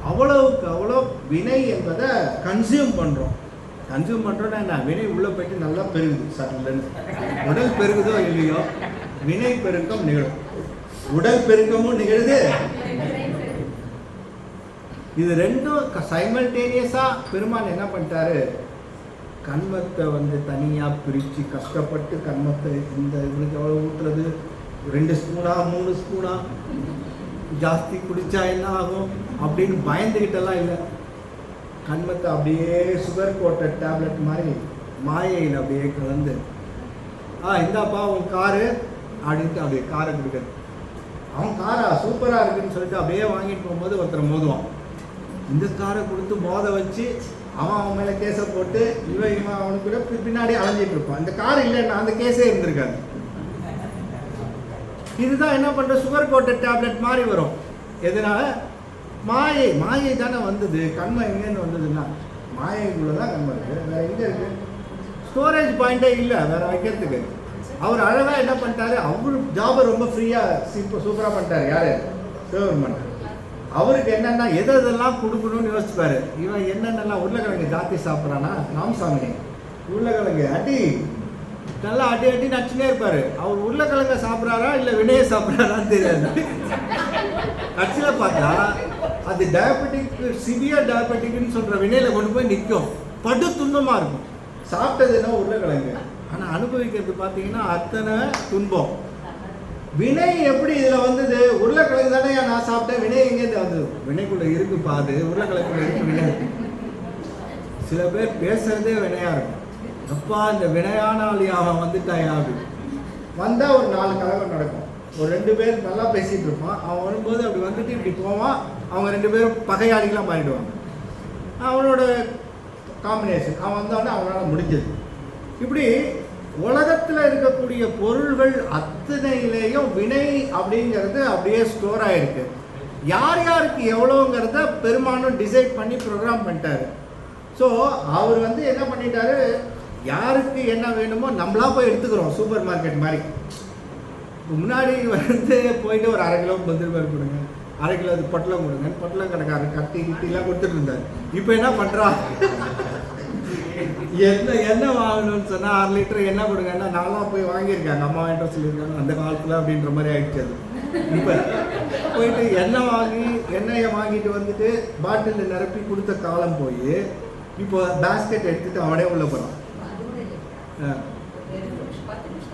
அவ்வளவுக்கு அவ்வளோ வினை என்பதை கன்சியூம் பண்ணுறோம். கன்சியூம் பண்ணுறோன்னா என்ன? வினை உள்ளே போயிட்டு நல்லா பெருகுது. சட்டிலன்னு உடல் பெருகுதோ இல்லையோ, வினை பெருக்கம் நிகழும். உடல் பெருக்கமும் நிகழுது, இது ரெண்டும் சைமல்டேனியஸாக பெருமாள் என்ன பண்ணிட்டாரு, கண்மத்தை வந்து தனியாக பிரித்து கஷ்டப்பட்டு கண்மத்தை இந்த இவனுக்கு எவ்வளோ ஊற்றுறது, 2 ஸ்பூனா 3 ஸ்பூனா, ஜாஸ்தி குடித்தா என்ன ஆகும் அப்படின்னு பயந்துக்கிட்டெல்லாம் இல்லை. கண்மத்தை அப்படியே சுகர் கோட்டட் டேப்லெட் மாதிரி மாயையில் அப்படியே கலந்து, இந்தாப்பா உன் காரு அப்படின்ட்டு அப்படியே காரை கொடுக்குறது. அவன் காரா சூப்பராக இருக்குன்னு சொல்லிட்டு அப்படியே வாங்கிட்டு போகும்போது ஒருத்தரை மோதுவான். இந்த காரை கொடுத்து மோத வச்சு அவன் மேலே கேஸை போட்டு இவன் அவனுக்கு கூட பின்னாடி அலைஞ்சிட்டு இருப்பான். இந்த கார் இல்லைன்னா அந்த கேஸே இருந்திருக்காது. இதுதான் என்ன பண்ணுற, சுகர் கோட்டட் டேப்லெட் மாதிரி வரும். எதனால? மாயை தானே வந்தது. கண்மை எங்கேருந்து வந்ததுன்னா மாயைக்குள்ளே தான் கண்மை இருக்குது. வேறு எங்கே இருக்குது? ஸ்டோரேஜ் பாயிண்ட்டே இல்லை வேறு வைக்கிறதுக்கு. அவர் அழகாக என்ன பண்ணிட்டாரு, அவரு ஜாபை ரொம்ப ஃப்ரீயாக சூப்பராக பண்ணிட்டார். யார்? சிவபெருமான். அவருக்கு என்னென்னா எதெல்லாம் கொடுக்கணும்னு யோசிச்சுப்பாரு. இவன் என்னென்னலாம் உருளைக்கிழங்கு ஜாத்தி சாப்பிட்றானா, ராமசாமி உருளைக்கிழங்கு அடி நல்லா அடி நச்சுனே இருப்பார். அவர் உருளைக்கிழங்க சாப்பிட்றாரா இல்லை வினையை சாப்பிட்றாரான்னு தெரியாது. கட்சியில் பார்த்தா அது டயபெட்டிக், சிவியர் டயபெட்டிக்னு சொல்கிற வினையில் கொண்டு போய் நிற்கும். படு துன்பமாக இருக்கும். சாப்பிட்டதுன்னா உருளைக்கிழங்கு, ஆனால் அனுபவிக்கிறது பார்த்தீங்கன்னா அத்தனை துன்பம். வினை எப்படி இதில் வந்தது? உருளைக்கிழங்கு தானே நான் சாப்பிட்டேன், வினை எங்கேருந்து வந்தது? வினைக்குள்ளே இருக்கு பாது, உருளைக்கிழங்குள்ள இருக்கு வினை. சில பேர் பேசுறதே வினையாக இருக்கும். அப்பா இந்த வினையானாலி அவன் வந்துட்டாயா அப்படின்னு வந்தால் ஒரு 4 கலகம் நடக்கும். ஒரு 2 பேர் நல்லா பேசிகிட்டு இருப்பான். அவன் வரும்போது அப்படி வந்துட்டு இப்படி போவான். அவங்க 2 பேரும் பகையாளிகளாக மாறிடுவாங்க. அவனோட காம்பினேஷன் அவன் வந்தோடனே அவனால் முடிஞ்சது. இப்படி உலகத்தில் இருக்கக்கூடிய பொருள்கள் அத்தனையிலேயும் வினை அப்படிங்கிறது அப்படியே ஸ்டோர் ஆகிருக்கு. யார் யாருக்கு எவ்வளோங்கிறத பெருமானும் டிசைட் பண்ணி ப்ரோக்ராம் பண்ணிட்டாரு. ஸோ அவர் வந்து என்ன பண்ணிட்டாரு, யாருக்கு என்ன வேணுமோ நம்மளா போய் எடுத்துக்கிறோம். சூப்பர் மார்க்கெட் மாதிரி. முன்னாடி வந்து போயிட்டு ஒரு 1/2 கிலோ பந்திருபார் கொடுங்க, 1/2 கிலோ அது பொட்டலம் கொடுங்க, பொட்டலம் கணக்காரர் கட்டிலாம் கொடுத்துட்டு இருந்தார். இப்போ என்ன பண்ணுறா, எண்ணெய் வாங்கணும்னு சொன்னால் 1/2 லிட்டர் எண்ணெய் கொடுங்கன்னா நான்லாம் போய் வாங்கியிருக்காங்க, அம்மா வாங்கிட்டு சொல்லியிருக்காங்க அந்த காலத்தில் அப்படின்ற மாதிரி ஆகிடுச்சு. அது இப்போ போயிட்டு எண்ணெயை வாங்கிட்டு வந்துட்டு பாட்டிலில் நிரப்பி கொடுத்த காலம் போய் இப்போ பேஸ்கெட் எடுத்துகிட்டு அவனே உள்ளே போகிறான்.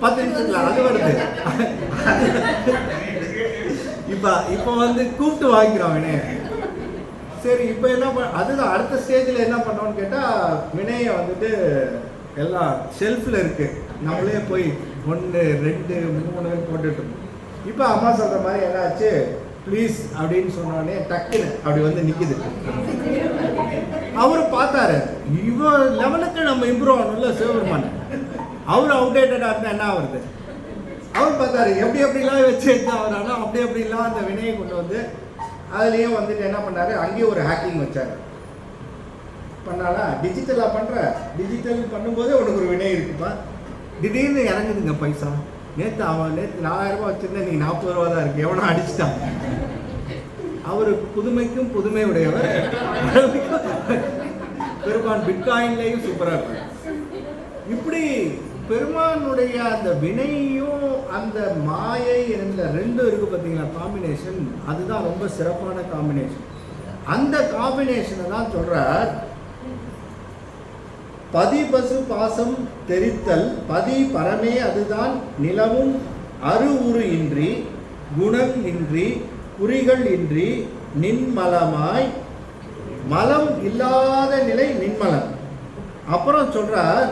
10 நிமிஷத்துல அது வருது. இப்போ வந்து கூப்பிட்டு வாங்கிக்கிறான் வினையை. சரி இப்போ என்ன அதுதான் அடுத்த ஸ்டேஜில் என்ன பண்ணோன்னு கேட்டால், வினையை வந்துட்டு எல்லாம் ஷெல்ஃபில் இருக்குது, நம்மளே போய் 1 2 3 போட்டுட்டோம். இப்போ அம்மா சொல்கிற மாதிரி என்னாச்சு, ப்ளீஸ் அப்படின்னு சொன்னோடனே டக்குன்னு அப்படி வந்து நிற்கிது. அவரு பார்த்தாரு, இவன் லெவலுக்கு நம்ம இம்ப்ரூவ் ஆகணும்ல சிவபெருமான். அவர் அவுடேட்டடாக இருந்தால் என்ன ஆகுறது? அவர் பார்த்தாரு எப்படிலாம் வச்சு எடுத்தாங்கன்னா அப்படிலாம் அந்த வினையை கொண்டு வந்து அதுலேயும் வந்துட்டு என்ன பண்ணாரு, அங்கேயும் ஒரு ஹேக்கிங் வச்சார். பண்ணாலா டிஜிட்டலாக பண்ணுற, டிஜிட்டல் பண்ணும்போதே உனக்கு ஒரு வினை இருக்குப்பா. திடீர்னு இறங்குதுங்க பைசா. நேற்று 4000 ரூபா வச்சுருந்தேன், நீ 40 ரூபா தான் இருக்கு, எவனோ அடிச்சுட்டான். அவர் புதுமைக்கும் புதுமை உடையவர். பெருமான் பிட்காயின்லேயும் சூப்பராக இருப்பார். இப்படி பெருமானுடைய அந்த வினையும் அந்த மாயை என்ற 2 இருக்குது பார்த்தீங்களா காம்பினேஷன், அதுதான் ரொம்ப சிறப்பான காம்பினேஷன். அந்த காம்பினேஷனை தான் சொல்கிறார், பதி பசு பாசம் தெரித்தல் பதி பரமே அதுதான் நிலவும் அருவுரு இன்றி குணம் இன்றி குறிகள் இன்றி நின்மலமாய் மலம் இல்லாத நிலை நின்மலம். அப்புறம் சொல்றார்,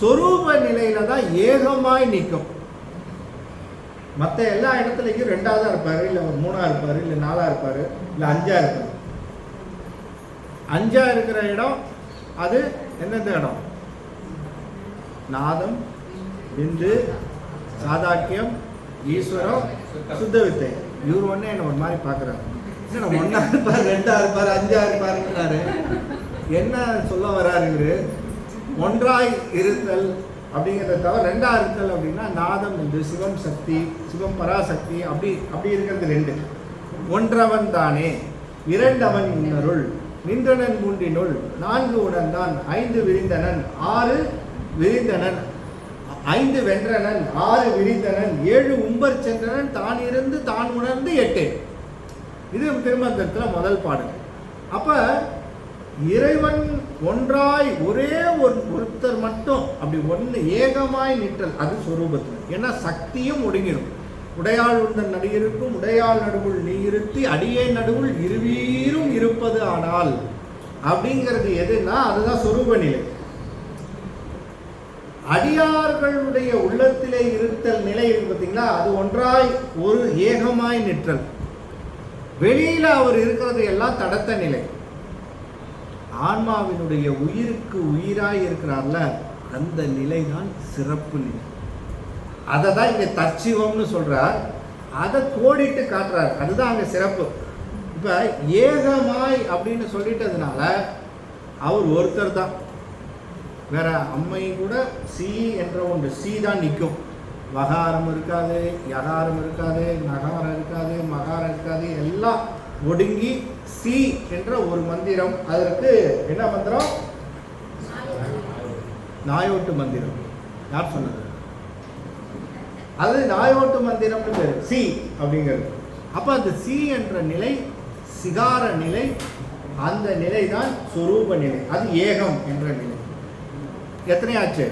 சொரூப நிலையில தான் ஏகமாய் நிற்கும். மற்ற எல்லா இடத்துலையும் 2ஆக இருப்பாரு, இல்லை 3ஆ இருப்பாரு, இல்லை 4ஆ இருப்பாரு, இல்லை 5ஆ இருப்பாரு. 5ஆ இருக்கிற இடம் அது எந்தெந்த இடம்? நாதம், பிந்து, சாதாக்கியம், ஈஸ்வரம், சுத்த வித்தை. இவர் ஒன்னே என்ன ஒரு மாதிரி பார்க்குறாரு, என்ன 1ஆ இருப்பார், 2ஆ இருப்பார், 5ஆ இருப்பாருன்னாரு. என்ன சொல்ல வர்றாரு இவரு? ஒன்றாய் இருத்தல் அப்படிங்கிறத தவிர 2ஆ இருத்தல் அப்படின்னா நாதம் வந்து சிவம் சக்தி, சிவம் பராசக்தி, அப்படி இருக்கிறது 2. ஒன்றவன் தானே, 2 அவன் இன்னருள், நின்றனன் 3 4 உணர்ந்தான், 5 விரிந்தனன், 6 விரிந்தனன், 5 வென்றனன், 6 விரிந்தனன், 7 உம்பர் சென்றனன், தான் இருந்து தான் உணர்ந்து 8. இது திருமந்திரத்தில் முதல் பாடல். அப்போ இறைவன் ஒன்றாய் ஒரே ஒருத்தர் மட்டும் அப்படி ஒன்று ஏகமாய் நிற்றல், அது சொரூபத்தில். ஏன்னா சக்தியும் ஒடுங்கிடும். உடையாள் உந்தன் நடிகருக்கும் உடையாள் நடுவுள் நீ இருத்தி அடியே நடுவுள் இருவீரும் இருப்பது ஆனால் அப்படிங்கிறது எதுன்னா அதுதான் சொரூப நிலை. அடியார்களுடைய உள்ளத்திலே இருத்தல் நிலை இருக்கு பார்த்தீங்களா, அது ஒன்றாய் ஒரு ஏகமாய் நிற்றல். வெளியில அவர் இருக்கிறது எல்லாம் தடத்த நிலை. ஆன்மாவினுடைய உயிருக்கு உயிராய் இருக்கிறார்ல, அந்த நிலை தான் சிறப்பு நிலை. அதை தான் இங்க தற்சிவம்னு சொல்றார். அதை கோடிட்டு காட்டுறார், அதுதான் அங்க சிறப்பு. இப்ப ஏகமாய் அப்படின்னு சொல்லிட்டதுனால அவர் ஒருத்தர் தான். வேற அம்மை கூட சி என்ற ஒன்று, சி தான் நிற்கும். வகாரம் இருக்காது, யகாரம் இருக்காது, நகாரம் இருக்காது, மகாரம் இருக்காது, எல்லாம் ஒடுங்கி சி என்ற ஒரு மந்திரம். அதற்கு என்ன மந்திரம்? நாயோட்டு மந்திரம். யார் சொன்னது? அது நாயோட்டு மந்திரம்னு பேரு, சி அப்படிங்கிறது. அப்ப அந்த சி என்ற நிலை சிகார நிலை, அந்த நிலை தான் சொரூப நிலை, அது ஏகம் என்ற நிலை. எத்தனை ஆச்சு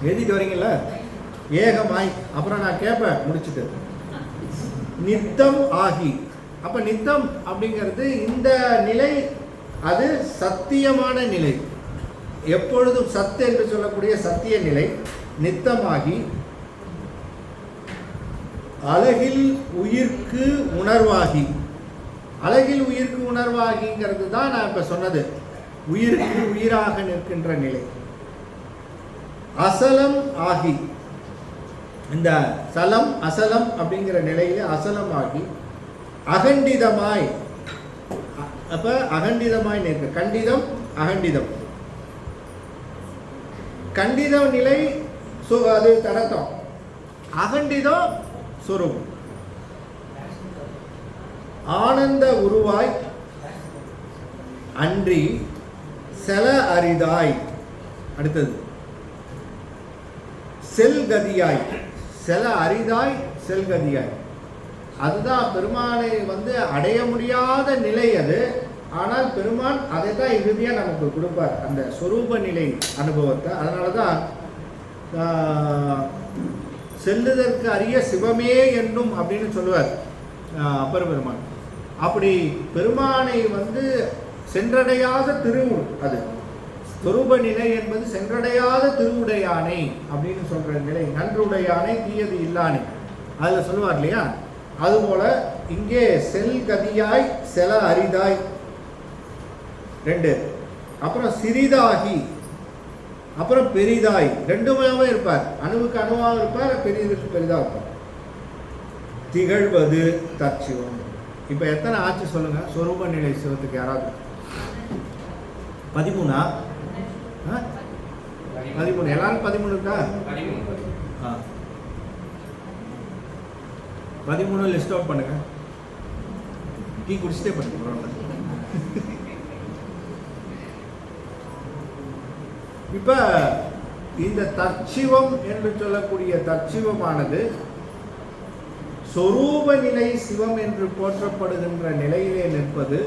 எழுதிட்டு வரீங்கல்ல? ஏகமாய். அப்புறம் நான் கேட்பேன் முடிச்சுட்டு, நித்தம் ஆகி. அப்ப நித்தம் அப்படிங்கிறது இந்த நிலை, அது சத்தியமான நிலை, எப்பொழுதும் சத்து என்று சொல்லக்கூடிய சத்திய நிலை. நித்தமாகி அழகில் உயிர்க்கு உணர்வாகி. அழகில் உயிர்க்கு உணர்வாகிங்கிறது தான் நான் இப்ப சொன்னது, உயிருக்கு உயிராக நிற்கின்ற நிலை. அசலம் ஆகி, இந்த சலம் அசலம் அப்படிங்கிற நிலையில அசலம் ஆகி அகண்டிதமாய். அப்ப அகண்டிதமாய் நிற்க, கண்டிதம் அகண்டிதம். கண்டித நிலை அது தடத்தம், அகண்டிதம் சொரூபம். ஆனந்த உருவாய் அன்றி செல அரிதாய். அடுத்தது செல்கதியாய். செல அரிதாய் செல்கதியாய். அதுதான் பெருமானை அடைய முடியாத நிலை அது. ஆனால் பெருமான் அதை தான் இறுதியாக நமக்கு கொடுப்பார், அந்த சொரூப நிலை அனுபவத்தை. அதனால தான் செல்லுதற்கு அரிய சிவமே என்னும் அப்படின்னு சொல்லுவார் அப்பர் பெருமான். அப்படி பெருமானை சென்றடையாத திருவுள், அது சொரூப நிலை என்பது சென்றடையாத திருவுடையானை அப்படின்னு சொல்ற நிலை. நன்றுடையானை தீயது இல்லானே அதில் சொல்லுவார் இல்லையா? அதுபோல இங்கே செல் கதியாய் செல அரிதாய் 2, அப்புறம் சிறிதாகி, அப்புறம் பெரிதாய். 2மே இருப்பார், அணுவுக்கு அணுவாக இருப்பார், பெரியதுக்கு பெரிதாக இருப்பார். திகழ்வது தற்சிவம். இப்ப எத்தனை ஆச்சு சொல்லுங்க சொரூப நிலை சிவத்துக்கு? யாராவது 13? 13. எல்லாரும் 13 இருக்கா? 13 லிஸ்ட் அவுட் பண்ணுங்க. டீ குடிச்சிட்டே பண்ணுங்க. இப்ப இந்த தற்சிவம் என்று சொல்லக்கூடிய தற்சிவமானது சொரூப நிலை சிவம் என்று போற்றப்படுகின்ற நிலையிலே நிற்பது.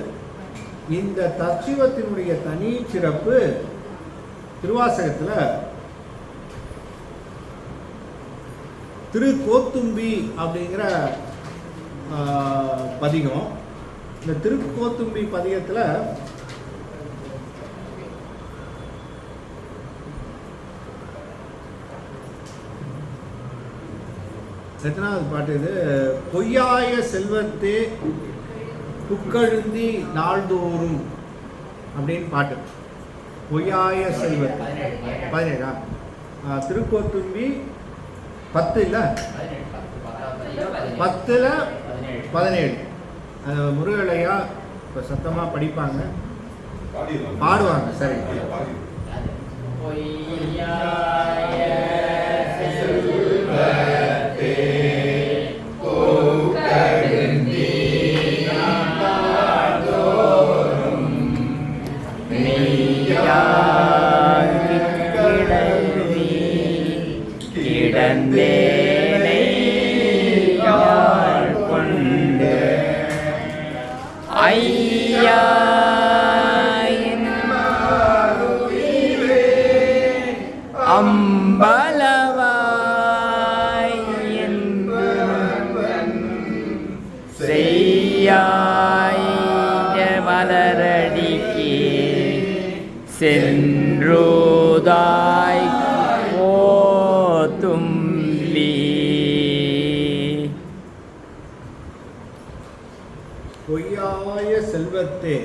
இந்த தற்சிவத்தினுடைய தனி சிறப்பு திருவாசகத்துல திருக்கோத்தும்பி அப்படிங்கிற பதிகம். இந்த திருக்கோத்தும்பி பதிகத்துல எத்தனாவது பாட்டு இது? பொய்யாய செல்வத்தே புக்கழுந்தி நாள்தோறும் அப்படின்னு பாட்டு. பொய்யாய செல்வத்தை 17. திருக்கோத்தும்பி 10 இல்ல, 10ல் 17. முருகலையா இப்போ சத்தமாக படிப்பாங்க, பாடுவாங்க. சரி. லீ. பொய்யாய செல்வத்தே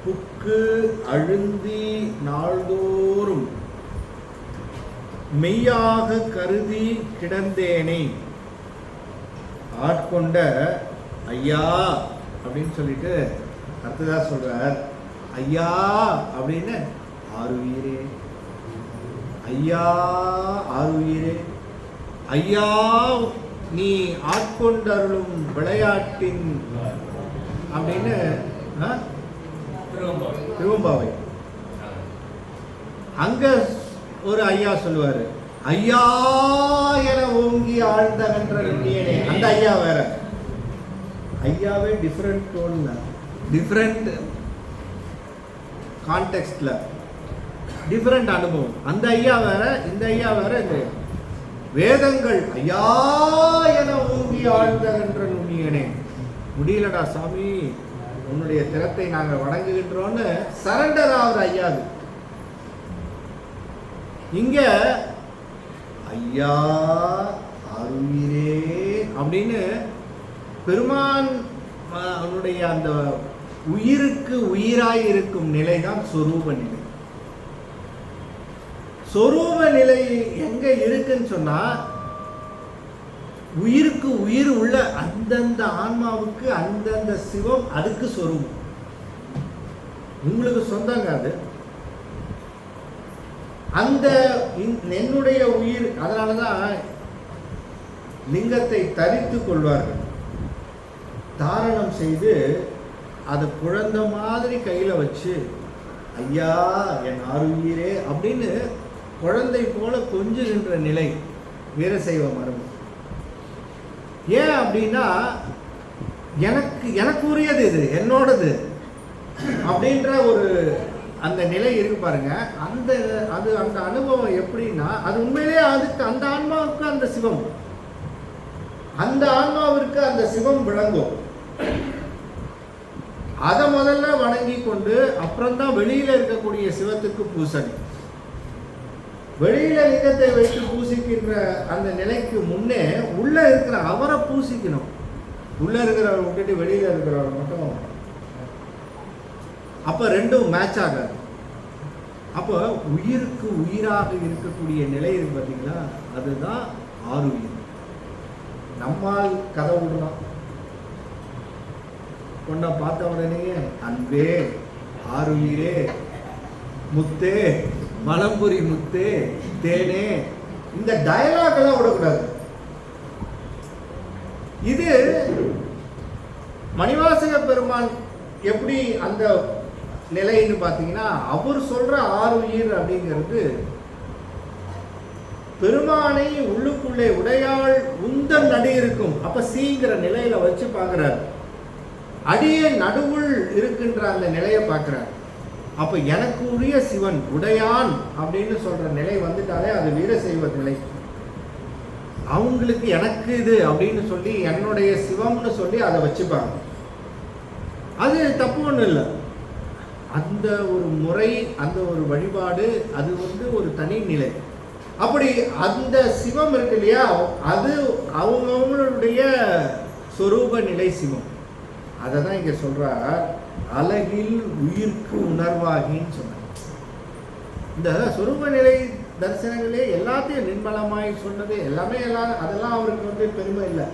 புக்கு அழுந்தி நாள்தோறும் மெய்யாக கருதி கிடந்தேனே ஆட்கொண்ட ஐயா அப்படின்னு சொல்லிட்டு அடுத்ததா சொல்றார். ஐயா அப்படின்னு ஆருயிரே, ஐயா ஆருயிரே, ஐயா நீ ஆட்கொண்டருளும் விளையாட்டின் அப்படின்னு திருவம்பாவை. அங்க ஒரு ஐயா சொல்லுவாரு, ஐயா என ஓங்கி ஆழ்ந்தகன்ற நுண்ணியனே. அந்த ஐயா வேற, ஐயாவே டிஃப்ரெண்ட் டோன்ல, டிஃப்ரெண்ட் கான்டெக்ட்ல, டிஃப்ரெண்ட் அனுபவம். அந்த ஐயா வேற, இந்த ஐயா வேற. இந்த வேதங்கள் ஐயா என ஓங்கி ஆழ்ந்தகன்ற நுண்ணியனே, முடியலடா சாமி உன்னுடைய திறத்தை நாங்கள் வணங்குகின்றோன்னு சரண்டர் ஆகுற ஐயா. இங்க ஐயா அருயிரே அப்படின்னு பெருமான் அவனுடைய அந்த உயிருக்கு உயிராய் இருக்கும் நிலைதான் சொரூப நிலை. சொரூப நிலை எங்க இருக்குன்னு சொன்னா, உயிருக்கு உயிர் உள்ள அந்தந்த ஆன்மாவுக்கு அந்தந்த சிவம் அதுக்கு சொரூபம். உங்களுக்கு சொந்தங்க அது. அந்த என்னுடைய உயிர், அதனாலதான் லிங்கத்தை தரித்து கொள்வார்கள். தாரணம் செய்து அதை குழந்தை மாதிரி கையில வச்சு ஐயா என் ஆருயிரே அப்படின்னு குழந்தை போல கொஞ்சுகின்ற நிலை வீரசைவ மரபு. ஏன் அப்படின்னா, எனக்கு உரியது, இது என்னோடது அப்படின்ற ஒரு அந்த நிலை இருக்கு பாருங்க. அந்த அனுபவம் எப்படின்னா, அது உண்மையிலேயே அதுக்கு அந்த ஆன்மாவுக்கு அந்த சிவம், அந்த ஆன்மாவிற்கு அந்த சிவம் விளங்கும். அதை முதல்ல வணங்கி கொண்டு அப்புறம்தான் வெளியில இருக்கக்கூடிய சிவத்துக்கு பூசணி. வெளியில லிங்கத்தை வைத்து பூசிக்கின்ற அந்த நிலைக்கு முன்னே உள்ள இருக்கிற அவரை பூசிக்கணும். உள்ள இருக்கிறவரை விட்டுட்டு வெளியில இருக்கிறவரை மட்டும், அப்ப ரெண்டும் மேட்ச் ஆகாது. அப்போ உயிருக்கு உயிராக இருக்கக்கூடிய நிலை இருக்கு பார்த்தீங்களா, அதுதான் ஆருயிர். நம்மால் கதை விடலாம். பொண்ணை பார்த்த உடனே அன்பே ஆருயிரே முத்தே மலம்புரி முத்தே தேனே, இந்த டயலாக் எல்லாம் விடக்கூடாது. இது மணிவாசக பெருமான் எப்படி அந்த நிலைன்னு பார்த்தீங்கன்னா, அவர் சொல்ற ஆருயிர் அப்படிங்கிறது பெருமானை உள்ளுக்குள்ளே உடையாள் உந்தன் நடு இருக்கும். அப்ப சீங்கிற நிலையில வச்சு பார்க்கிறார். அடியே நடுவுள் இருக்கின்ற அந்த நிலையை பார்க்கிறார். அப்ப எனக்கு உரிய சிவன் உடையான் அப்படின்னு சொல்ற நிலை வந்துட்டாலே அது வீரசைவ நிலை. அவங்களுக்கு எனக்கு இது அப்படின்னு சொல்லி என்னுடைய சிவம்னு சொல்லி அதை வச்சுப்பாங்க. அது தப்பு ஒன்றும் இல்லை. அந்த ஒரு முறை, அந்த ஒரு வழிபாடு, அது ஒரு தனி நிலை. அப்படி அந்த சிவம் இருக்கு இல்லையா, அது அவங்களுடைய சொரூப நிலை சிவம். அதை தான் இங்க சொல்றார், அழகில் உயிர்க்கு உணர்வாகின்னு சொன்னார். இந்த சொரூப நிலை தரிசனங்களே எல்லாத்தையும் நிர்மலமாய் சொன்னது எல்லாமே அதெல்லாம் அவருக்கு பெருமை இல்லை.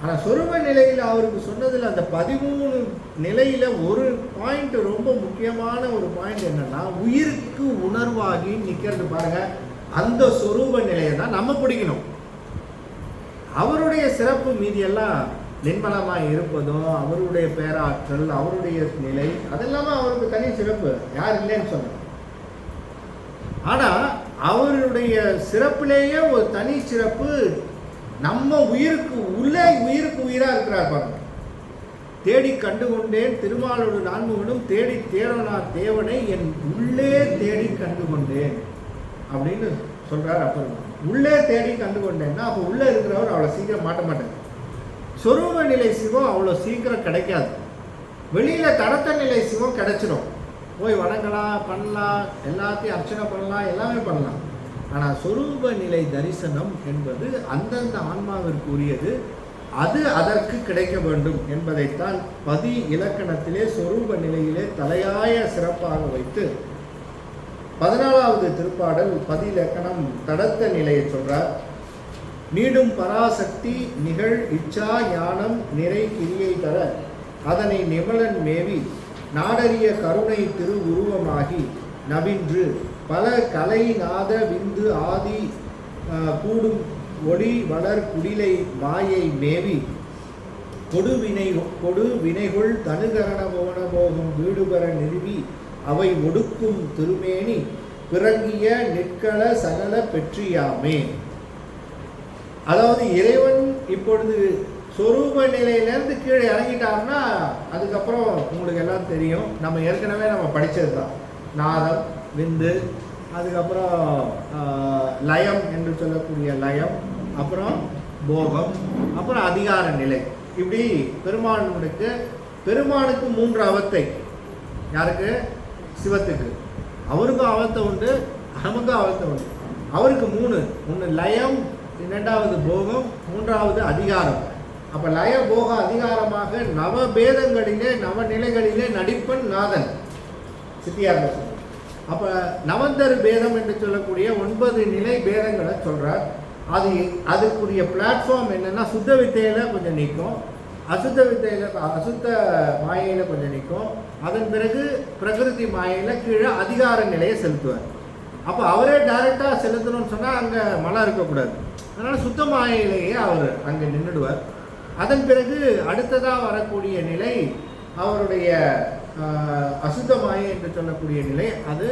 ஆனால் சொரூப நிலையில் அவருக்கு சொன்னதில் அந்த 13 நிலையில ஒரு பாயிண்ட், ரொம்ப முக்கியமான ஒரு பாயிண்ட் என்னன்னா, உயிருக்கு உணர்வாகி நிற்கிறது பாருங்க. அந்த சொரூப நிலையை தான் நம்ம பிடிக்கணும். அவருடைய சிறப்பு மீதியெல்லாம் நிர்மலமாய் இருப்பதும், அவருடைய பேராற்றல், அவருடைய நிலை, அதெல்லாமே அவருக்கு தனி சிறப்பு, யார் இல்லைன்னு சொன்ன. ஆனா அவருடைய சிறப்பிலேயே ஒரு தனி சிறப்பு, நம்ம உயிருக்கு உயிரா இருக்கிறார் பாருங்க. தேடி கண்டுகொண்டேன் திருமாலோடு நான்முகனும் தேடி தேடனா தேவனை என் உள்ளே தேடி கண்டுகொண்டேன் அப்படின்னு சொல்றாரு. அப்புறம் உள்ளே தேடி கண்டுகொண்டேன்னா அப்போ உள்ளே இருக்கிறவர் அவ்வளோ சீக்கிரம் மாட்ட மாட்டார். சொரூப நிலை சிவம் அவ்வளோ சீக்கிரம் கிடைக்காது. வெளியில தடத்த நிலை சிவம் கிடைச்சிடும். போய் வணங்கலாம், பண்ணலாம், எல்லாத்தையும் அர்ச்சனை பண்ணலாம், எல்லாமே பண்ணலாம். ஆனால் சொரூப நிலை தரிசனம் என்பது அந்தந்த ஆன்மாவிற்கு உரியது, அது அதற்கு கிடைக்க வேண்டும் என்பதைத்தான் பதி இலக்கணத்திலே சொரூப நிலையிலே தலையாய சிறப்பாக வைத்து 14வது திருப்பாடல் பதி இலக்கணம் தடத்த நிலையை சொல்றார். நீடும் பராசக்தி நிகழ் இச்சா ஞானம் நிறை கிரியை தர அதனை நிமலன் மேவி நாடறிய கருணை திரு உருவமாகி நவின்று பல கலை நாத விந்து ஆதி கூடும் ஒளி வளர் குடிலை மாயை மேவி கொடு வினைகுள் தனுகரண போகும் வீடுபெற நிறுவி அவை ஒடுக்கும் திருமேனி பிறங்கிய நிற்கள சகல பெற்றியாமே. அதாவது இறைவன் இப்பொழுது சொரூப நிலையிலேருந்து கீழே இறங்கிட்டார்னா அதுக்கப்புறம் உங்களுக்கு எல்லாம் தெரியும், நம்ம ஏற்கனவே நம்ம படித்தது தான். நாதம், விந்து, அதுக்கப்புறம் லயம் என்று சொல்லக்கூடிய லயம், அப்புறம் போகம், அப்புறம் அதிகார நிலை. இப்படி பெருமானுக்கு 3 அவத்தை. யாருக்கு? சிவத்துக்கு. அவருக்கும் அவத்தை உண்டு, நமக்கும் அவத்தை உண்டு. அவருக்கு 3, ஒன்று லயம், 2வது போகம், 3வது அதிகாரம். அப்போ லய போக அதிகாரமாக நவபேதங்களிலே நவநிலைகளிலே நடிப்பன் நாதன் சித்தியார். அப்போ நவந்தர் பேதம் என்று சொல்லக்கூடிய 9 நிலை பேதங்களை சொல்கிறார். அதுக்குரிய பிளாட்ஃபார்ம் என்னென்னா சுத்த வித்தையில் கொஞ்சம் நீக்கும், அசுத்த மாயையில் கொஞ்சம் நிற்கும், அதன் பிறகு பிரகிருதி மாயையில் கீழே அதிகார நிலையை செலுத்துவார். அப்போ அவரே டைரெக்டாக செலுத்தணும்னு சொன்னால் அங்கே மழை இருக்கக்கூடாது, அதனால் சுத்த மாயையிலேயே அவர் அங்கே நின்றுடுவார். அதன் பிறகு அடுத்ததாக வரக்கூடிய நிலை அவருடைய அசுத்த மாயை என்று சொல்லக்கூடிய நிலை. அது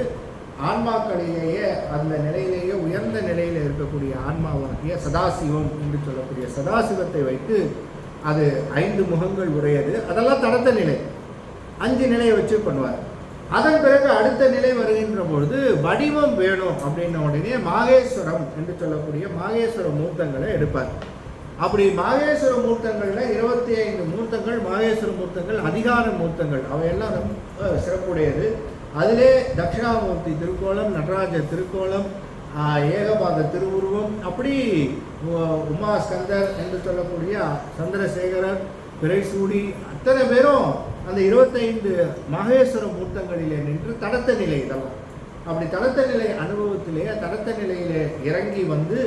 ஆன்மாக்களிலேயே அந்த நிலையிலேயே உயர்ந்த நிலையில் இருக்கக்கூடிய ஆன்மாவாகிய சதாசிவம் என்று சொல்லக்கூடிய சதாசிவத்தை வைத்து அது 5 முகங்கள் உடையது. அதெல்லாம் தடத்த நிலை, 5 நிலையை வச்சு பண்ணுவார். அதன் பிறகு அடுத்த நிலை வருகின்ற பொழுது வடிவம் வேணும் அப்படின்ன உடனே மாகேஸ்வரம் என்று சொல்லக்கூடிய மாகேஸ்வர மூர்த்தங்களை எடுப்பார். அப்படி மாகேஸ்வர மூர்த்தங்களில் 25 மூர்த்தங்கள் மாகேஸ்வர மூர்த்தங்கள், அதிகார மூர்த்தங்கள், அவையெல்லாம் ரொம்ப சிறப்புடையது. அதிலே தட்சிணாமூர்த்தி திருக்கோலம், நடராஜர் திருக்கோலம், ஏகபாத திருவுருவம், அப்படி உமா ஸ்கந்தர் என்று சொல்லக்கூடிய சந்திரசேகரர், பிறைசூடி, அத்தனை பேரும் அந்த 25 மகேஸ்வர மூர்த்தங்களிலே நின்று தடத்த நிலை. இதெல்லாம் அப்படி தடத்த நிலை அனுபவத்திலே தடத்த நிலையிலே இறங்கி வந்து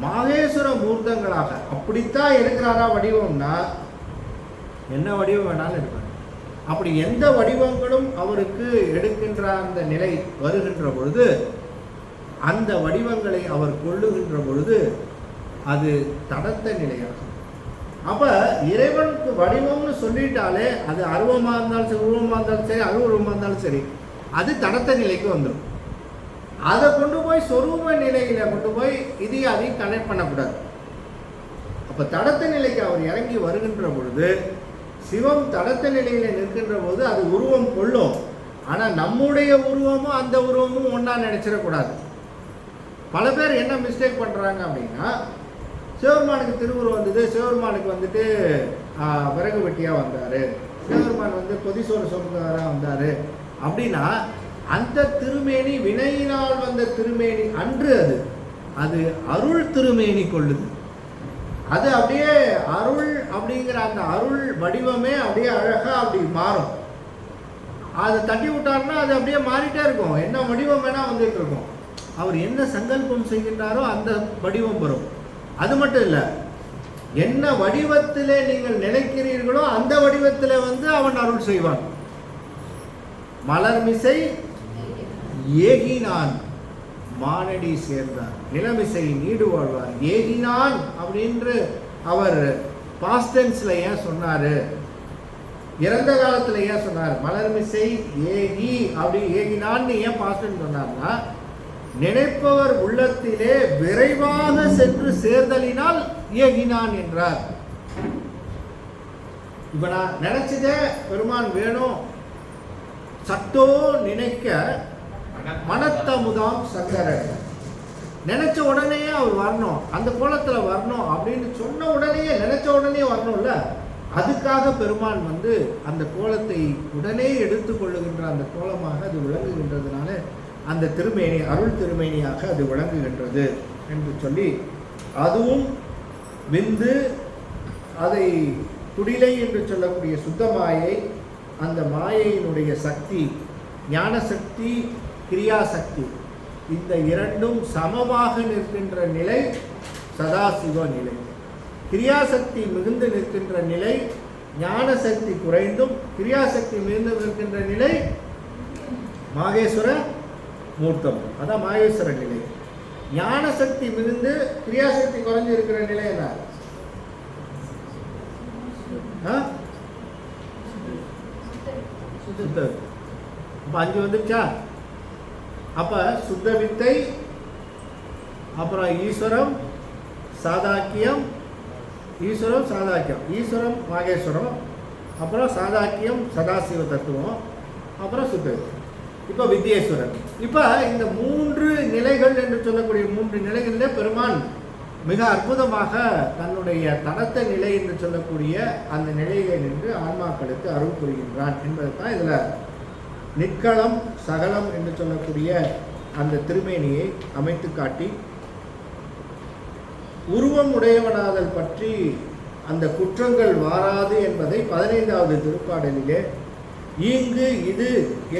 மாகேஸ்வர மூர்த்தங்களாக அப்படித்தான் இருக்கிறாரா வடிவம்னா என்ன வடிவம் வேணாலும் இருப்பார். அப்படி எந்த வடிவங்களும் அவருக்கு எடுக்கின்ற அந்த நிலை வருகின்ற பொழுது அந்த வடிவங்களை அவர் கொள்ளுகின்ற பொழுது அது தடத்த நிலையாகும். அப்போ இறைவனுக்கு வடிவம்னு சொல்லிட்டாலே அது அருவமாக இருந்தாலும் சரி, உருவமாக இருந்தாலும் சரி, அருவருவமாக இருந்தாலும் சரி, அது தடத்த நிலைக்கு வந்துடும். அதை கொண்டு போய் சொரூப நிலையில் கொண்டு போய் அதையும் கனெக்ட் பண்ணக்கூடாது. அப்போ தடத்த நிலைக்கு அவர் இறங்கி வருகின்ற பொழுது சிவம் தடத்த நிலையில் நிற்கின்ற போது அது உருவம் கொள்ளும். ஆனால் நம்முடைய உருவமும் அந்த உருவமும் ஒன்றா நினைச்சிடக்கூடாது. பல பேர் என்ன மிஸ்டேக் பண்ணுறாங்க அப்படின்னா, சிவபெருமானுக்கு திருவுருவம் வந்தது, சிவபெருமானுக்கு வந்துட்டு விறகு வெட்டியாக வந்தார், சிவபெருமான் வந்து பொதிசோறு சொந்தராக வந்தார் அப்படின்னா அந்த திருமேனி வினையினால் வந்த திருமேனி அன்று அது அருள் திருமேனி கொள்ளுது. அது அப்படியே அருள் அப்படிங்கிற அந்த அருள் வடிவமே அப்படியே அழகாக அப்படி மாறும். அதை தட்டி விட்டாருன்னா அது அப்படியே மாறிட்டே இருக்கும், என்ன வடிவம் வேணால் வந்துட்டு இருக்கும். அவர் என்ன சங்கல்பம் செய்கின்றாரோ அந்த வடிவம் வரும். அது மட்டும் இல்லை, என்ன வடிவத்திலே நீங்கள் நினைக்கிறீர்களோ அந்த வடிவத்தில் வந்து அவன் அருள் செய்வான். மலர்மிசை ஏகினான் மானடி சேர்ந்தார், நிலமிசை நீடு வாழ்வார். ஏகினான் அப்படின்று அவர் பாஸ்டென்ஸில் ஏன் சொன்னார், இறந்த காலத்தில் ஏன் சொன்னார்? மலர்மிசை ஏகி அப்படி ஏகினான்னு ஏன் பாஸ்டென்ஸ் சொன்னார்னா, நினைப்பவர் உள்ளத்திலே விரைவாக சென்று சேர்தலினால் ஏகினான் என்றார். இப்ப நான் நினைச்சதே பெருமான் வேணும், சட்டோ நினைக்க மனத்தமுதாம் சங்கரன், நினைச்ச உடனே அவர் வரணும், அந்த கோலத்துல வரணும் அப்படின்னு சொன்ன உடனே நினைச்ச உடனே வரணும்ல. அதுக்காக பெருமான் வந்து அந்த கோலத்தை உடனே எடுத்து கொள்ளுகின்ற அந்த கோலமாக அது விளங்குகின்றதுனால அந்த திருமேனி அருள் திருமேனியாக அது விளங்குகின்றது என்று சொல்லி, அதுவும் விந்து, அதை குடிலை என்று சொல்லக்கூடிய சுத்த மாயை, அந்த மாயையினுடைய சக்தி, ஞான சக்தி, கிரியாசக்தி, இந்த இரண்டும் சமமாக நிற்கின்ற நிலை சதாசிவ நிலை. கிரியாசக்தி மிகுந்து நிற்கின்ற நிலை ஞான சக்தி குறைந்தும், கிரியாசக்தி மிகுந்து நிற்கின்ற நிலை மாகேஸ்வர மூர்த்தம், அதான் மாகேஸ்வர நிலை. ஞான சக்தி மிகுந்து கிரியாசக்தி குறைஞ்சு இருக்கிற நிலை என்ன? சுத்த. அப்ப 5 வந்துச்சா? அப்ப சுத்த வித்தை, அப்புறம் ஈஸ்வரம், சாதாக்கியம், ஈஸ்வரம் சாதாக்கியம், ஈஸ்வரம் மாகேஸ்வரம், அப்புறம் சாதாக்கியம் சதாசிவ தத்துவம், அப்புறம் சுத்த. இப்போ வித்யேஸ்வரன். இப்போ இந்த 3 நிலைகள் என்று சொல்லக்கூடிய 3 நிலைகளில் பெருமான் மிக அற்புதமாக தன்னுடைய தனத்த நிலை என்று சொல்லக்கூடிய அந்த நிலையிலே நின்று ஆன்மாக்களுக்கு அருள் புரிகின்றான் என்பது தான் இதில் நிற்களம் சகலம் என்று சொல்லக்கூடிய அந்த திருமேனியை அமைத்து காட்டி, உருவம் உடையவனாதல் பற்றி அந்த குற்றங்கள் வாராது என்பதை 15வது திருப்பாடலிலே ஈங்கு இது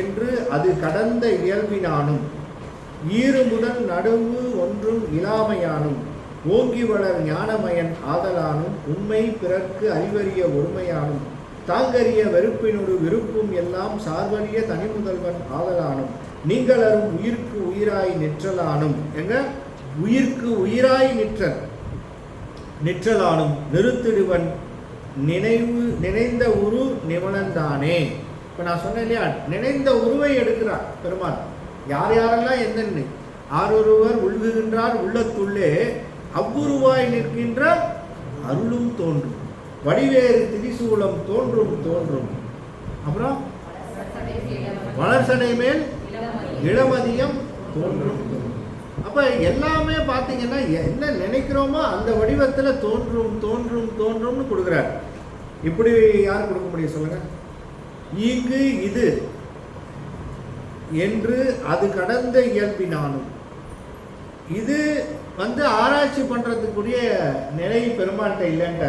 என்று அது கடந்த இயல்பினானும் ஈறுமுடன் நடுவு ஒன்றும் இலாமையானும் ஓங்கி வளர் ஞானமயன் ஆதலானும் உண்மை பிறர்க்கு அறிவறிய ஒருமையானும் தாங்கறிய வெறுப்பினோடு விருப்பும் எல்லாம் சார்வறிய தனிமுதல்வன் ஆதலானும் நீங்களரும் உயிர்க்கு உயிராய் நிற்றலானும் எங்க உயிர்க்கு உயிராய் நிற்றலானும் நிறுத்திடுவன் நினைந்த உரு நிமலன்தானே. இப்போ நான் சொன்னேன் இல்லையா, நினைந்த உருவை எடுக்கிறார் பெருமான். யார் யாரெல்லாம் எந்த ஆரொருவர் உள்குகின்றார் உள்ளத்துள்ளே அவ்வுருவாய் நிற்கின்ற அருளும் தோன்றும் வடிவேறு திரிசூலம் தோன்றும். அப்புறம் வளர்சடை மேல் இளமதியம் தோன்றும். அப்ப எல்லாமே பார்த்தீங்கன்னா என்ன நினைக்கிறோமோ அந்த வடிவத்தில் தோன்றும்னு கொடுக்குறார். இப்படி யார் கொடுக்க முடியும் சொல்லுங்க? இங்கு இது என்று அது கடந்த இயல்பினானும், இது ஆராய்ச்சி பண்றதுக்குரிய நிலை பெருமான்கிட்ட இல்லைன்ற.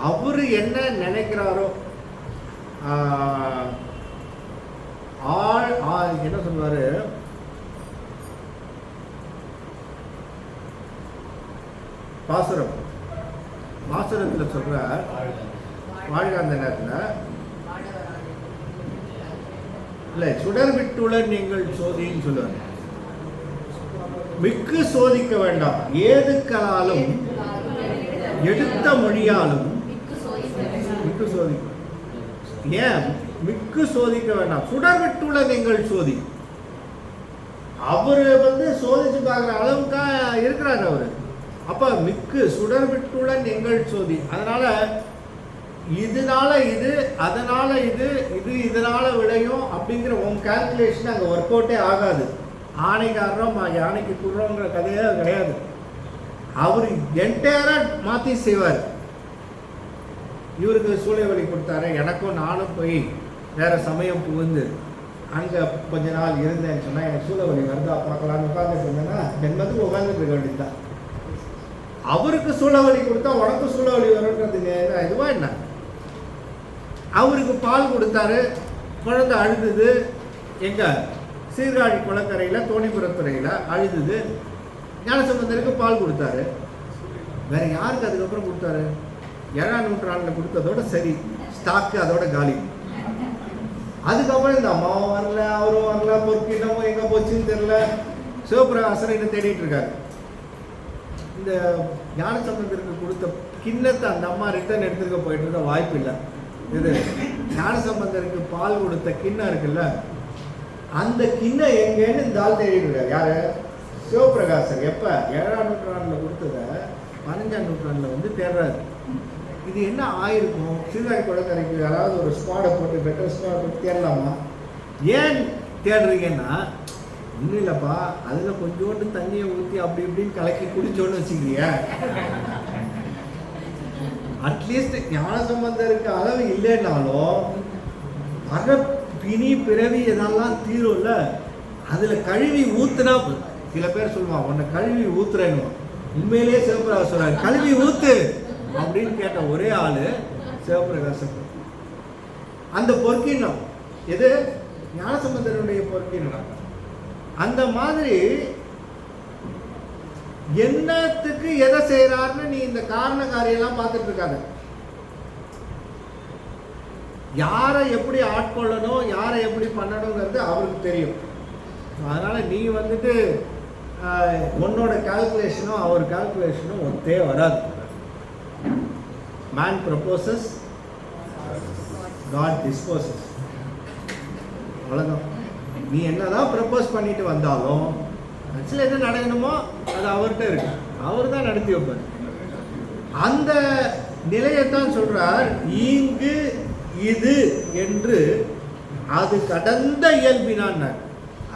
அவரு என்ன நினைக்கிறாரோ, என்ன சொல்லுவாரு, பாசுரத்தில் சொல்ற வாழ்க அந்த நேரத்தில் இல்லை, சுடர் விட்டுள்ள நீங்கள் சோதின்னு சொல்லுவாங்க. மிக்கு சோதிக்க வேண்டாம், ஏதுக்களாலும் எடுத்த மொழியாலும் மிக்கு சோதிக்க. ஏன் மிக்கு சோதிக்க வேண்டாம்? சுடர் விட்டுள்ள நீங்கள் சோதி. அவரு சோதிச்சு பார்க்குற அளவுக்கா இருக்கிறாரு அவரு. அப்ப மிக்கு சுடர் விட்டுள்ள நீங்கள் சோதி. அதனால இதனால இது, அதனால இது, இதனால விளையும் அப்படிங்கிற உன் கால்குலேஷன் அங்கே ஒர்க் அவுட்டே ஆகாது. ஆணைக்காரரும் யானைக்கு குடுறோங்கிற கதையே கிடையாது. அவர் என்டையரா மாற்றி செய்வார். இவருக்கு சூளை வழி கொடுத்தாரு, எனக்கும் நானும் போய் வேற சமயம் புகுந்து அங்கே கொஞ்ச நாள் இருந்தேன்னு சொன்னால் எனக்கு சூளை வழி வருதா பார்க்கலான்னு உட்காந்துட்டு இருந்தேன்னா ஜென்மத்துக்கு உட்காந்துட்டு இருக்க வேண்டியதுதான். அவருக்கு சூளை வழி கொடுத்தா உனக்கு சூளை வழி வரும்ன்றது இதுவா என்ன? அவருக்கு பால் கொடுத்தாரு, குழந்தை அழுதுது. எங்க சீர்காழி குளக்கரையில் தோணிபுரத்துறையில் அழுதுது. ஞானசம்பந்தருக்கு பால் கொடுத்தாரு. வேற யாருக்கு அதுக்கப்புறம் கொடுத்தாரு? 7ஆம் நூற்றாண்டில் கொடுத்ததோட சரி, ஸ்டாக்கு அதோட காலி. அதுக்கப்புறம் இந்த அம்மாவும் வரல, அவரும் வரல, பொற்கிட்டமும் எங்கே போச்சுன்னு தெரியல. சிவபிரகாசரை இன்னும் தேடிட்டு இருக்காரு. இந்த ஞானசம்பந்தருக்கு கொடுத்த கிண்ணத்தை அந்த அம்மா ரிட்டர்ன் எடுத்துக்க போயிட்டு இருக்க வாய்ப்பு இல்லை. இது ஞானசம்பந்தருக்கு பால் கொடுத்த கிண்ணம் இருக்குல்ல, அந்த கிண்ணம் எங்கன்னு இந்த ஆள் தேடிட்டு இருக்காரு. யாரு? சிவபிரகாசர். எப்ப 7ஆம் நூற்றாண்டில் கொடுத்தத 15ஆம் நூற்றாண்டில் தேடுறாரு. இது என்ன ஆயிருக்கும்? சீர்காழி குளக்கரைக்கு யாராவது ஒரு ஸ்குவாடை போட்டு, பெட்டர் ஸ்குவாடை போட்டு தேடலாமா? ஏன் தேடுறீங்கன்னா, இன்னும் இல்லைப்பா, அதில் கொஞ்சோண்டு தண்ணியை ஊற்றி அப்படி இப்படின்னு கலக்கி குடிச்சோன்னு வச்சுக்கிறிய, அட்லீஸ்ட் ஞானசம்பந்தருக்கு அளவு இல்லைன்னாலும் வர பிணி பிறவி இதெல்லாம் தீரும்ல, அதில் கழுவி ஊத்துனா சில பேர் சொல்லுவான் உன்னை கழுவி ஊத்துறேன்னு. உண்மையிலேயே சிவபிரகாசம் சொல்றாரு கழுவி ஊத்து அப்படின்னு கேட்ட ஒரே ஆளு சிவபிரகாசம். அந்த பொற்கிண்ணம் எது ஞானசம்பந்தருடைய பொற்கிண்ணம். அந்த மாதிரி என்னத்துக்கு எதை செய்யறாருன்னு நீ இந்த காரண காரியெல்லாம் பார்த்துட்டு இருக்காத. யாரை எப்படி ஆட்கொள்ளணும், யாரை எப்படி பண்ணணுங்கிறது அவருக்கு தெரியும். அதனால நீ வந்துட்டு உன்னோட கால்குலேஷனும் அவர் கால்குலேஷனும் ஒத்தே வராது. Man proposes, god disposes. அவ்வளோதான். நீ என்னதான் ப்ரப்போஸ் பண்ணிட்டு வந்தாலும் ஆக்சுவலி என்ன நடக்கணுமோ அது அவர்கிட்ட இருக்கு, அவர் தான் நடத்தி வைப்பார். அந்த நிலையத்தான் சொல்றார் இங்கு இது என்று அது கடந்த இயல்பினான்.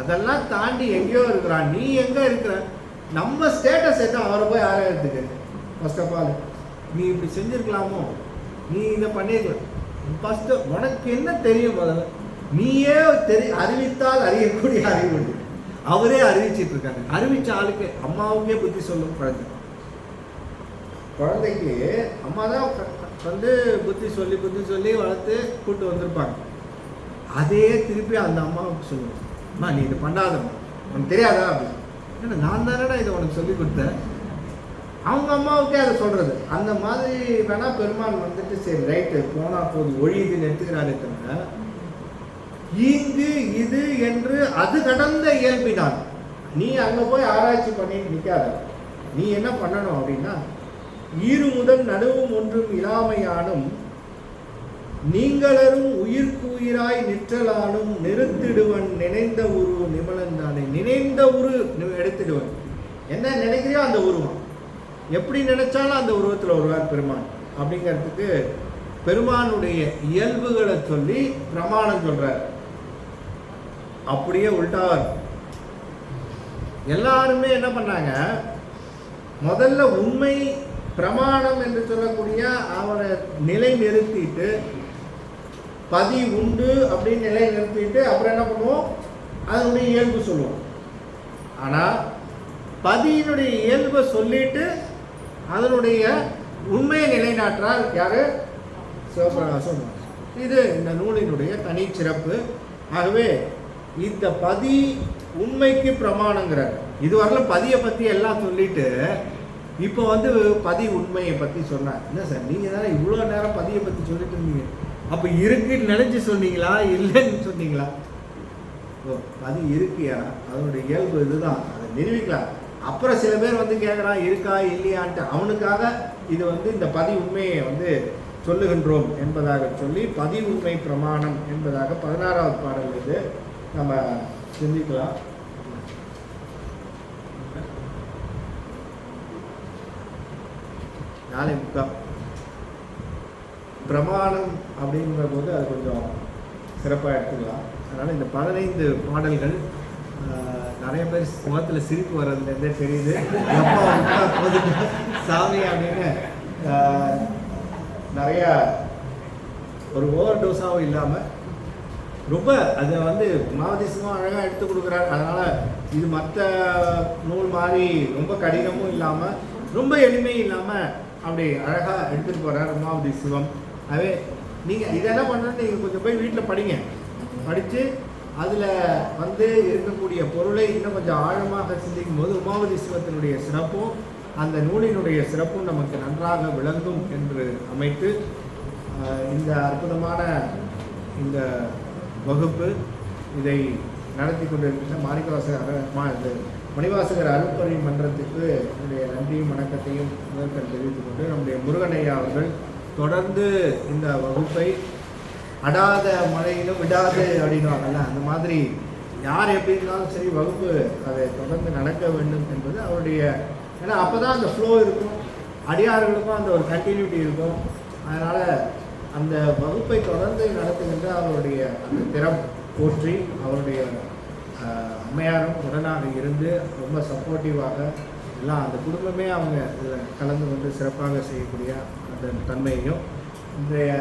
அதெல்லாம் தாண்டி எங்கேயோ இருக்கிறான். நீ எங்க இருக்கிற? நம்ம ஸ்டேட்டஸ் என்ன அவரை போய் ஆராயறதுக்கு? ஃபர்ஸ்ட் ஆஃப் ஆல் நீ இப்படி செஞ்சிருக்கலாமோ, நீ இதை பண்ணிருக்கலாம். ஃபர்ஸ்ட் உனக்கு என்ன தெரியும்? முதல்ல நீயே அறிவித்தால் அறியக்கூடிய அறிவு உண்டு. அவரே அறிவிச்சிட்டு இருக்காங்க. அறிவிச்ச ஆளுக்கு அம்மாவுக்கே புத்தி சொல்லும் குழந்தைக்கு அம்மா தான் வந்து புத்தி சொல்லி வளர்த்து கூட்டு வந்திருப்பாங்க. அதே திருப்பி அந்த அம்மாவுக்கு சொல்லுவோம், அம்மா நீ இது பண்ணாதம்மா, உனக்கு தெரியாதா அப்படின்னு. நான் தானடா இதை உனக்கு சொல்லி கொடுத்தேன். அவங்க அம்மாவுக்கே அதை சொல்றது. அந்த மாதிரி வேணா பெருமாள் வந்துட்டு சரி ரைட்டு போனா போது ஒழியுதுன்னு எடுத்துக்கிறாரு. தவிர இங்கு இது என்று அது கடந்த இயல்பினான். நீ அங்க போய் ஆராய்ச்சி பண்ணிட்டு நிற்காத. நீ என்ன பண்ணணும் அப்படின்னா ஈரு முதல் நடுவும் ஒன்றும் இல்லாமையானும் நீங்களரும் உயிர்க்கு உயிராய் நிற்றலானும் நிறுத்திடுவன் நினைந்த உரு நிமலந்தானே. நினைந்த உரு எடுத்துடுவன். என்ன நினைக்கிறியோ அந்த உருவம், எப்படி நினைச்சாலும் அந்த உருவத்தில் வருவார் பெருமான். அப்படிங்கிறதுக்கு பெருமானுடைய இயல்புகளை சொல்லி பிரமாணம் சொல்றார். அப்படியே உள்டாவார். எல்லாருமே என்ன பண்ணாங்க, முதல்ல உண்மை பிரமாணம் என்று சொல்லக்கூடிய அவரை நிலை நிறுத்திட்டு பதி உண்டு அப்படின்னு நிலை நிறுத்திட்டு அப்புறம் என்ன பண்ணுவோம், அதனுடைய இயல்பு சொல்லுவோம். ஆனால் பதியினுடைய இயல்பை சொல்லிட்டு அதனுடைய உண்மையை நிலைநாட்டுறார் யாரு? சிவபிரகாசம். இது இந்த நூலினுடைய தனி சிறப்பு. ஆகவே இந்த பதி உண்மைக்கு பிரமாணங்கிறார். இதுவரையிலும் பதியை பற்றி எல்லாம் சொல்லிட்டு இப்போ வந்து பதி உண்மையை பற்றி சொன்னார். என்ன சார் நீங்கள் தானே இவ்வளோ நேரம் பதியை பற்றி சொல்லிட்டு இருந்தீங்க, அப்போ இருக்குன்னு நினச்சி சொன்னீங்களா இல்லைன்னு சொன்னீங்களா? ஓ பதி இருக்கியா, அதனுடைய இயல்பு இதுதான், அதை நிரூபிக்கலாம். அப்புறம் சில பேர் வந்து கேட்குறான் இருக்கா இல்லையான்ட்டு. அவனுக்காக இது வந்து இந்த பதி உண்மையை வந்து சொல்லுகின்றோம் என்பதாக சொல்லி பதி உண்மை பிரமாணம் என்பதாக 16வது பாடல் இது நம்ம சிந்திக்கலாம். நாளை முக்கால் பிரமாணம் அப்படிங்கிற போது அது கொஞ்சம் சிறப்பாக எடுத்துக்கலாம். அதனால் இந்த 15 பாடல்கள் நிறைய பேர் முகத்தில் சிரிப்பு வர்றதுலேருந்தே தெரியுது. எப்போ போதுட்டு சாமி அப்படின்னு நிறையா ஒரு ஓவர் டோஸாகவும் இல்லாமல் ரொம்ப அதை வந்து மாவதிசமாக அழகாக எடுத்து கொடுக்குறாரு. அதனால் இது மற்ற நூல் மாதிரி ரொம்ப கடினமும் இல்லாமல் ரொம்ப எளிமையும் இல்லாமல் அப்படி அழகாக எடுத்துகிட்டு போகிறார் உமாவதி சிவம். அதே நீங்கள் இதை என்ன பண்ணுறது, நீங்கள் கொஞ்சம் போய் வீட்டில் படிங்க. படித்து அதில் வந்து இருக்கக்கூடிய பொருளை இன்னும் கொஞ்சம் ஆழமாக சிந்திக்கும் போது உமாவதி சிவத்தினுடைய சிறப்பும் அந்த நூலினுடைய சிறப்பும் நமக்கு நன்றாக விளங்கும் என்று அமைத்து இந்த அற்புதமான இந்த வகுப்பு இதை நடத்தி கொண்டிருக்கின்ற மாணிக்கவாசகர் மணிவாசகர் அருட்பணி மன்றத்துக்கு என்னுடைய நன்றியும் வணக்கத்தையும் முதற்கண் தெரிவித்துக் கொண்டு நம்முடைய முருகனையா அவர்கள் தொடர்ந்து இந்த வகுப்பை அடாத மழையிலும் விடாது அப்படின்வாங்கல்ல, அந்த மாதிரி யார் எப்படி இருந்தாலும் சரி வகுப்பு அதை தொடர்ந்து நடக்க வேண்டும் என்பது அவருடைய. ஏன்னா அப்போ தான் அந்த ஃப்ளோ இருக்கும், அடியார்களுக்கும் அந்த ஒரு கண்டினியூட்டி இருக்கும். அதனால் அந்த வகுப்பை தொடர்ந்து நடத்துகின்ற அவருடைய அந்த திறம் போற்றி அவருடைய அம்மையாரும் உடனாக இருந்து ரொம்ப சப்போர்ட்டிவாக எல்லாம் அந்த குடும்பமே அவங்க இதில் கலந்து கொண்டு சிறப்பாக செய்யக்கூடிய அந்த தன்மையையும் இன்றைய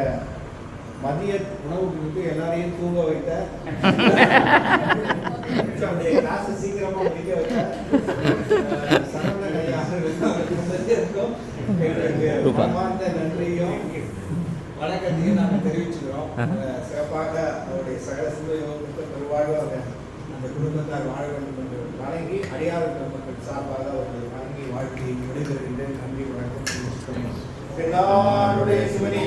மதிய உணவுக்கு வந்து எல்லாரையும் தூங்க வைத்த கிளாஸ் சீக்கிரமா முடிக்க வச்ச சரவணன் ஐயா இருக்கும் மனமார்ந்த நன்றியும் வணக்கத்தையும் நாங்கள் தெரிவிச்சுக்கிறோம். சிறப்பாக அவருடைய சகல சிந்தையோடு பெருவாழ்வாக அந்த குடும்பத்தார் வாழ வேண்டும் என்று வணங்கி அடியார் மக்கள் சார்பாக அவர்கள் வணங்கி வாழ்க்கை விடைபெறுகின்றேன். நன்றி வணக்கம். சிவனே